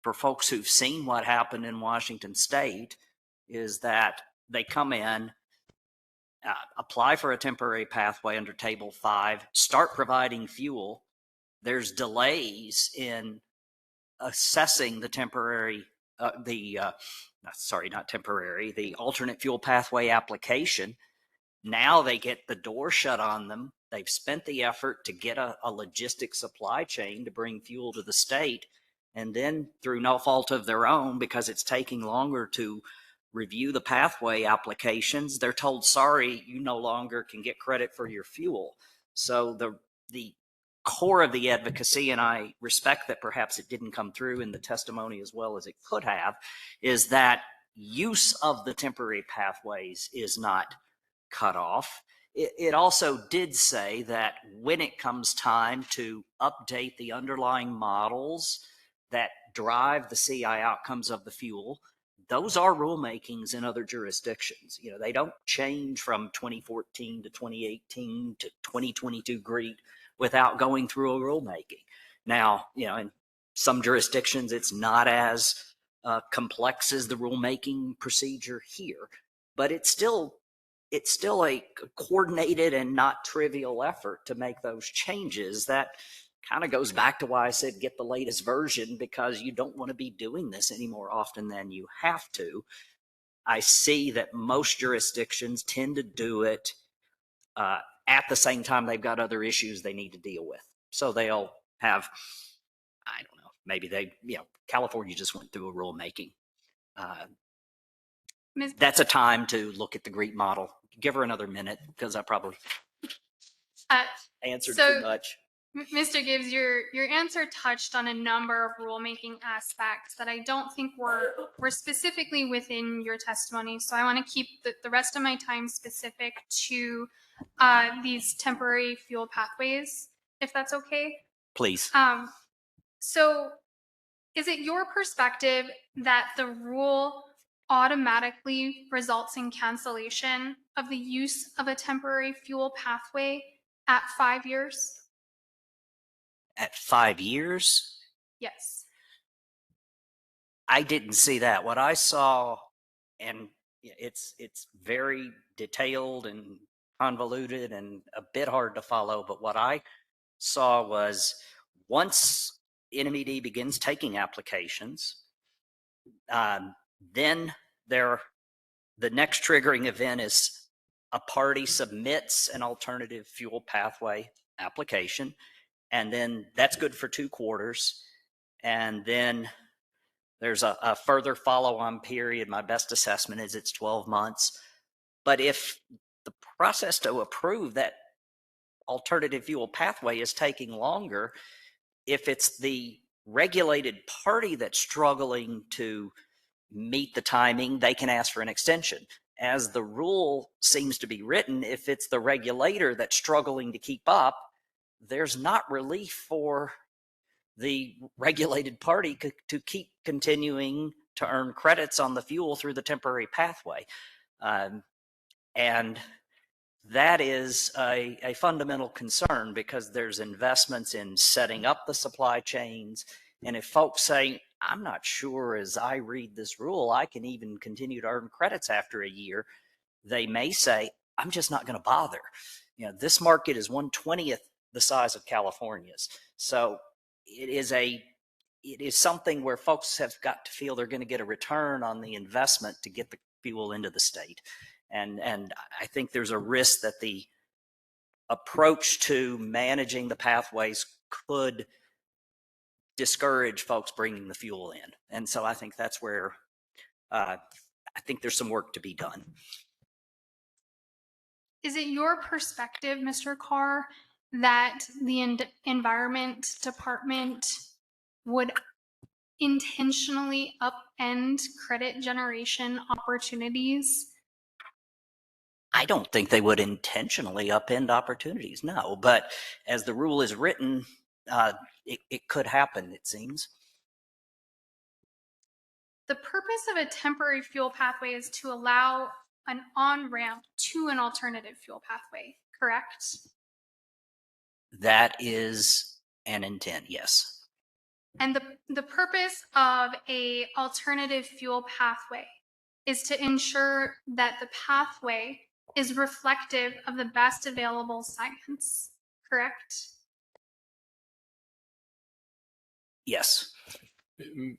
for folks who've seen what happened in Washington State is that they come in, apply for a temporary pathway under Table 5, start providing fuel. There's delays in assessing the temporary, the alternate fuel pathway application. Now they get the door shut on them. They've spent the effort to get a logistic supply chain to bring fuel to the state. And then through no fault of their own, because it's taking longer to review the pathway applications, they're told, sorry, you no longer can get credit for your fuel. So the core of the advocacy, and I respect that perhaps it didn't come through in the testimony as well as it could have, is that use of the temporary pathways is not cut off. It also did say that when it comes time to update the underlying models that drive the CI outcomes of the fuel, those are rulemakings in other jurisdictions. You know, they don't change from 2014 to 2018 to 2022 GREET without going through a rulemaking. Now, you know, in some jurisdictions, it's not as complex as the rulemaking procedure here, but it's still a coordinated and not trivial effort to make those changes. That kind of goes back to why I said get the latest version, because you don't want to be doing this any more often than you have to. I see that most jurisdictions tend to do it at the same time they've got other issues they need to deal with. So they'll have, I don't know, maybe California just went through a rulemaking. That's a time to look at the GREET model. Give her another minute, because I probably answered too much.
Mr. Gibbs, your answer touched on a number of rulemaking aspects that I don't think were specifically within your testimony. So I want to keep the rest of my time specific to these temporary fuel pathways, if that's okay.
Please.
So is it your perspective that the rule automatically results in cancellation of the use of a temporary fuel pathway at 5 years?
At 5 years?
Yes.
I didn't see that. What I saw, and it's very detailed and convoluted and a bit hard to follow, but what I saw was once NMED begins taking applications, then the next triggering event is a party submits an alternative fuel pathway application, and then that's good for 2 quarters. And then there's a further follow-on period. My best assessment is it's 12 months. But if the process to approve that alternative fuel pathway is taking longer, if it's the regulated party that's struggling to meet the timing, they can ask for an extension. As the rule seems to be written, if it's the regulator that's struggling to keep up, there's not relief for the regulated party to keep continuing to earn credits on the fuel through the temporary pathway. And that is a fundamental concern, because there's investments in setting up the supply chains. And if folks say, I'm not sure as I read this rule, I can even continue to earn credits after a year, they may say, I'm just not going to bother. You know, this market is 1/20th the size of California's. So it is something where folks have got to feel they're going to get a return on the investment to get the fuel into the state. And I think there's a risk that the approach to managing the pathways could discourage folks bringing the fuel in. And so I think that's where I think there's some work to be done.
Is it your perspective, Mr. Carr, that the Environment Department would intentionally upend credit generation opportunities?
I don't think they would intentionally upend opportunities, no. But as the rule is written, it could happen, it seems.
The purpose of a temporary fuel pathway is to allow an on-ramp to an alternative fuel pathway, correct?
That is an intent, yes.
And the purpose of a alternative fuel pathway is to ensure that the pathway is reflective of the best available science, correct?
Yes.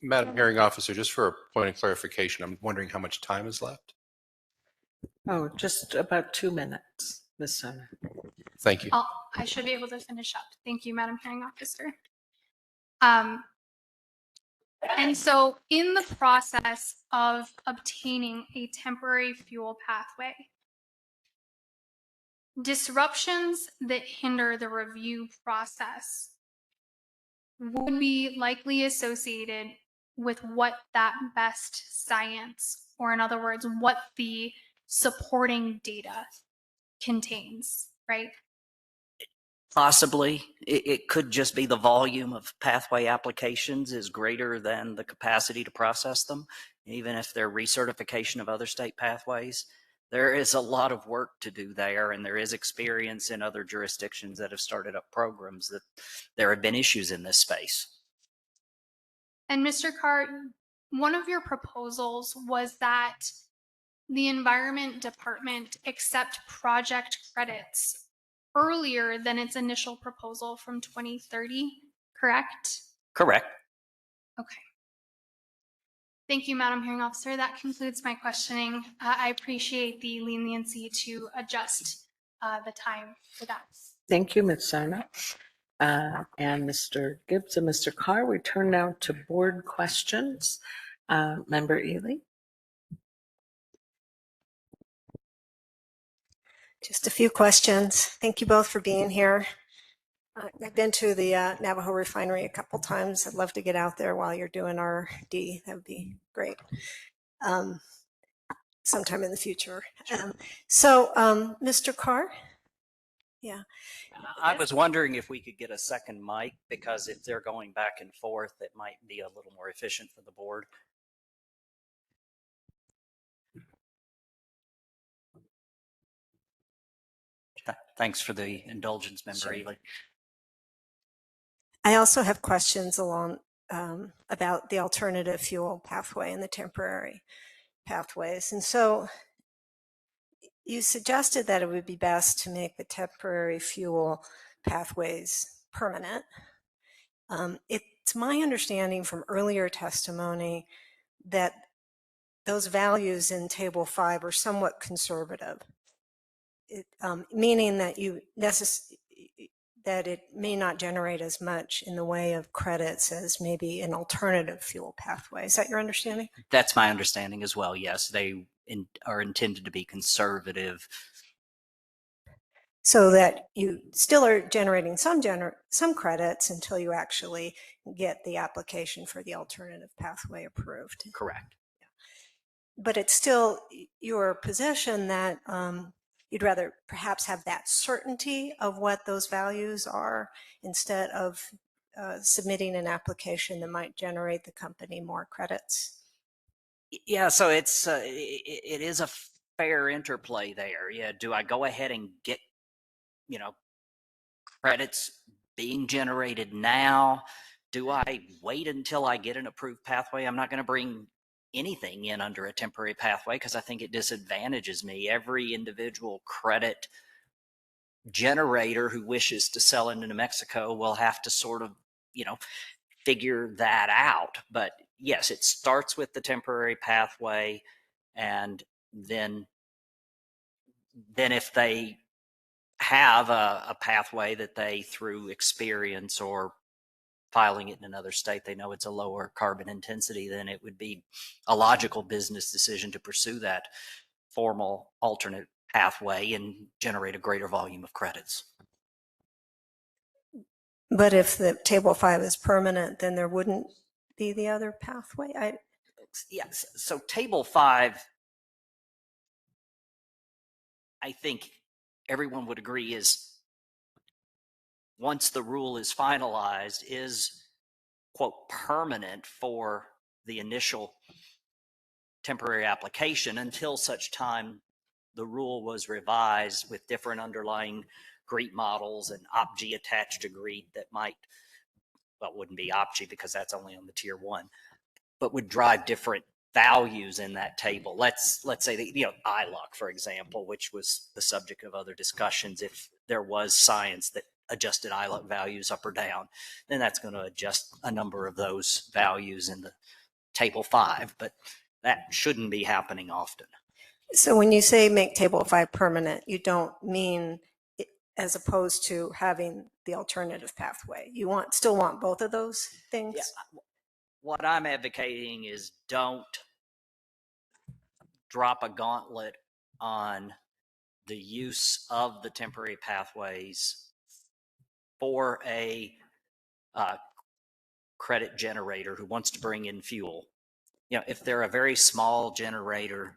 Madam Hearing Officer, just for a point of clarification, I'm wondering how much time is left?
Oh, just about 2 minutes, Ms. Sonner.
Thank you.
I should be able to finish up. Thank you, Madam Hearing Officer. And so in the process of obtaining a temporary fuel pathway, disruptions that hinder the review process would be likely associated with what that best science, or in other words, what the supporting data contains, right?
Possibly. It could just be the volume of pathway applications is greater than the capacity to process them. Even if they're recertification of other state pathways, there is a lot of work to do there, and there is experience in other jurisdictions that have started up programs that there have been issues in this space.
And Mr. Carr, one of your proposals was that the Environment Department accept project credits earlier than its initial proposal from 2030, correct?
Correct.
Okay. Thank you, Madam Hearing Officer. That concludes my questioning. I appreciate the leniency to adjust the time for that.
Thank you, Ms. Sarna. And Mr. Gibbs and Mr. Carr, we turn now to board questions. Member Ely.
Just a few questions. Thank you both for being here. I've been to the Navajo refinery a couple times. I'd love to get out there while you're doing RD. That would be great. Sometime in the future. Mr. Carr? Yeah.
I was wondering if we could get a second mic, because if they're going back and forth, it might be a little more efficient for the board. Thanks for the indulgence, Member Ely.
I also have questions about the alternative fuel pathway and the temporary pathways. And so you suggested that it would be best to make the temporary fuel pathways permanent. It's my understanding from earlier testimony that those values in Table 5 are somewhat conservative, meaning that that it may not generate as much in the way of credits as maybe an alternative fuel pathway. Is that your understanding?
That's my understanding as well. Yes, they are intended to be conservative.
So that you still are generating some credits until you actually get the application for the alternative pathway approved.
Correct.
But it's still your position that you'd rather perhaps have that certainty of what those values are instead of submitting an application that might generate the company more credits.
Yeah, so it is a fair interplay there. Yeah, do I go ahead and get, credits being generated now? Do I wait until I get an approved pathway? I'm not going to bring anything in under a temporary pathway because I think it disadvantages me. Every individual credit generator who wishes to sell into New Mexico will have to sort of, figure that out. But yes, it starts with the temporary pathway, and then if they have a pathway that they, through experience or filing it in another state, they know it's a lower carbon intensity, then it would be a logical business decision to pursue that formal alternate pathway and generate a greater volume of credits.
But if the Table 5 is permanent, then there wouldn't be the other pathway?
Yes. So Table 5, I think everyone would agree, is, once the rule is finalized, is, quote, permanent for the initial temporary application until such time the rule was revised with different underlying GREET models and OPG attached to GREET that might, well, wouldn't be OPG because that's only on the tier 1, but would drive different values in that table. Let's say that, ILUC, for example, which was the subject of other discussions, if there was science that adjusted ILUC values up or down, then that's going to adjust a number of those values in the Table 5, but that shouldn't be happening often.
So when you say make Table 5 permanent, you don't mean as opposed to having the alternative pathway. You still want both of those things?
Yeah. What I'm advocating is don't drop a gauntlet on the use of the temporary pathways for a credit generator who wants to bring in fuel. You know, if they're a very small generator,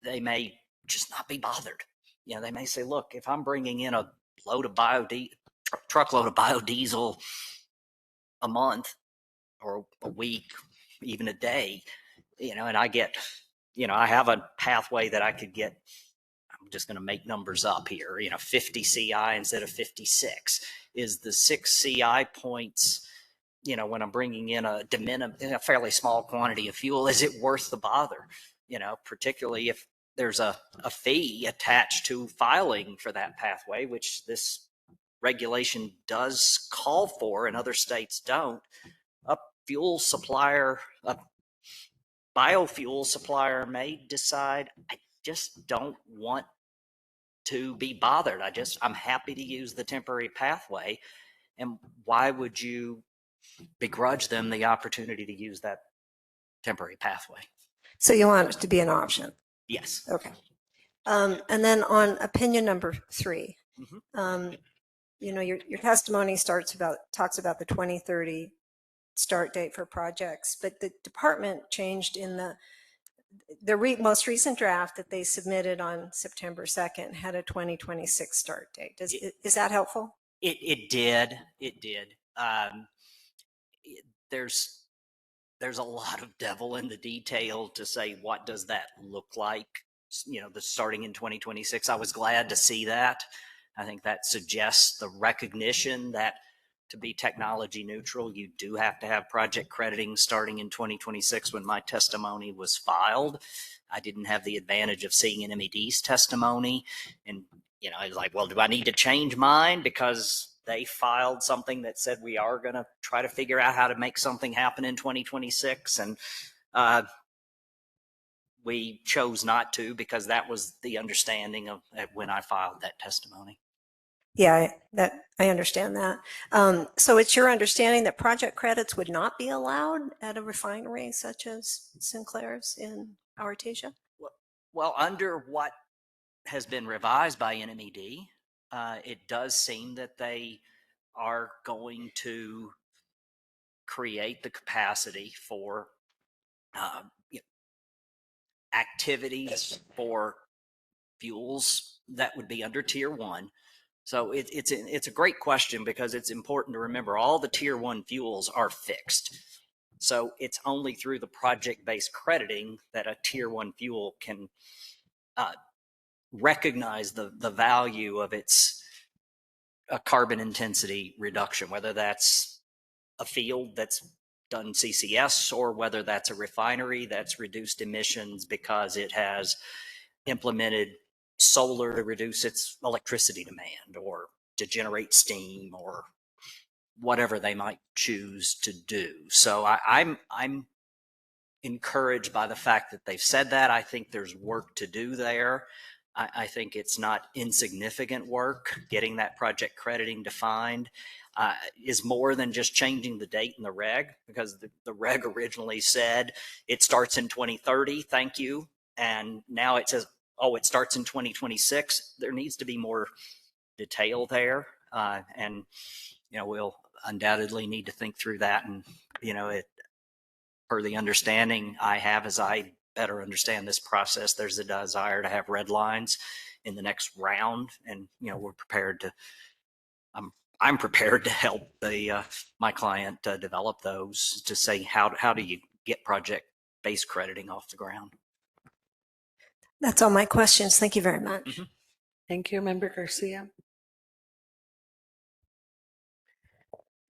they may just not be bothered. You know, they may say, look, if I'm bringing in a load of truckload of biodiesel a month or a week, even a day, you know, and I get, you know, I have a pathway that I could get, I'm just going to make numbers up here, you know, 50 CI instead of 56. Is the 6 CI points, you know, when I'm bringing in a fairly small quantity of fuel, is it worth the bother? You know, particularly if there's a fee attached to filing for that pathway, which this regulation does call for and other states don't. A fuel supplier, a biofuel supplier may decide, I just don't want to be bothered. I'm happy to use the temporary pathway. And why would you begrudge them the opportunity to use that temporary pathway?
So you want it to be an option?
Yes.
Okay. And then on opinion number 3,
Mhm.
you know, your testimony talks about the 2030 start date for projects, but the department changed in the most recent draft that they submitted on September 2nd had a 2026 start date. Is that helpful?
It did. There's a lot of devil in the detail to say, what does that look like? You know, the starting in 2026. I was glad to see that. I think that suggests the recognition that to be technology neutral, you do have to have project crediting starting in 2026. When my testimony was filed, I didn't have the advantage of seeing an MED's testimony. And, you know, I was like, well, do I need to change mine? Because they filed something that said we are going to try to figure out how to make something happen in 2026. And we chose not to, because that was the understanding of when I filed that testimony.
Yeah, I understand that. So it's your understanding that project credits would not be allowed at a refinery such as Sinclair's in Artesia?
Well, under what has been revised by NMED, it does seem that they are going to create the capacity for activities for fuels that would be under tier 1. So it's a great question, because it's important to remember all the tier 1 fuels are fixed. So it's only through the project-based crediting that a tier 1 fuel can recognize the value of its carbon intensity reduction, whether that's a field that's done CCS or whether that's a refinery that's reduced emissions because it has implemented solar to reduce its electricity demand or to generate steam or whatever they might choose to do. So I'm encouraged by the fact that they've said that. I think there's work to do there. I think it's not insignificant work. Getting that project crediting defined is more than just changing the date in the reg, because the reg originally said it starts in 2030. Thank you. And now it says, oh, it starts in 2026. There needs to be more detail there. And, you know, we'll undoubtedly need to think through that. And, you know, per the understanding I have, as I better understand this process, there's a desire to have red lines in the next round. And, you know, we're prepared to, I'm prepared to help my client develop those, to say, how do you get project-based crediting off the ground?
That's all my questions. Thank you very much.
Thank you, Member Garcia.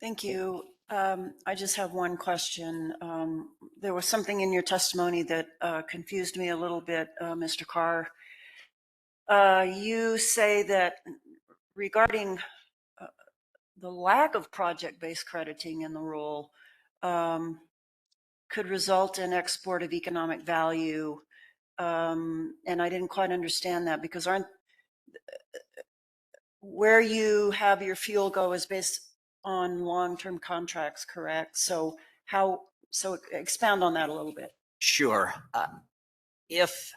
Thank you. I just have one question. There was something in your testimony that confused me a little bit, Mr. Carr. You say that regarding the lack of project-based crediting in the rule could result in export of economic value. And I didn't quite understand that, because where you have your fuel go is based on long-term contracts, correct? So expound on that a little bit.
Sure. If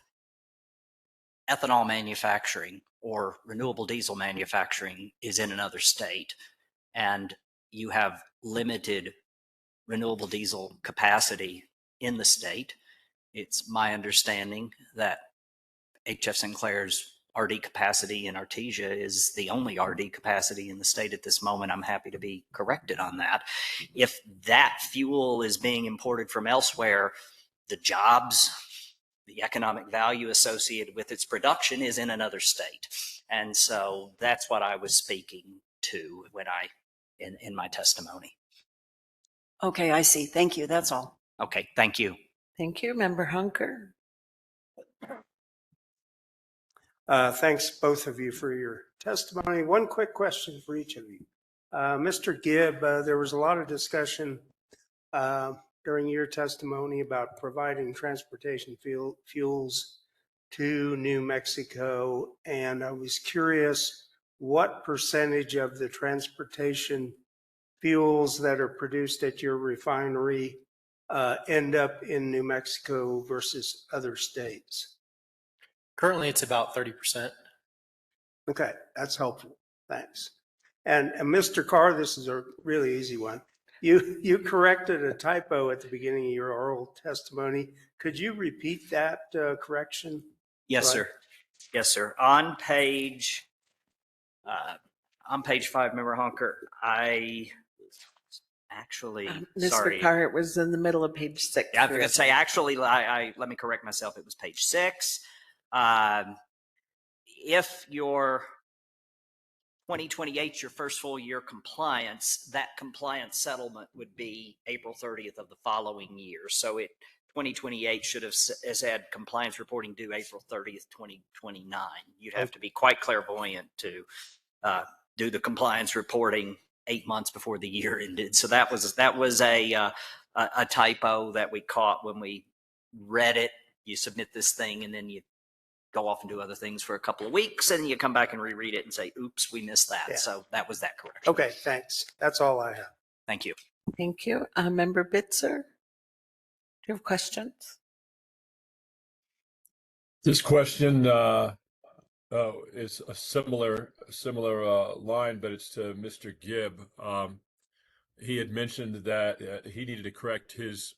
ethanol manufacturing or renewable diesel manufacturing is in another state and you have limited renewable diesel capacity in the state, it's my understanding that HF Sinclair's RD capacity in Artesia is the only RD capacity in the state at this moment. I'm happy to be corrected on that. If that fuel is being imported from elsewhere, the jobs, the economic value associated with its production is in another state. And so that's what I was speaking to when in my testimony.
Okay, I see. Thank you. That's all.
Okay, thank you.
Thank you. Member Hunker.
Thanks both of you for your testimony. One quick question for each of you. Mr. Gibb, there was a lot of discussion during your testimony about providing transportation fuels to New Mexico. And I was curious what percentage of the transportation fuels that are produced at your refinery end up in New Mexico versus other states?
Currently, it's about 30%.
Okay, that's helpful. Thanks. And Mr. Carr, this is a really easy one. You corrected a typo at the beginning of your oral testimony. Could you repeat that correction?
Yes,
Right.
sir. Yes, sir. On page 5, Member Honker, I actually,
Mr.
sorry.
Carr, it was in the middle of page 6.
Yeah, I was going to say, actually, let me correct myself. It was page 6. If your 2028, your first full year compliance, that compliance settlement would be April 30th of the following year. So 2028 should have had compliance reporting due April 30th, 2029. You'd have to be quite clairvoyant to do the compliance reporting 8 months before the year ended. So that was a typo that we caught when we read it. You submit this thing and then you go off and do other things for a couple of weeks and you come back and reread it and say, oops, we missed that.
Yeah.
So that was that correction.
Okay, thanks. That's all I have.
Thank you.
Thank you. Member Bitzer, do you have questions?
This question is a similar line, but it's to Mr. Gibb. He had mentioned that he needed to correct his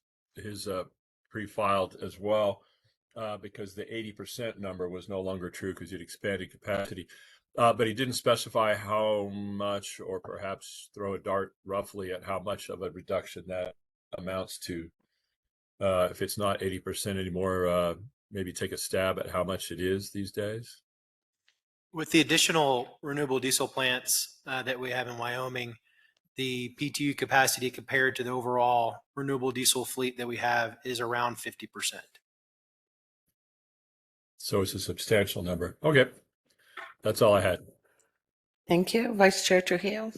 pre-filed as well because the 80% number was no longer true because he'd expanded capacity. But he didn't specify how much, or perhaps throw a dart roughly at how much of a reduction that amounts to. If it's not 80% anymore, maybe take a stab at how much it is these days.
With the additional renewable diesel plants that we have in Wyoming, the PTU capacity compared to the overall renewable diesel fleet that we have is around 50%.
So it's a substantial number. Okay. That's all I had.
Thank you. Vice Chair Trujillo.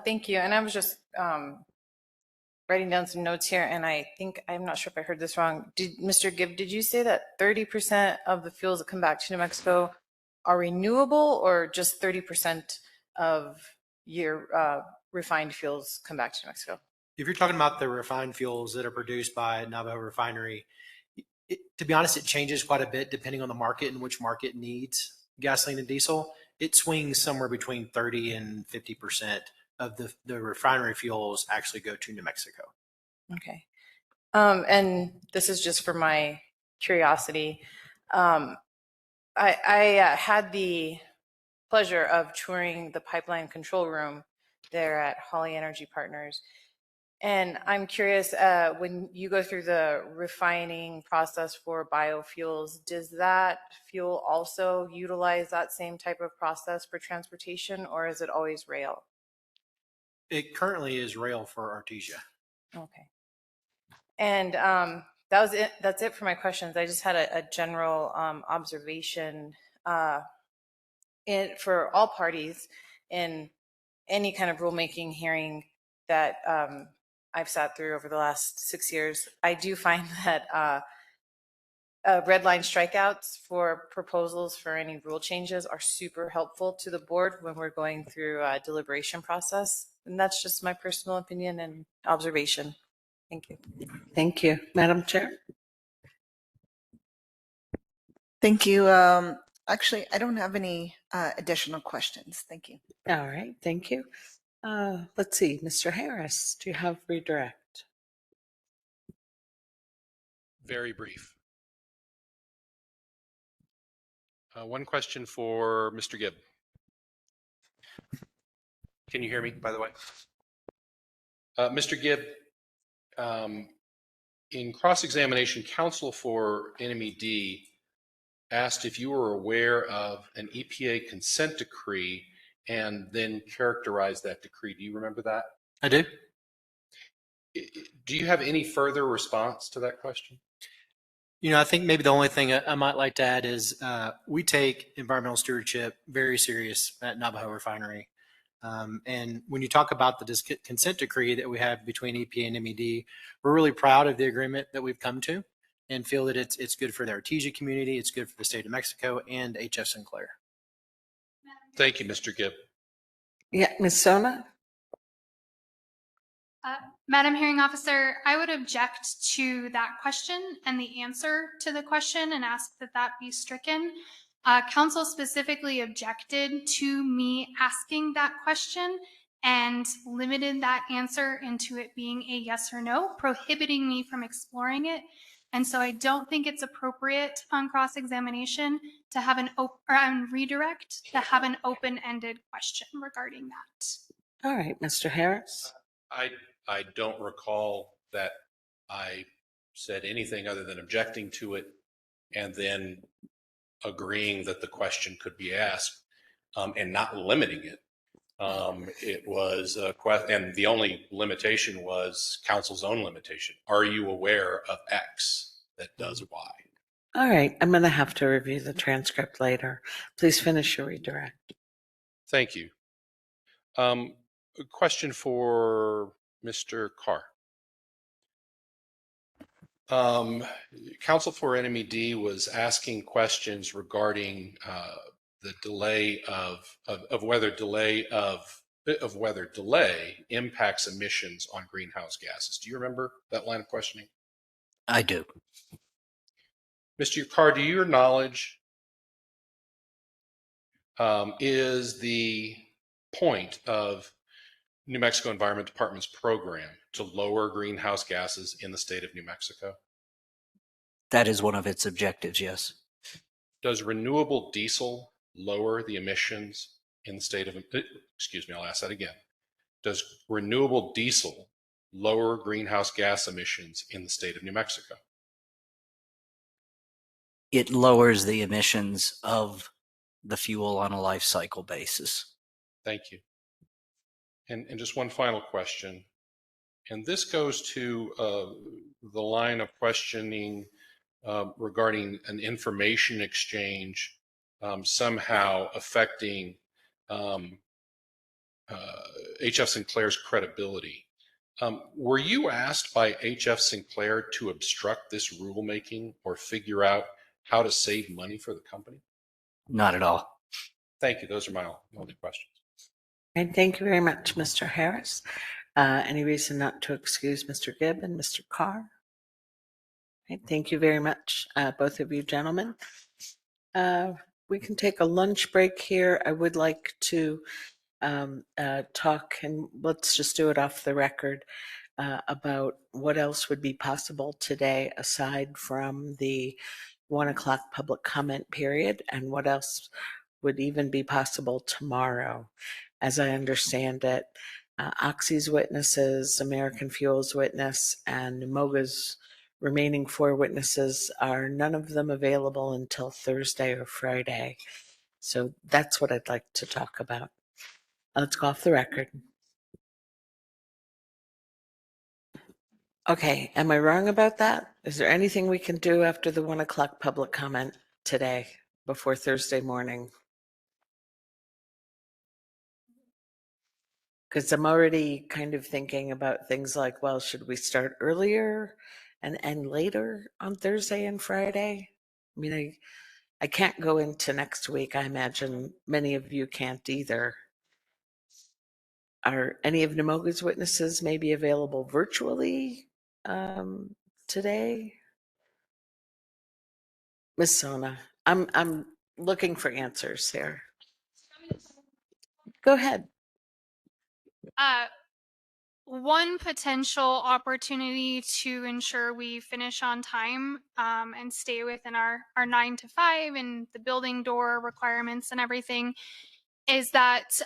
Thank you. And I was just writing down some notes here, and I'm not sure if I heard this wrong. Mr. Gibb, did you say that 30% of the fuels that come back to New Mexico are renewable, or just 30% of your refined fuels come back to New Mexico?
If you're talking about the refined fuels that are produced by Navajo Refinery, to be honest, it changes quite a bit depending on the market and which market needs gasoline and diesel. It swings somewhere between 30 and 50% of the refinery fuels actually go to New Mexico.
Okay. And this is just for my curiosity. I had the pleasure of touring the pipeline control room there at Holly Energy Partners. And I'm curious, when you go through the refining process for biofuels, does that fuel also utilize that same type of process for transportation, or is it always rail?
It currently is rail for Artesia.
Okay. And that's it for my questions. I just had a general observation for all parties in any kind of rulemaking hearing that I've sat through over the last 6 years. I do find that red line strikeouts for proposals for any rule changes are super helpful to the board when we're going through a deliberation process. And that's just my personal opinion and observation. Thank you.
Thank you. Madam Chair?
Thank you. Actually, I don't have any additional questions. Thank you.
All right, thank you. Let's see, Mr. Harris, do you have redirect?
Very brief. One question for Mr. Gibb. Can you hear me, by the way? Mr. Gibb, in cross-examination, counsel for NMED asked if you were aware of an EPA consent decree and then characterized that decree. Do you remember that?
I do.
Do you have any further response to that question?
You know, I think maybe the only thing I might like to add is we take environmental stewardship very serious at Navajo Refinery. And when you talk about the consent decree that we have between EPA and MED, we're really proud of the agreement that we've come to and feel that it's good for the Artesia community, it's good for the state of Mexico and HF Sinclair.
Thank you, Mr. Gibb.
Yeah, Ms. Sona?
Madam Hearing Officer, I would object to that question and the answer to the question and ask that that be stricken. Council specifically objected to me asking that question and limited that answer into it being a yes or no, prohibiting me from exploring it. And so I don't think it's appropriate on cross-examination to have on redirect to have an open-ended question regarding that.
All right, Mr. Harris?
I don't recall that I said anything other than objecting to it and then agreeing that the question could be asked and not limiting it. It was a question, and the only limitation was council's own limitation. Are you aware of X that does Y?
All right, I'm going to have to review the transcript later. Please finish your redirect.
Thank you. A question for Mr. Carr. Counsel for NMED was asking questions regarding the delay of whether delay impacts emissions on greenhouse gases. Do you remember that line of questioning?
I do.
Mr. Carr, to your knowledge, is the point of New Mexico Environment Department's program to lower greenhouse gases in the state of New Mexico?
That is one of its objectives, yes.
Does renewable diesel lower the emissions in the state of, excuse me, I'll ask that again. Does renewable diesel lower greenhouse gas emissions in the state of New Mexico?
It lowers the emissions of the fuel on a life cycle basis.
Thank you. And just one final question. And this goes to the line of questioning regarding an information exchange somehow affecting HF Sinclair's credibility. Were you asked by HF Sinclair to obstruct this rulemaking or figure out how to save money for the company?
Not at all.
Thank you. Those are my only questions.
And thank you very much, Mr. Harris. Any reason not to excuse Mr. Gibb and Mr. Carr? Okay, thank you very much, both of you gentlemen. We can take a lunch break here. I would like to talk, and let's just do it off the record, about what else would be possible today aside from the 1 o'clock public comment period, and what else would even be possible tomorrow. As I understand it, Oxy's witnesses, American Fuel's witness, and Moga's remaining 4 witnesses are none of them available until Thursday or Friday. So that's what I'd like to talk about. Let's go off the record. Okay, am I wrong about that? Is there anything we can do after the 1 o'clock public comment today before Thursday morning? Because I'm already kind of thinking about things like, well, should we start earlier and later on Thursday and Friday? I mean, I can't go into next week. I imagine many of you can't either. Are any of Nemoga's witnesses maybe available virtually today? Miss Sona, I'm looking for answers here. Go ahead.
One potential opportunity to ensure we finish on time and stay within our 9 to 5 and the building door requirements and everything is that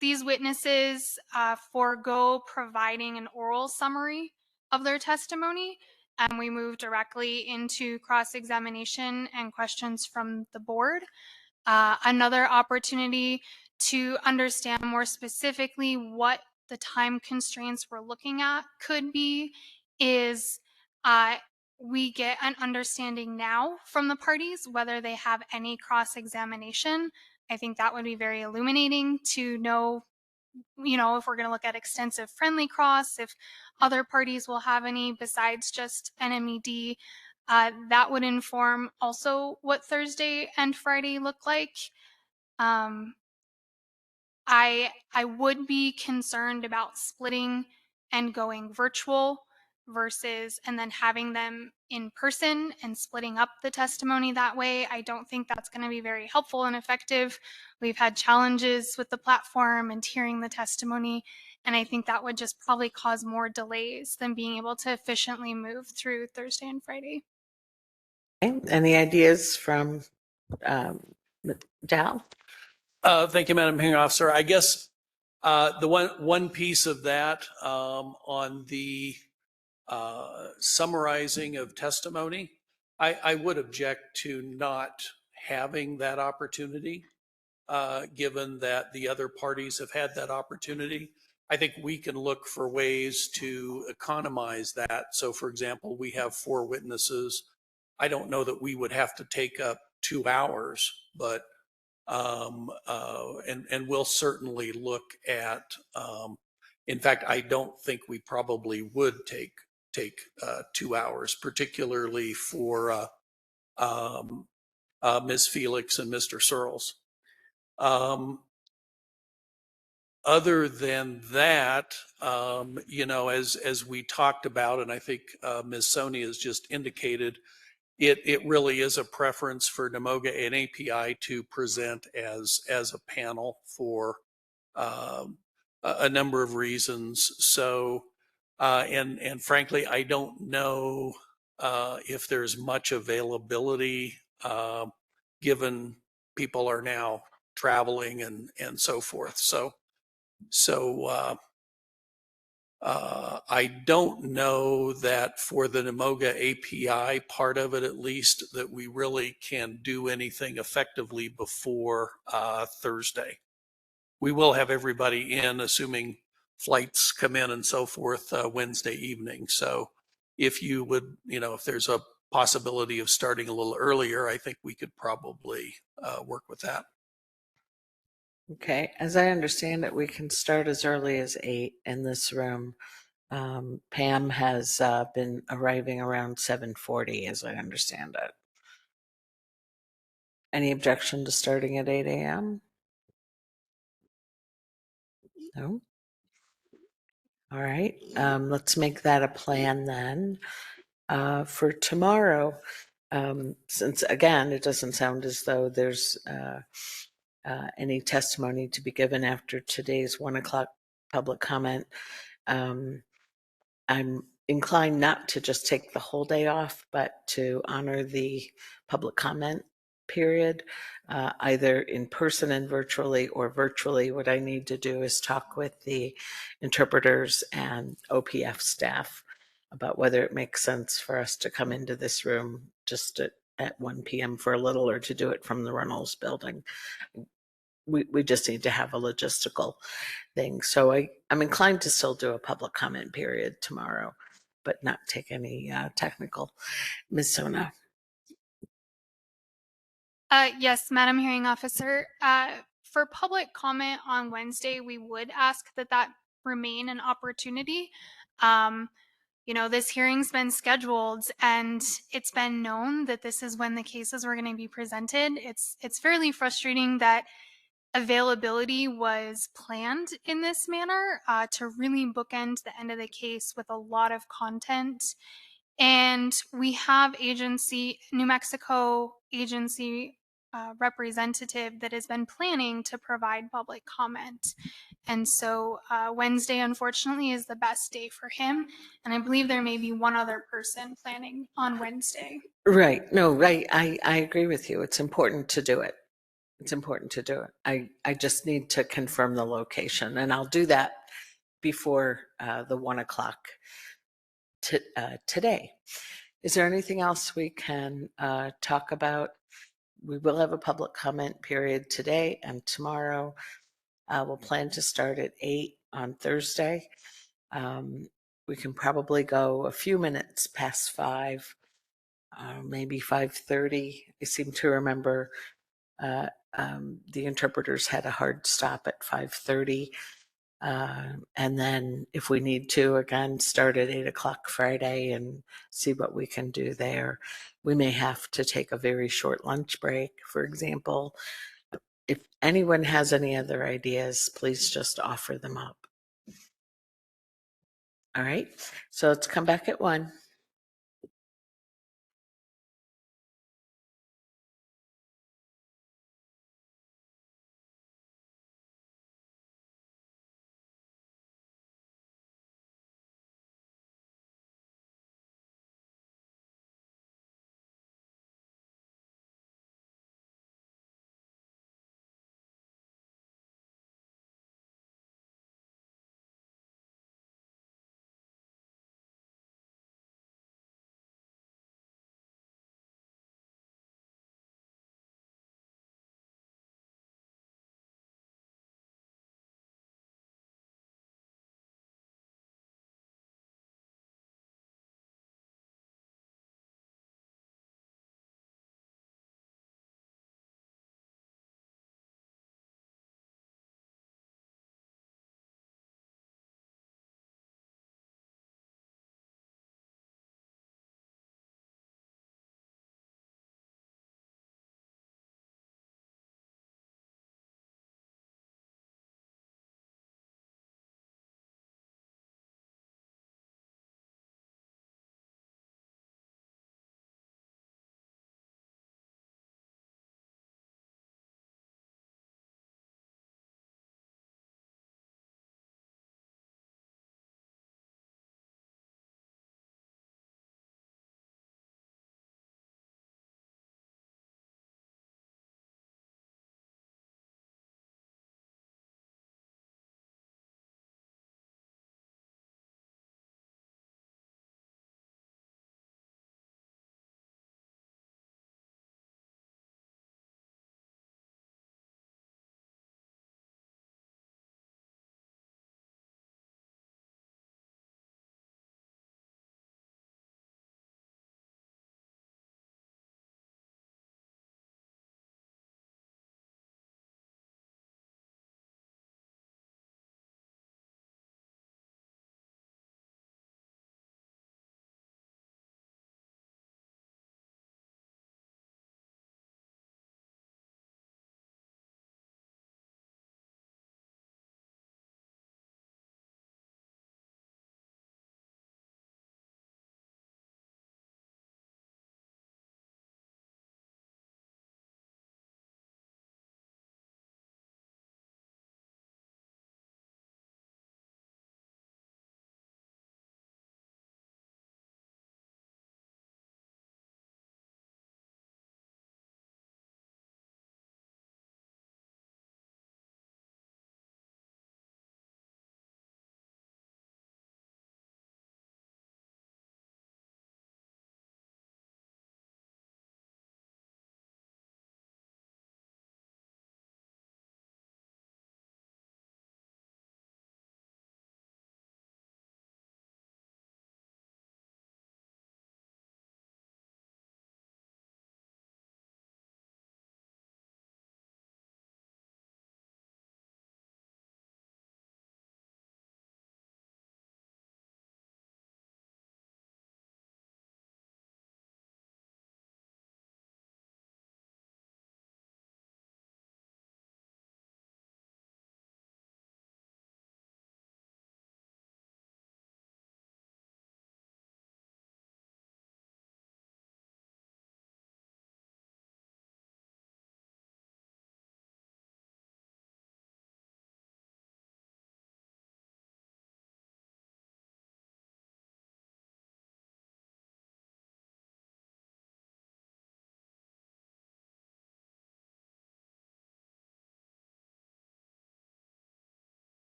these witnesses forego providing an oral summary of their testimony, and we move directly into cross-examination and questions from the board. Another opportunity to understand more specifically what the time constraints we're looking at could be is we get an understanding now from the parties whether they have any cross-examination. I think that would be very illuminating to know, if we're going to look at extensive friendly cross, if other parties will have any besides just NMED. That would inform also what Thursday and Friday look like. I would be concerned about splitting and going virtual versus and then having them in person and splitting up the testimony that way. I don't think that's going to be very helpful and effective. We've had challenges with the platform and hearing the testimony, and I think that would just probably cause more delays than being able to efficiently move through Thursday and Friday.
Okay. Any ideas from Dal?
Thank you, Madam Hearing Officer. I guess the one piece of that on the summarizing of testimony, I would object to not having that opportunity, given that the other parties have had that opportunity. I think we can look for ways to economize that. So, for example, we have 4 witnesses. I don't know that we would have to take up 2 hours, but and we'll certainly look at. In fact, I don't think we probably would take 2 hours, particularly for Ms. Felix and Mr. Searles. Other than that, as we talked about, and I think Ms. Soni has just indicated, it really is a preference for NMOGA and API to present as a panel for a number of reasons. So, and frankly, I don't know if there's much availability given people are now traveling and so forth. So I don't know that for the NMOGA API part of it, at least, that we really can do anything effectively before Thursday. We will have everybody in, assuming flights come in and so forth, Wednesday evening. So if you would, if there's a possibility of starting a little earlier, I think we could probably work with that.
Okay, as I understand it, we can start as early as 8 in this room. Pam has been arriving around 7:40, as I understand it. Any objection to starting at 8 a.m.? No? All right, let's make that a plan then. For tomorrow, since again, it doesn't sound as though there's any testimony to be given after today's 1 o'clock public comment, I'm inclined not to just take the whole day off, but to honor the public comment period, either in person and virtually, or virtually. What I need to do is talk with the interpreters and OPF staff about whether it makes sense for us to come into this room just at 1 p.m. for a little, or to do it from the Runnels building. We just need to have a logistical thing. So I'm inclined to still do a public comment period tomorrow, but not take any technical. Ms. Sona.
Yes, Madam Hearing Officer. For public comment on Wednesday, we would ask that remain an opportunity. You know, this hearing's been scheduled and it's been known that this is when the cases were going to be presented. It's fairly frustrating that availability was planned in this manner to really bookend the end of the case with a lot of content. And we have New Mexico agency representative that has been planning to provide public comment. And so Wednesday, unfortunately, is the best day for him. And I believe there may be one other person planning on Wednesday.
Right. No, right. I agree with you. It's important to do it. It's important to do it. I just need to confirm the location, and I'll do that before the 1 o'clock today. Is there anything else we can talk about? We will have a public comment period today and tomorrow. We'll plan to start at 8 on Thursday. We can probably go a few minutes past 5, maybe 5:30. I seem to remember the interpreters had a hard stop at 5:30. And then if we need to, again, start at 8 o'clock Friday and see what we can do there. We may have to take a very short lunch break, for example. If anyone has any other ideas, please just offer them up. All right, so let's come back at 1.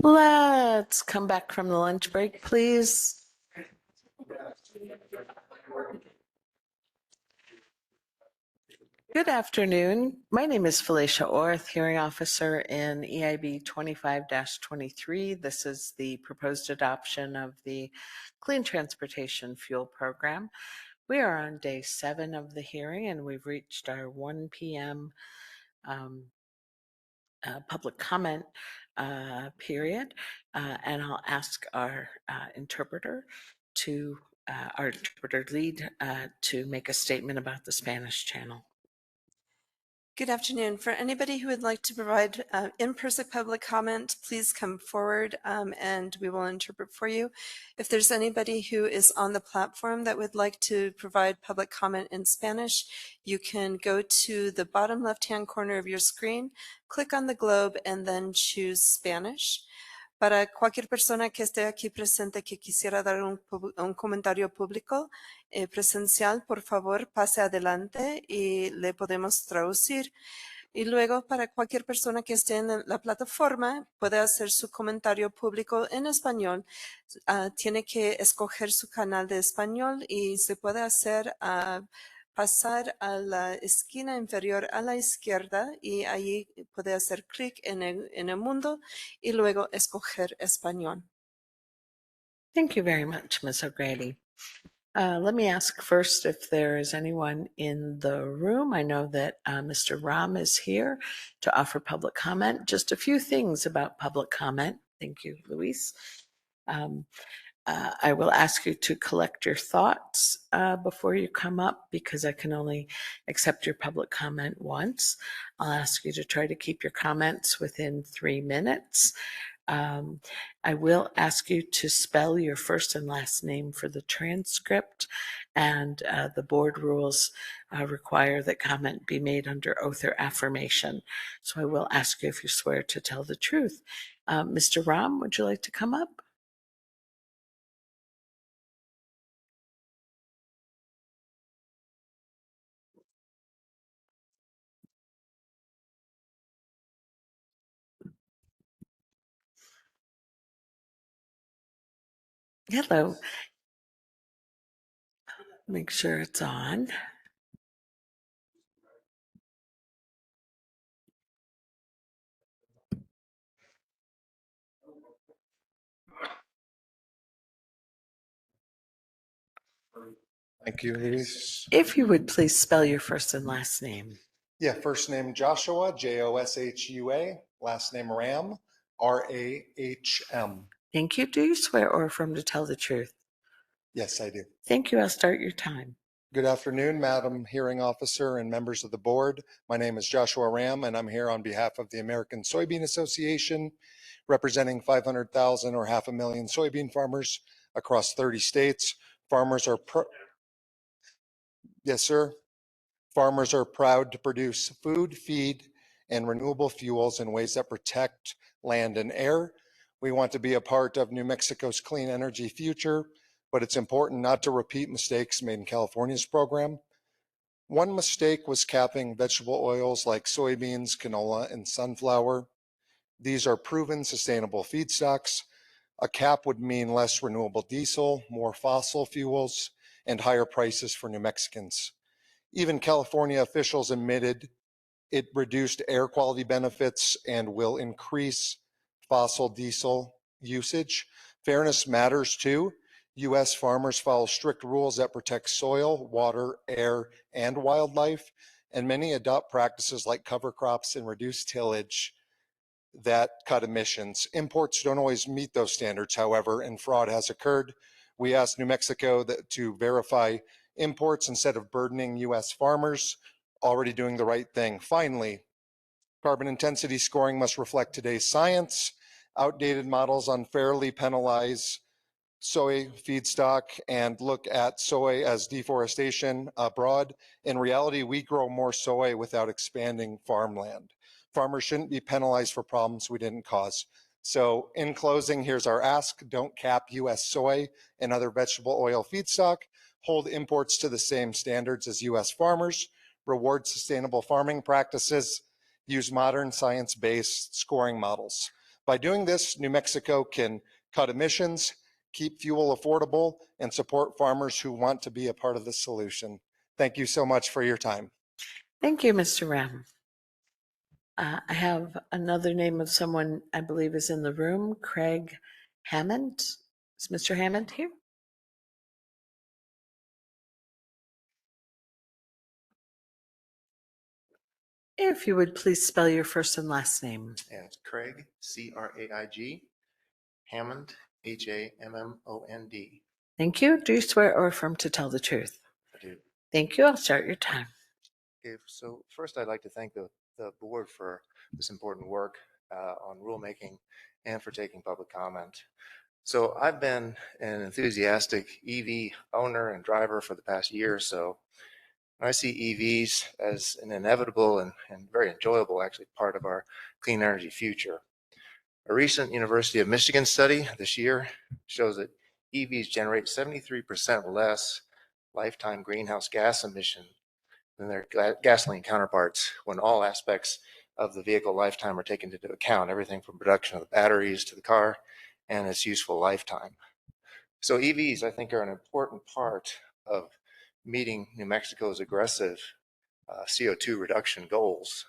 Let's come back from the lunch break, please. Good afternoon. My name is Felicia Orth, Hearing Officer in EIB 25-23. This is the proposed adoption of the Clean Transportation Fuel Program. We are on day 7 of the hearing, and we've reached our 1 p.m. Public comment period. And I'll ask our interpreter lead to make a statement about the Spanish channel.
Good afternoon. For anybody who would like to provide in-person public comment, please come forward and we will interpret for you. If there's anybody who is on the platform that would like to provide public comment in Spanish, you can go to the bottom left-hand corner of your screen, click on the globe, and then choose Spanish. Para cualquier persona que esté aquí presente que quisiera dar un comentario público presencial, por favor pase adelante y le podemos traducir. Y luego para cualquier persona que esté en la plataforma puede hacer su comentario público en español. Tiene que escoger su canal de español y se puede hacer pasar a la esquina inferior a la izquierda y allí puede hacer clic en el mundo y luego escoger español.
Thank you very much, Ms. O'Grady. Let me ask first if there is anyone in the room. I know that Mr. Ram is here to offer public comment. Just a few things about public comment. Thank you, Luis. I will ask you to collect your thoughts before you come up because I can only accept your public comment once. I'll ask you to try to keep your comments within 3 minutes. I will ask you to spell your first and last name for the transcript, and the board rules require that comment be made under oath or affirmation. So I will ask you if you swear to tell the truth. Mr. Ram, would you like to come up? Hello. Make sure it's on.
Thank you, Luis.
If you would please spell your first and last name.
Yeah, first name Joshua, Joshua. Last name Ram, Rahm.
Thank you. Do you swear or affirm to tell the truth?
Yes, I do.
Thank you. I'll start your time.
Good afternoon, Madam Hearing Officer and members of the board. My name is Joshua Ram, and I'm here on behalf of the American Soybean Association, representing 500,000 or 500,000 soybean farmers across 30 states. Yes, sir. Farmers are proud to produce food, feed, and renewable fuels in ways that protect land and air. We want to be a part of New Mexico's clean energy future, but it's important not to repeat mistakes made in California's program. One mistake was capping vegetable oils like soybeans, canola, and sunflower. These are proven sustainable feedstocks. A cap would mean less renewable diesel, more fossil fuels, and higher prices for New Mexicans. Even California officials admitted it reduced air quality benefits and will increase fossil diesel usage. Fairness matters too. U.S. farmers follow strict rules that protect soil, water, air, and wildlife, and many adopt practices like cover crops and reduced tillage that cut emissions. Imports don't always meet those standards, however, and fraud has occurred. We asked New Mexico to verify imports instead of burdening U.S. farmers, already doing the right thing. Finally, carbon intensity scoring must reflect today's science. Outdated models unfairly penalize soy feedstock and look at soy as deforestation abroad. In reality, we grow more soy without expanding farmland. Farmers shouldn't be penalized for problems we didn't cause. So in closing, here's our ask. Don't cap U.S. soy and other vegetable oil feedstock. Hold imports to the same standards as U.S. farmers. Reward sustainable farming practices use modern science-based scoring models. By doing this, New Mexico can cut emissions, keep fuel affordable, and support farmers who want to be a part of the solution. Thank you so much for your time.
Thank you, Mr. Ram. I have another name of someone I believe is in the room, Craig Hammond. Is Mr. Hammond here? If you would please spell your first and last name.
And Craig, C-R-A-I-G, Hammond, H-A-M-M-O-N-D.
Thank you. Do you swear or affirm to tell the truth?
I do.
Thank you. I'll start your time.
Okay, so first I'd like to thank the board for this important work on rulemaking and for taking public comment. So I've been an enthusiastic EV owner and driver for the past year or so. I see EVs as an inevitable and very enjoyable actually part of our clean energy future. A recent University of Michigan study this year shows that EVs generate 73% less lifetime greenhouse gas emission than their gasoline counterparts when all aspects of the vehicle lifetime are taken into account, everything from production of the batteries to the car and its useful lifetime. So EVs, I think, are an important part of meeting New Mexico's aggressive CO2 reduction goals.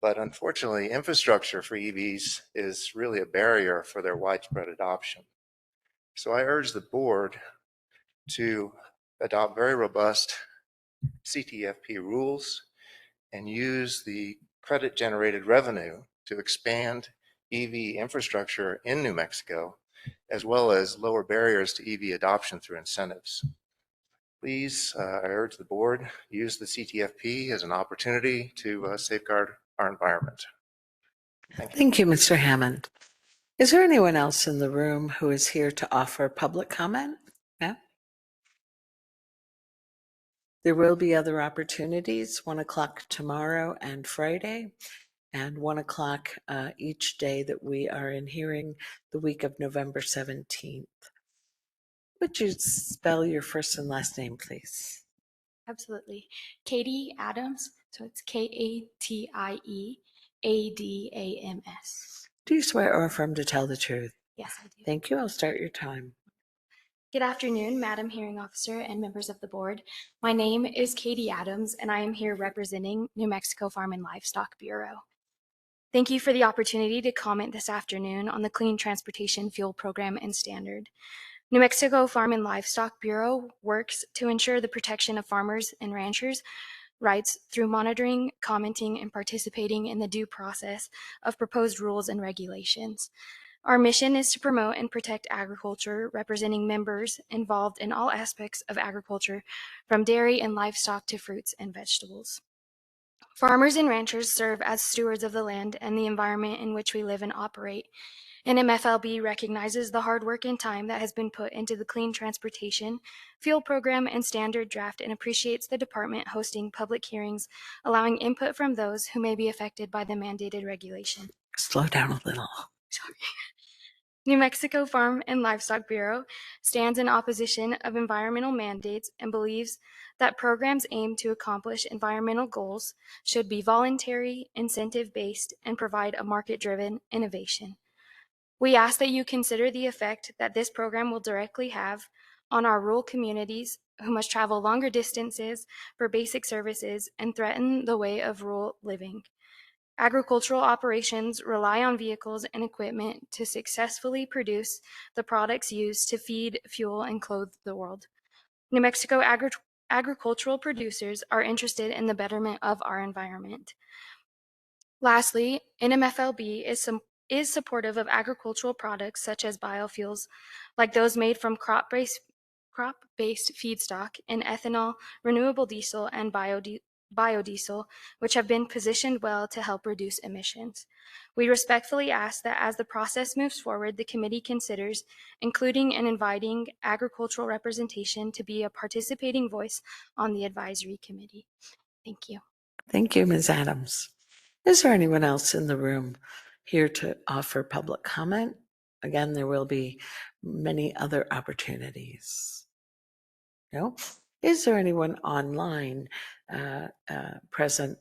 But unfortunately, infrastructure for EVs is really a barrier for their widespread adoption. So I urge the board to adopt very robust CTFP rules and use the credit generated revenue to expand EV infrastructure in New Mexico, as well as lower barriers to EV adoption through incentives. Please, I urge the board, use the CTFP as an opportunity to safeguard our environment. Thank you.
Thank you, Mr. Hammond. Is there anyone else in the room who is here to offer public comment? No? There will be other opportunities, 1 o'clock tomorrow and Friday, and 1 o'clock each day that we are in hearing the week of November 17th. Would you spell your first and last name, please?
Absolutely. Katie Adams. So it's K-A-T-I-E-A-D-A-M-S.
Do you swear or affirm to tell the truth?
Yes, I do.
Thank you. I'll start your time.
Good afternoon, Madam Hearing Officer and members of the board. My name is Katie Adams, and I am here representing New Mexico Farm and Livestock Bureau. Thank you for the opportunity to comment this afternoon on the Clean Transportation Fuel Program and Standard. New Mexico Farm and Livestock Bureau works to ensure the protection of farmers and ranchers' rights through monitoring, commenting, and participating in the due process of proposed rules and regulations. Our mission is to promote and protect agriculture, representing members involved in all aspects of agriculture, from dairy and livestock to fruits and vegetables. Farmers and ranchers serve as stewards of the land and the environment in which we live and operate. NMFLB recognizes the hard work and time that has been put into the Clean Transportation Fuel Program and Standard Draft and appreciates the department hosting public hearings, allowing input from those who may be affected by the mandated regulation.
Slow down a little.
Sorry. New Mexico Farm and Livestock Bureau stands in opposition of environmental mandates and believes that programs aimed to accomplish environmental goals should be voluntary, incentive-based, and provide a market-driven innovation. We ask that you consider the effect that this program will directly have on our rural communities who must travel longer distances for basic services and threaten the way of rural living. Agricultural operations rely on vehicles and equipment to successfully produce the products used to feed, fuel, and clothe the world. New Mexico agricultural producers are interested in the betterment of our environment. Lastly, NMFLB is supportive of agricultural products such as biofuels, like those made from crop-based feedstock and ethanol, renewable diesel, and biodiesel, which have been positioned well to help reduce emissions. We respectfully ask that as the process moves forward, the committee considers including and inviting agricultural representation to be a participating voice on the advisory committee. Thank you.
Thank you, Ms. Adams. Is there anyone else in the room here to offer public comment? Again, there will be many other opportunities. No? Is there anyone online present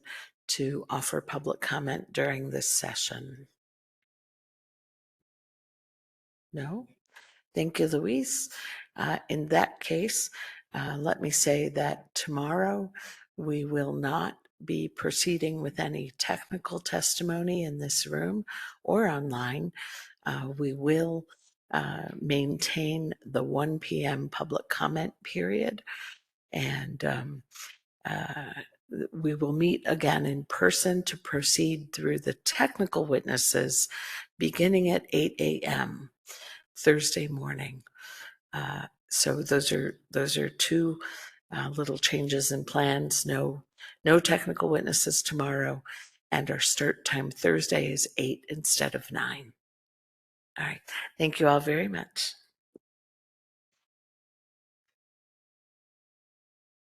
to offer public comment during this session? No? Thank you, Louise. In that case, let me say that tomorrow we will not be proceeding with any technical testimony in this room or online. We will maintain the 1 p.m. public comment period, and we will meet again in person to proceed through the technical witnesses beginning at 8 a.m. Thursday morning. So those are two little changes in plans. No technical witnesses tomorrow, and our start time Thursday is 8 instead of 9. All right. Thank you all very much.